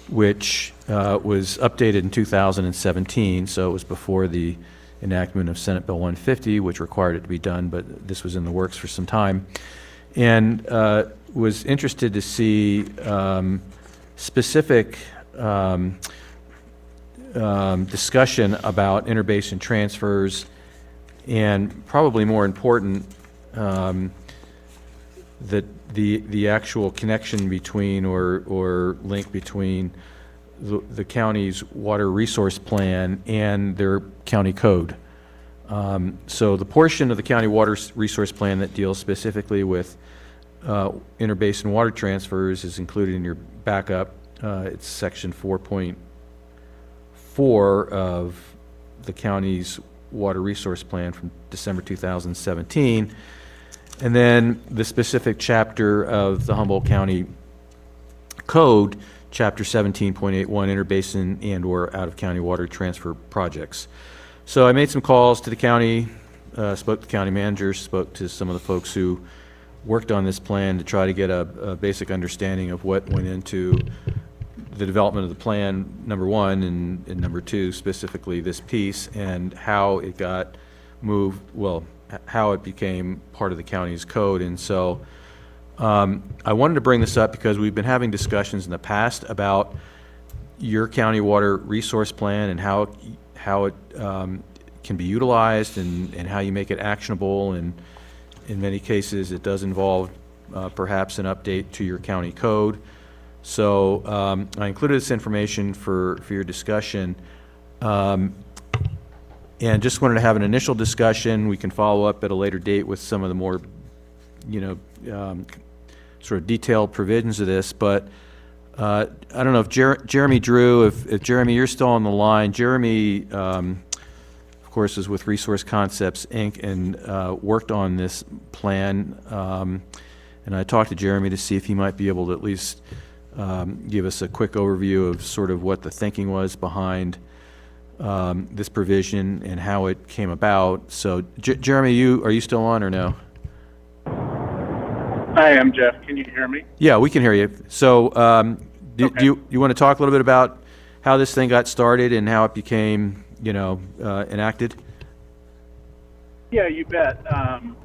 which was updated in 2017, so it was before the enactment of Senate Bill 150, which required it to be done, but this was in the works for some time. And was interested to see specific discussion about interbasin transfers, and probably more important, that the actual connection between or link between the county's water resource plan and their county code. So the portion of the county water resource plan that deals specifically with interbasin water transfers is included in your backup. It's section 4.4 of the county's water resource plan from December 2017. And then the specific chapter of the Humboldt County Code, chapter 17.81, interbasin and or out-of-county water transfer projects. So I made some calls to the county, spoke to county managers, spoke to some of the folks who worked on this plan to try to get a basic understanding of what went into the development of the plan, number one, and number two, specifically this piece, and how it got moved, well, how it became part of the county's code. And so I wanted to bring this up because we've been having discussions in the past about your county water resource plan and how it can be utilized and how you make it actionable. And in many cases, it does involve perhaps an update to your county code. So I included this information for your discussion. And just wanted to have an initial discussion. We can follow up at a later date with some of the more, sort of detailed provisions of this. But I don't know if Jeremy Drew, if Jeremy, you're still on the line. Jeremy, of course, is with Resource Concepts, Inc., and worked on this plan. And I talked to Jeremy to see if he might be able to at least give us a quick overview of sort of what the thinking was behind this provision and how it came about. So, Jeremy, are you still on or no? Hi, I'm Jeff. Can you hear me? Yeah, we can hear you. So, do you want to talk a little bit about how this thing got started and how it became, enacted? Yeah, you bet.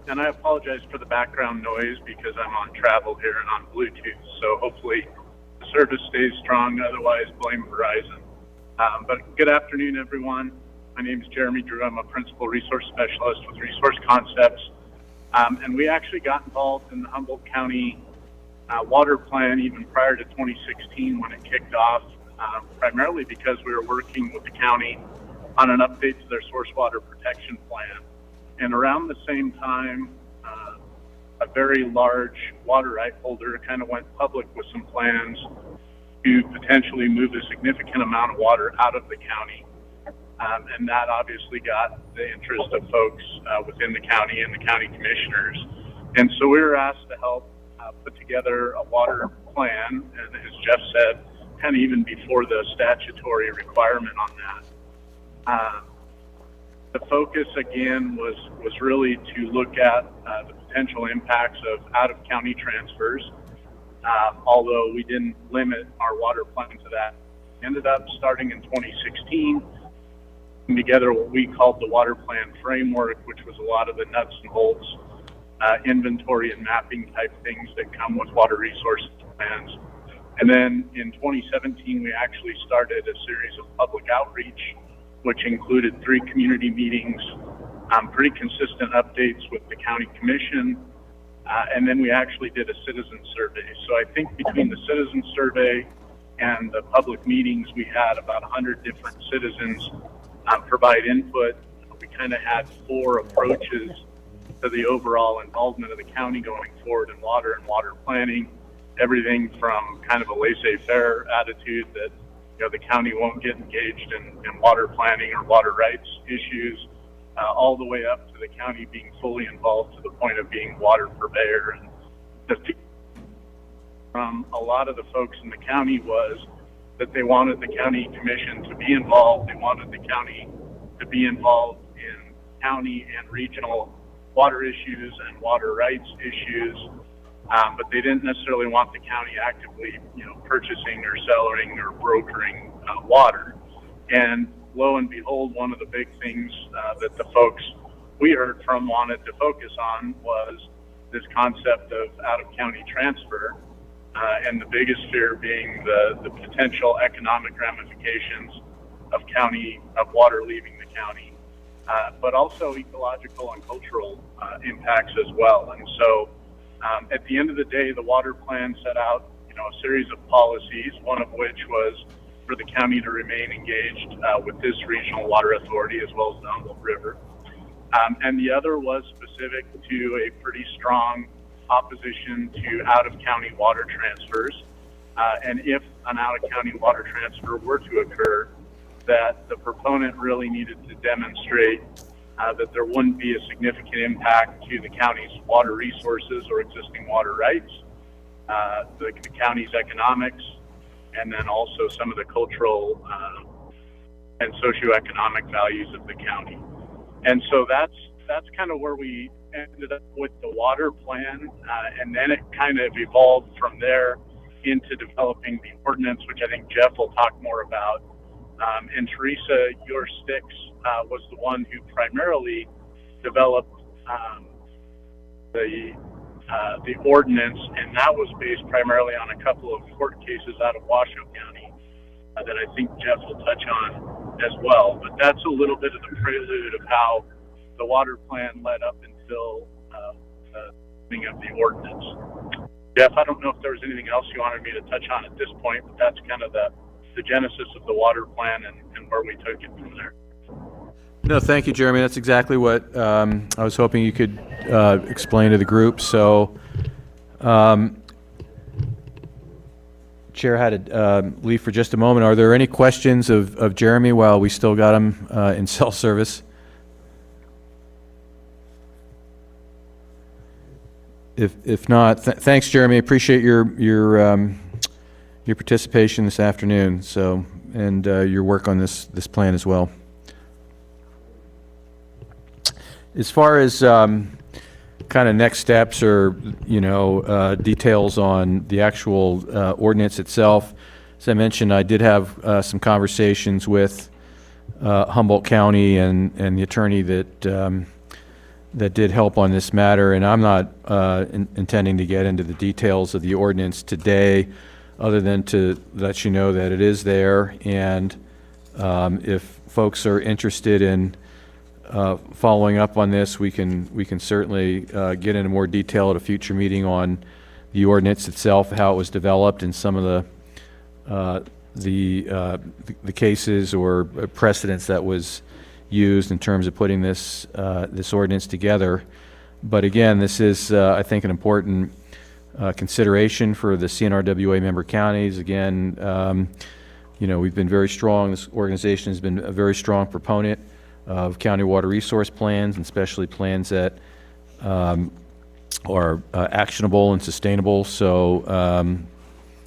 And I apologize for the background noise because I'm on travel here and on Bluetooth. So hopefully the service stays strong. Otherwise, blame Verizon. But good afternoon, everyone. My name is Jeremy Drew. I'm a Principal Resource Specialist with Resource Concepts. And we actually got involved in the Humboldt County water plan even prior to 2016 when it kicked off, primarily because we were working with the county on an update to their source water protection plan. And around the same time, a very large water right holder kind of went public with some plans to potentially move a significant amount of water out of the county. And that obviously got the interest of folks within the county and the county commissioners. And so we were asked to help put together a water plan, and as Jeff said, kind of even before the statutory requirement on that. The focus again was really to look at the potential impacts of out-of-county transfers, although we didn't limit our water plan to that. Ended up starting in 2016, putting together what we called the water plan framework, which was a lot of the nuts and bolts, inventory and mapping type things that come with water resource plans. And then in 2017, we actually started a series of public outreach, which included 3 community meetings, pretty consistent updates with the county commission, and then we actually did a citizen survey. So I think between the citizen survey and the public meetings, we had about 100 different citizens provide input. We kind of had 4 approaches to the overall involvement of the county going forward in water and water planning. Everything from kind of a laissez-faire attitude that the county won't get engaged in water planning or water rights issues, all the way up to the county being fully involved to the point of being water purveyor. And the from a lot of the folks in the county was that they wanted the county commission to be involved. They wanted the county to be involved in county and regional water issues and water rights issues, but they didn't necessarily want the county actively, purchasing or selling or brokering water. And lo and behold, one of the big things that the folks we heard from wanted to focus on was this concept of out-of-county transfer, and the biggest fear being the potential economic ramifications of water leaving the county, but also ecological and cultural impacts as well. And so at the end of the day, the water plan set out a series of policies, one of which was for the county to remain engaged with this regional water authority as well as the Humboldt River. And the other was specific to a pretty strong opposition to out-of-county water transfers. And if an out-of-county water transfer were to occur, that the proponent really needed to demonstrate that there wouldn't be a significant impact to the county's water resources or existing water rights, the county's economics, and then also some of the cultural and socioeconomic values of the county. And so that's kind of where we ended up with the water plan, and then it kind of evolved from there into developing the ordinance, which I think Jeff will talk more about. And Teresa Sticks was the one who primarily developed the the ordinance, and that was based primarily on a couple of court cases out of Washoe County that I think Jeff will touch on as well. But that's a little bit of the prelude of how the water plan led up until the thing of the ordinance. Jeff, I don't know if there was anything else you wanted me to touch on at this point, but that's kind of the genesis of the water plan and where we took it from there. No, thank you, Jeremy. That's exactly what I was hoping you could explain to the group. So, Chair had to leave for just a moment. Are there any questions of Jeremy while we still got him in cell service? If not, thanks, Jeremy. Appreciate your participation this afternoon. So, and your work on this plan as well. As far as kind of next steps or, details on the actual ordinance itself, as I mentioned, I did have some conversations with Humboldt County and the attorney that did help on this matter, and I'm not intending to get into the details of the ordinance today, other than to let you know that it is there, and if folks are interested in following up on this, we can certainly get into more detail at a future meeting on the ordinance itself, how it was developed, and some of the cases or precedents that was used in terms of putting this ordinance together. But again, this is I think an important consideration for the CNRWA member counties. Again, we've been very strong. This organization has been a very strong proponent of county water resource plans, and especially plans that are actionable and sustainable. So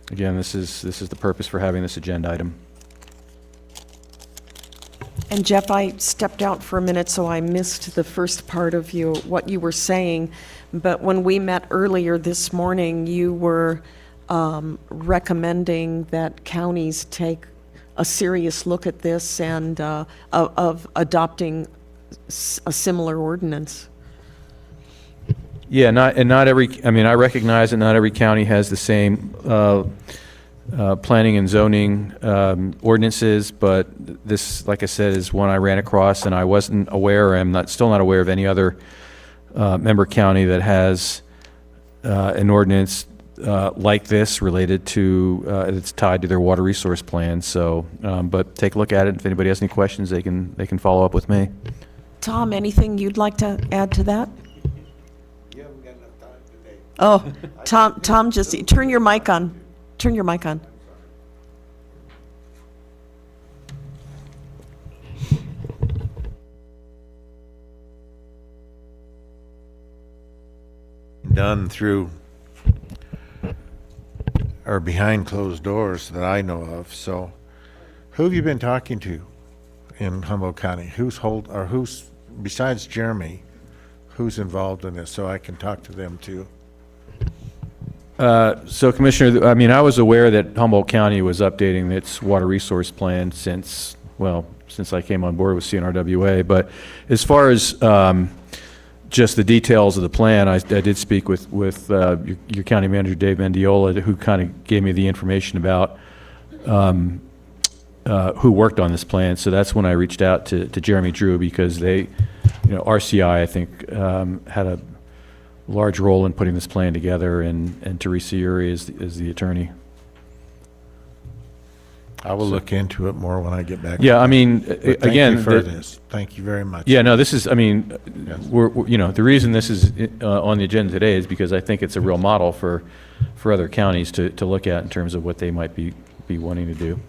again, this is the purpose for having this agenda item. And Jeff, I stepped out for a minute, so I missed the first part of what you were saying. But when we met earlier this morning, you were recommending that counties take a serious look at this and of adopting a similar ordinance. Yeah, not every. I mean, I recognize that not every county has the same planning and zoning ordinances, but this, like I said, is one I ran across, and I wasn't aware. I'm still not aware of any other member county that has an ordinance like this related to it's tied to their water resource plan. So, but take a look at it. If anybody has any questions, they can follow up with me. Tom, anything you'd like to add to that? You haven't got enough time today. Oh, Tom, just turn your mic on. Turn your mic on. Done through or behind closed doors that I know of. So who have you been talking to in Humboldt County? Who's besides Jeremy, who's involved in this, so I can talk to them too? So, Commissioner, I mean, I was aware that Humboldt County was updating its water resource plan since I came on board with CNRWA. But as far as just the details of the plan, I did speak with your county manager, Dave Mendiola, who kind of gave me the information about who worked on this plan. So that's when I reached out to Jeremy Drew, because they, RCI, I think, had a large role in putting this plan together, and Teresa Uri is the attorney. I will look into it more when I get back. Yeah, I mean, again, thank you for this. Thank you very much. Yeah, no, this is, I mean, Yes. we're the reason this is on the agenda today is because I think it's a real model for other counties to look at in terms of what they might be wanting to do.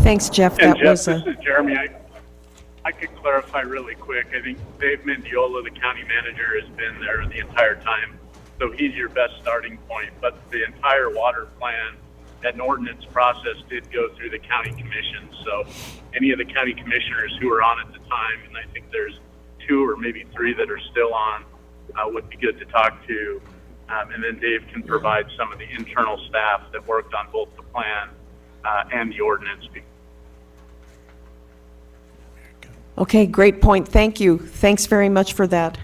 Thanks, Jeff. And That Jeff, was this is Jeremy. I could clarify really quick. I think Dave Mendiola, the county manager, has been there the entire time, so he's your best starting point. But the entire water plan and ordinance process did go through the county commission. So any of the county commissioners who were on at the time, and I think there's 2 or maybe 3 that are still on, would be good to talk to. And then Dave can provide some of the internal staff that worked on both the plan and the ordinance. okay. Great point. Thank you. Thanks very much for that.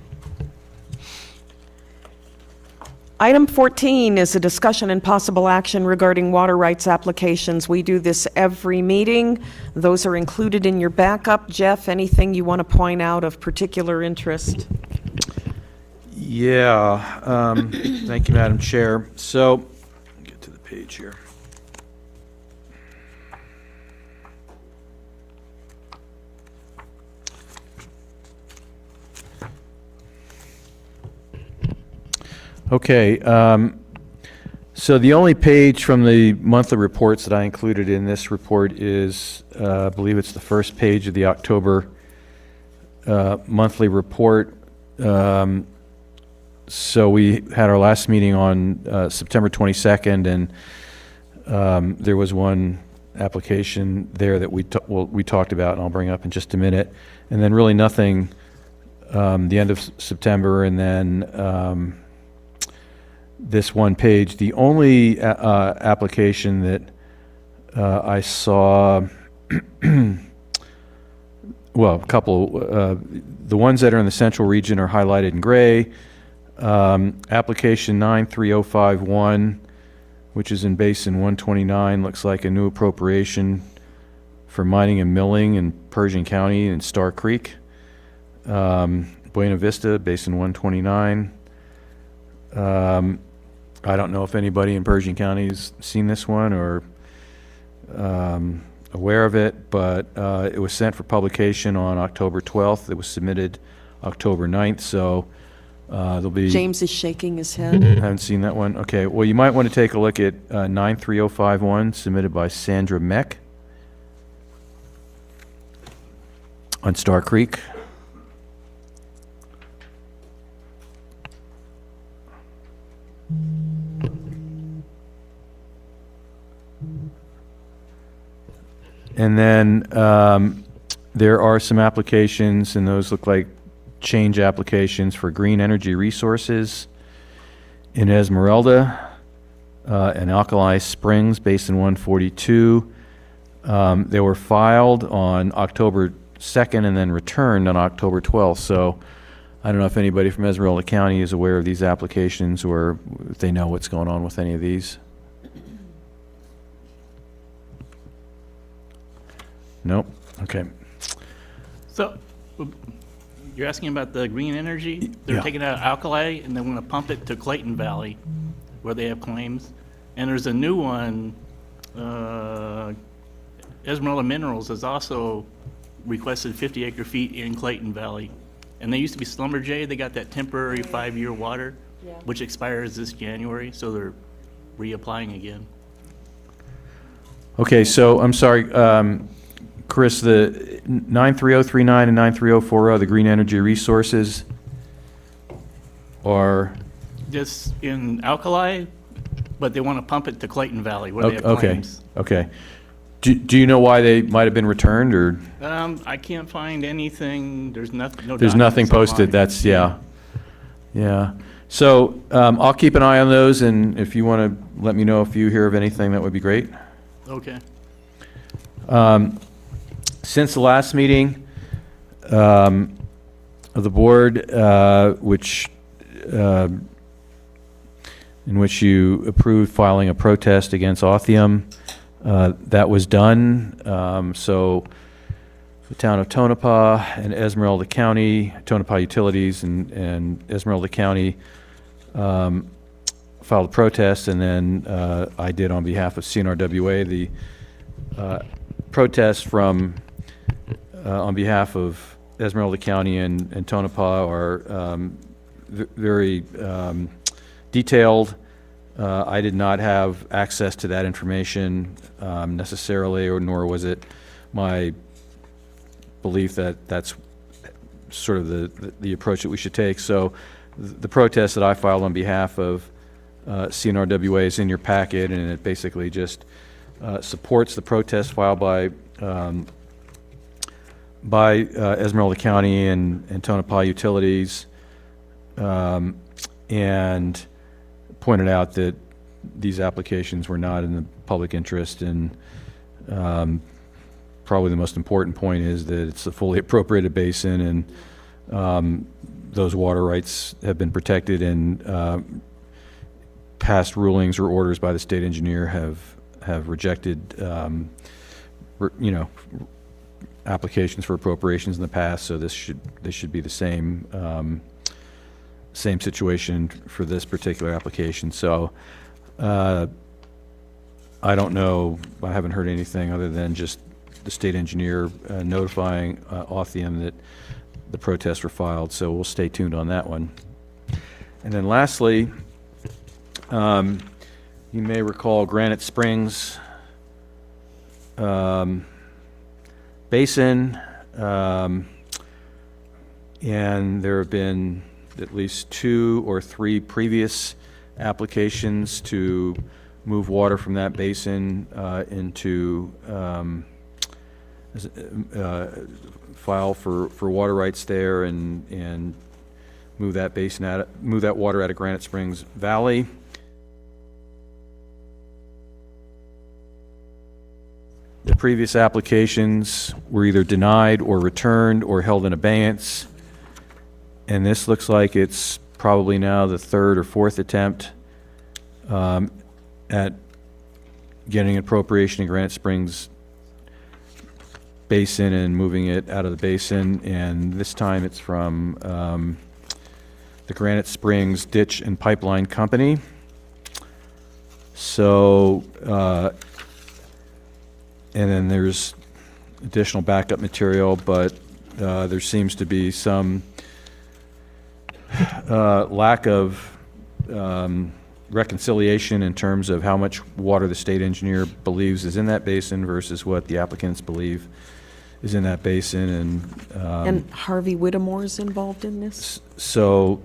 Item 14 is a discussion and possible action regarding water rights applications. We do this every meeting. Those are included in your backup. Jeff, anything you want to point out of particular interest? Yeah, thank you, Madam Chair. So, get to the page here. Okay, so the only page from the monthly reports that I included in this report is, I believe it's the first page of the October monthly report. So we had our last meeting on September 22nd, and there was one application there that we talked about, and I'll bring up in just a minute. And then really nothing the end of September, and then this one page. The only application that I saw, well, a couple, the ones that are in the central region are highlighted in gray. Application 93051, which is in Basin 129, looks like a new appropriation for mining and milling in Pershing County and Star Creek. Buena Vista, Basin 129. I don't know if anybody in Pershing County has seen this one or aware of it, but it was sent for publication on October 12th. It was submitted October 9th, so there'll be... James is shaking his head. Haven't seen that one? Okay, well, you might want to take a look at 93051, submitted by Sandra Meck on Star Creek. And then there are some applications, and those look like change applications for green energy resources in Esmeralda and Alkali Springs, Basin 142. They were filed on October 2nd and then returned on October 12th. So I don't know if anybody from Esmeralda County is aware of these applications or if they know what's going on with any of these. Nope. Okay. So, you're asking about the green energy? They're Yeah. taking out Alkali and they're gonna pump it to Clayton Valley, where they have claims. And there's a new one, Esmeralda Minerals has also requested 50 acre feet in Clayton Valley. And they used to be Schlumberger, they got that temporary 5-year water, Yeah. which expires this January, so they're reapplying again. Okay, so I'm sorry, Chris, the 93039 and 93040, the green energy resources are... Just in Alkali, but they wanna pump it to Clayton Valley, where they have Okay, claims. okay. Do you know why they might have been returned, or? I can't find anything, there's nothing, no There's nothing documents posted, online. that's, yeah. Yeah. So I'll keep an eye on those, and if you want to let me know if you hear of anything, that would be great. Okay. Since the last meeting of the board, in which you approved filing a protest against Othium, that was done. So the town of Tonopah and Esmeralda County, Tonopah Utilities and Esmeralda County filed a protest, and then I did on behalf of CNRWA. The protest from on behalf of Esmeralda County and Tonopah are very detailed. I did not have access to that information necessarily, or nor was it my belief that that's sort of the approach that we should take. So the protest that I filed on behalf of CNRWA is in your packet, and it basically just supports the protest filed by Esmeralda County and Tonopah Utilities, and pointed out that these applications were not in the public interest, and probably the most important point is that it's a fully appropriated basin, and those water rights have been protected past rulings or orders by the state engineer have rejected, applications for appropriations in the past, so this should be the same, same situation for this particular application. So, I don't know, I haven't heard anything other than just the state engineer notifying Authium that the protests were filed, so we'll stay tuned on that one. And then lastly, you may recall Granite Springs Basin, and there have been at least 2 or 3 previous applications to move water from that basin into file for water rights there and move that basin move that water out of Granite Springs Valley. The previous applications were either denied or returned or held in abeyance, and this looks like it's probably now the 3rd or 4th attempt at getting an appropriation in Granite Springs Basin and moving it out of the basin, and this time it's from the Granite Springs Ditch and Pipeline Company. So, and then there's additional backup material, but there seems to be some lack of reconciliation in terms of how much water the state engineer believes is in that basin versus what the applicants believe is in that basin. And Harvey Whittemore is involved in this? So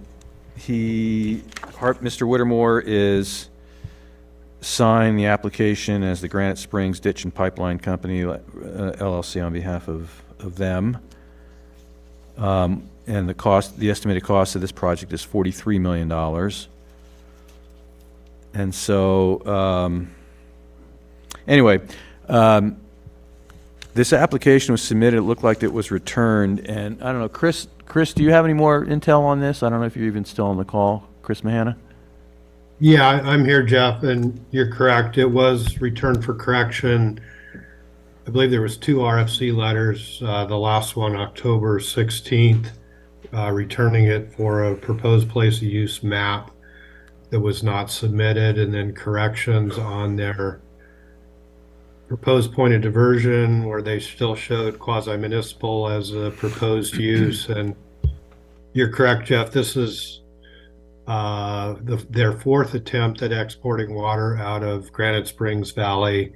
Mr. Whittemore is signed the application as the Granite Springs Ditch and Pipeline Company, LLC, on behalf of them. And the estimated cost of this project is $43 million. And so, anyway, this application was submitted. It looked like it was returned. And I don't know, Chris, do you have any more intel on this? I don't know if you're even still on the call, Chris Mahana. Yeah, I'm here, Jeff, and you're correct. It was returned for correction. I believe there was 2 RFC letters. The last one, October 16th, returning it for a proposed place of use map that was not submitted, and then corrections on their proposed point of diversion where they still showed quasi-municipal as a proposed use. And you're correct, Jeff, this is their 4th attempt at exporting water out of Granite Springs Valley.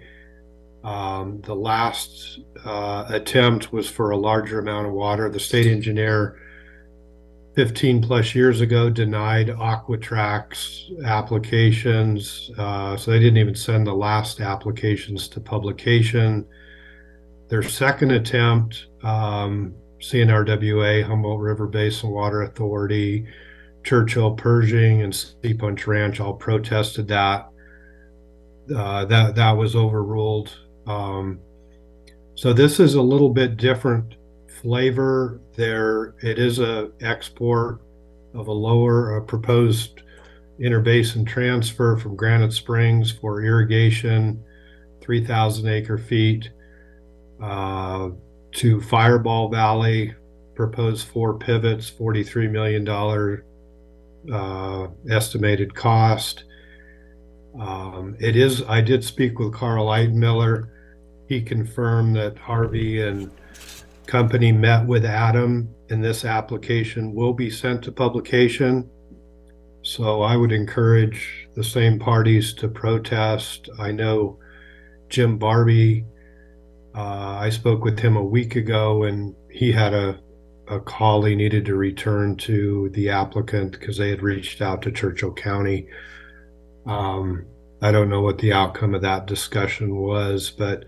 The last attempt was for a larger amount of water. The state engineer 15 plus years ago denied Aquatrax applications, so they didn't even send the last applications to publication. Their second attempt, CNRWA, Humboldt River Basin Water Authority, Churchill, Pershing, and Sea Punch Ranch all protested that. That was overruled. So this is a little bit different flavor. It is a export of a proposed interbasin transfer from Granite Springs for irrigation, 3,000 acre feet, to Fireball Valley, proposed 4 pivots, $43 million estimated cost. I did speak with Carl Eitenmiller. He confirmed that Harvey and company met with Adam, and this application will be sent to publication. So I would encourage the same parties to protest. I know Jim Barbie, I spoke with him a week ago, and he had a call he needed to return to the applicant because they had reached out to Churchill County. I don't know what the outcome of that discussion was, but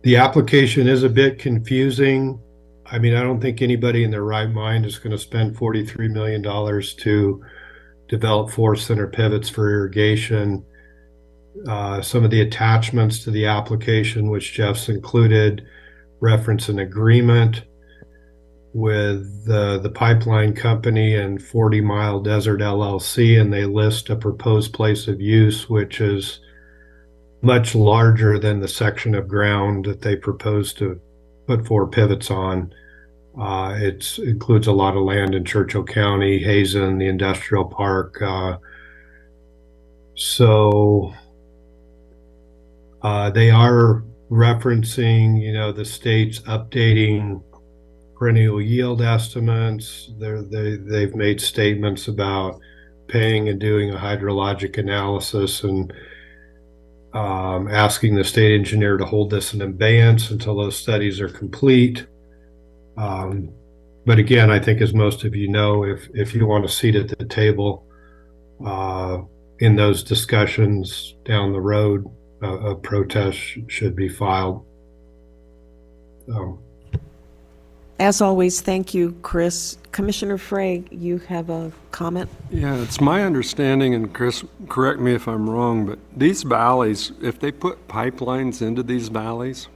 the application is a bit confusing. I mean, I don't think anybody in their right mind is going to spend $43 million to develop 4 center pivots for irrigation. Some of the attachments to the application, which Jeff's included, reference an agreement with the pipeline company and 40 Mile Desert LLC, and they list a proposed place of use, which is much larger than the section of ground that they propose to put 4 pivots on. It includes a lot of land in Churchill County, Hazen, the industrial park. So they are referencing, the state's updating perennial yield estimates. They've made statements about paying and doing a hydrologic analysis and asking the state engineer to hold this in abeyance until those studies are complete. But again, I think as most of you know, if you want a seat at the table in those discussions down the road, a protest should be filed. As always, thank you, Chris. Commissioner Frey, you have a comment? Yeah, it's my understanding, and Chris, correct me if I'm wrong, but these valleys, if they put pipelines into these valleys,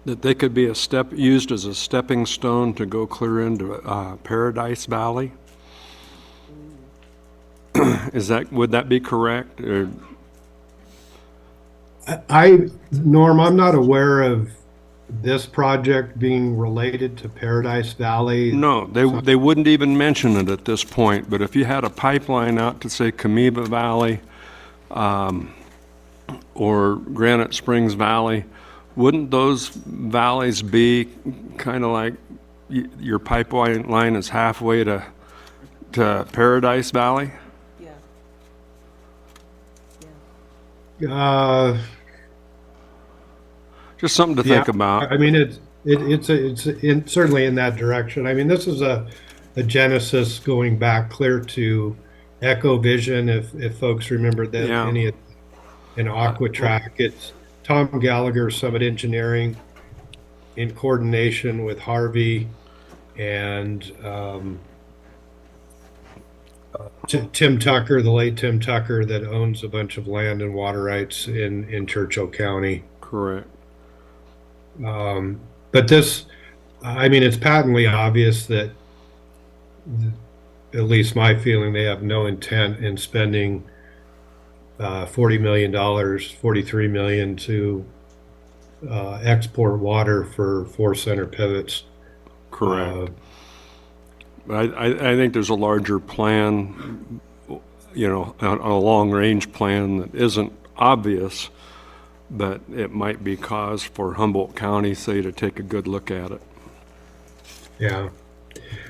that they could be used as a stepping stone to go clear into Paradise Valley. Would that be correct? Or? Norm, I'm not aware of this project being related to Paradise Valley. No, they wouldn't even mention it at this point, but if you had a pipeline out to, say, Camiba Valley or Granite Springs Valley, wouldn't those valleys be kind of like your pipeline line is halfway to Paradise Valley? Just something to think about. I mean, it's certainly in that direction. I mean, this is a genesis going back clear to EchoVision, if folks remember that. In Aquatrack. It's Tom Gallagher, Summit Engineering, in coordination with Harvey and Tim Tucker, the late Tim Tucker, that owns a bunch of land and water rights in Churchill County. Correct. But this, I mean, it's patently obvious that, at least my feeling, they have no intent in spending $40 million, $43 million to export water for 4 center pivots. Correct. But I think there's a larger plan, a long-range plan that isn't obvious, but it might be cause for Humboldt County, say, to take a good look at it. Yeah.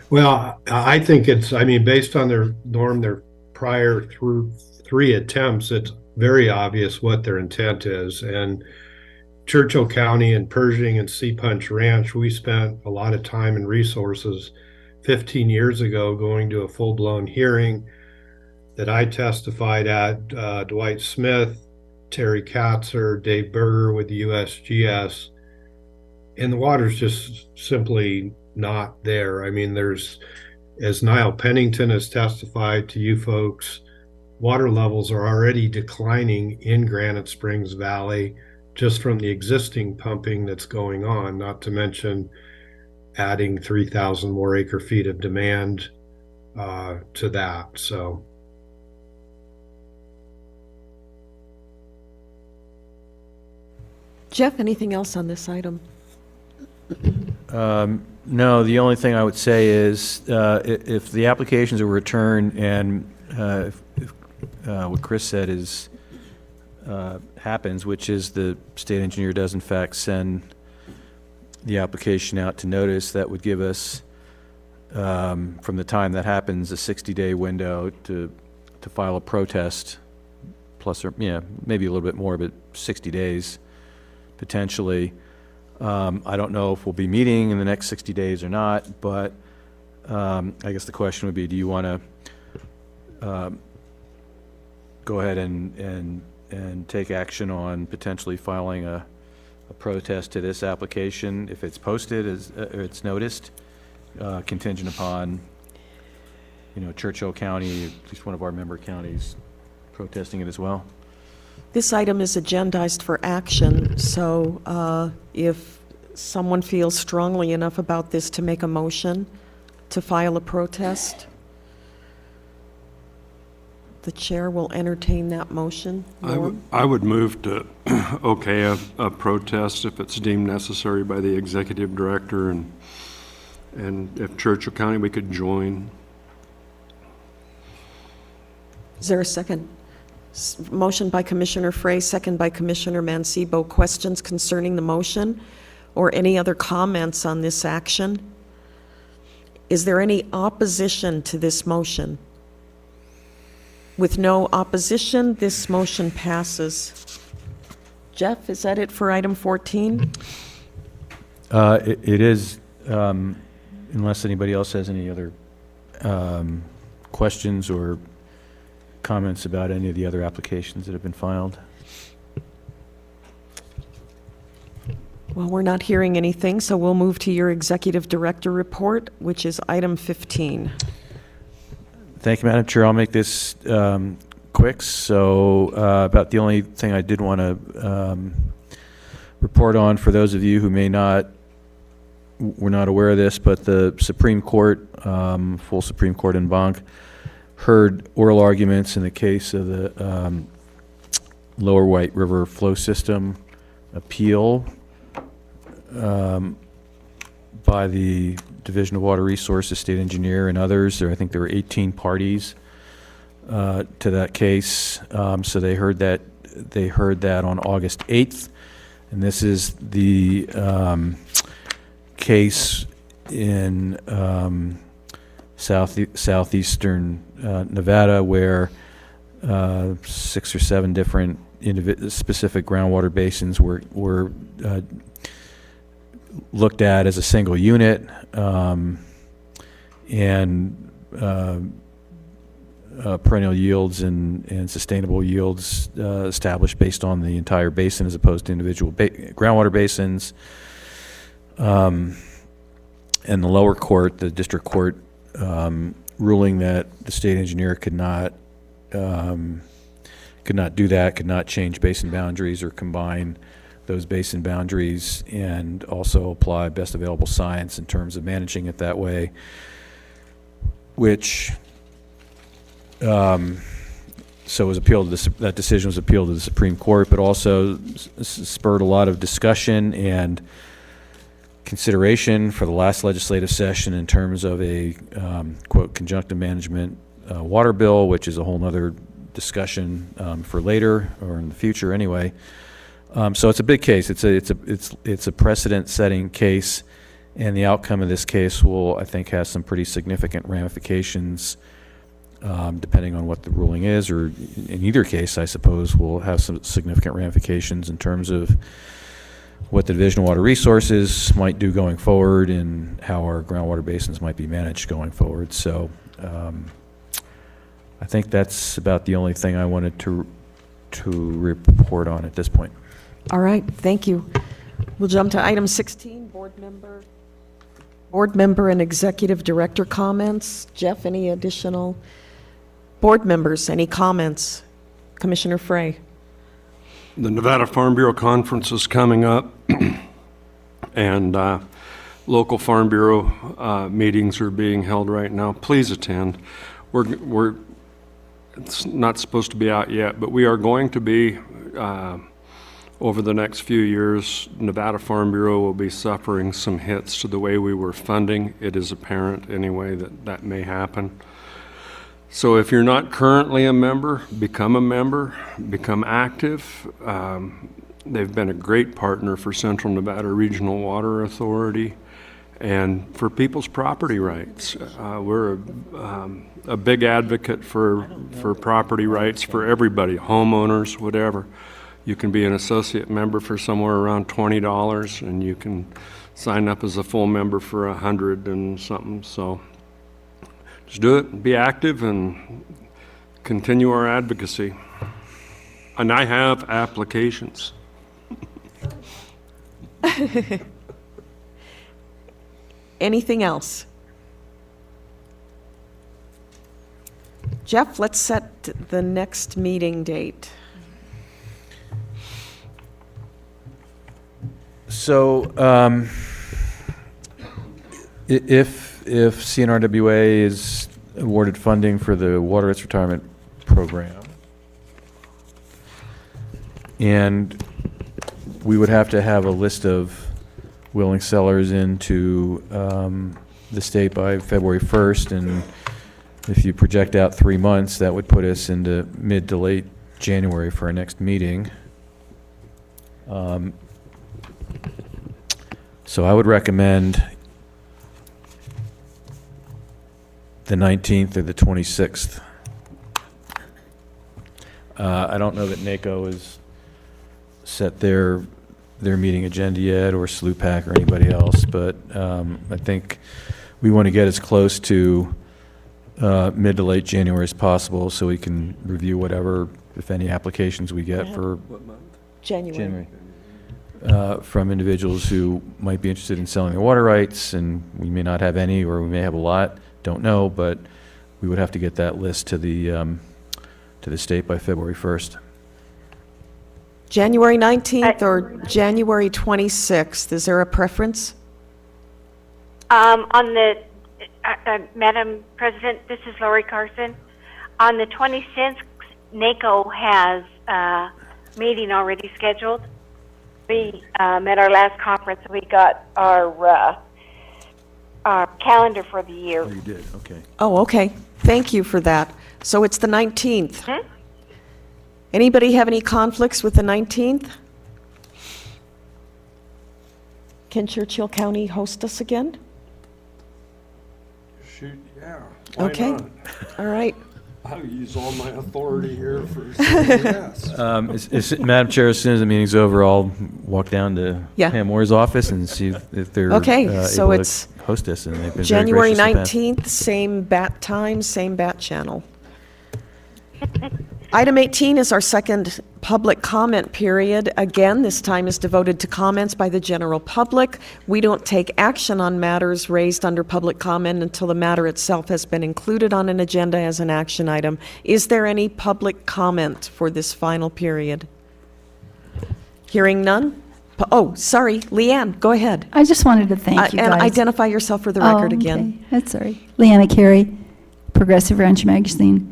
Well, I think based on their prior 3 attempts, it's very obvious what their intent is. And Churchill County and Pershing and Sea Punch Ranch, we spent a lot of time and resources 15 years ago going to a full-blown hearing that I testified at. Dwight Smith, Terry Katzer, Dave Berger with the USGS, and the water's just simply not there. I mean, as Niall Pennington has testified to you folks, water levels are already declining in Granite Springs Valley just from the existing pumping that's going on, not to mention adding 3,000 more acre feet of demand to that. So. Jeff, anything else on this item? No, the only thing I would say is if the applications are returned and what Chris said happens, which is the state engineer does in fact send the application out to notice, that would give us, from the time that happens, a 60-day window to file a protest, plus or maybe a little bit more, but 60 days potentially. I don't know if we'll be meeting in the next 60 days or not, but I guess the question would be, do you want to go ahead and take action on potentially filing a protest to this application if it's posted or it's noticed, contingent upon, Churchill County, at least one of our member counties, protesting it as well? This item is agendized for action, so if someone feels strongly enough about this to make a motion to file a protest, the chair will entertain that motion. Norm? I would move to okay a protest if it's deemed necessary by the executive director, and if Churchill County, we could join. Is there a second? Motion by Commissioner Frey, second by Commissioner Mancebo. Questions concerning the motion or any other comments on this action? Is there any opposition to this motion? With no opposition, this motion passes. Jeff, is that it for item 14? It is, unless anybody else has any other questions or comments about any of the other applications that have been filed. Well, we're not hearing anything, so we'll move to your executive director report, which is item 15. Thank you, Madam Chair. I'll make this quick. So about the only thing I did want to report on for those of you who were not aware of this, but the Supreme Court, full Supreme Court en banc, heard oral arguments in the case of the Lower White River Flow System appeal by the Division of Water Resources, State Engineer, and others. I think there were 18 parties to that case. So they heard that on August 8th, and this is the case in southeastern Nevada, where 6 or 7 different specific groundwater basins were looked at as a single unit, and perennial yields and sustainable yields established based on the entire basin as opposed to individual groundwater basins. And the lower court, the district court, ruling that the state engineer could not do that, could not change basin boundaries or combine those basin boundaries and also apply best available science in terms of managing it that way, which so was appealed to that decision was appealed to the Supreme Court, but also spurred a lot of discussion and consideration for the last legislative session in terms of a quote conjunctive management water bill, which is a whole nother discussion for later or in the future anyway. So it's a big case. It's a precedent-setting case, and the outcome of this case will, I think, have some pretty significant ramifications, depending on what the ruling is, or in either case, I suppose, will have some significant ramifications in terms of what the Division of Water Resources might do going forward and how our groundwater basins might be managed going forward. So I think that's about the only thing I wanted to report on at this point. All right, thank you. We'll jump to item 16, board member and executive director comments. Jeff, any additional board members, any comments? Commissioner Frey. The Nevada Farm Bureau Conference is coming up, and local Farm Bureau meetings are being held right now. Please attend. It's not supposed to be out yet, but we are going to be, over the next few years, Nevada Farm Bureau will be suffering some hits to the way we were funding. It is apparent anyway that may happen. So if you're not currently a member, become active. They've been a great partner for Central Nevada Regional Water Authority and for people's property rights. We're a big advocate for property rights for everybody, homeowners, whatever. You can be an associate member for somewhere around $20, and you can sign up as a full member for $100 and something. So just do it, be active, and continue our advocacy. And I have applications. Anything else? Jeff, let's set the next meeting date. So, if CNRWA is awarded funding for the water rights retirement program, and we would have to have a list of willing sellers into the state by February 1st, and if you project out 3 months, that would put us into mid to late January for our next meeting. So I would recommend the 19th or the 26th. I don't know that NACO has set their meeting agenda yet, or SLUPAC or anybody else, but I think we want to get as close to mid to late January as possible so we can review whatever, if any, applications we get for January. From individuals who might be interested in selling their water rights, and we may not have any, or we may have a lot, don't know, but we would have to get that list to the state by February 1st. January 19th or January 26th? Is there a preference? On the, Madam President, this is Lori Carson. On the 26th, NACO has a meeting already scheduled. We, at our last conference, we got our calendar for the year. Oh, you did, okay. Oh, okay. Thank you for that. So it's the 19th. Anybody have any conflicts with the 19th? Can Churchill County host us again? Shoot, yeah. Why Okay. not? All right. I'll use all my authority here for saying yes. Madam Chair, as soon as the meeting's over, I'll walk down to Yeah. Pam Moore's office and see if they're Okay, so able it's to host us, and they've been very January gracious in the past. 19th, same bat time, same bat channel. Item 18 is our second public comment period. Again, this time is devoted to comments by the general public. We don't take action on matters raised under public comment until the matter itself has been included on an agenda as an action item. Is there any public comment for this final period? Hearing none? Oh, sorry, Leanne, go ahead. I just wanted to thank you guys. And identify yourself for the record again. Okay. That's all right. Leanna Carey, Progressive Ranch Magazine.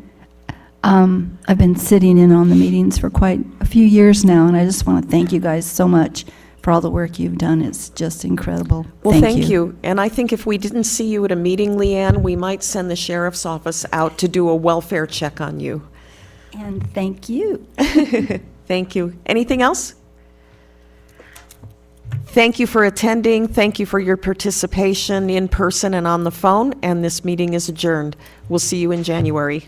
I've been sitting in on the meetings for quite a few years now, and I just want to thank you guys so much for all the work you've done. It's just incredible. Well, thank you. And I think if we didn't see you at a meeting, Leanne, we might send the sheriff's office out to do a welfare check on you. And thank you. Thank you. Anything else? Thank you for attending. Thank you for your participation in person and on the phone. And this meeting is adjourned. We'll see you in January.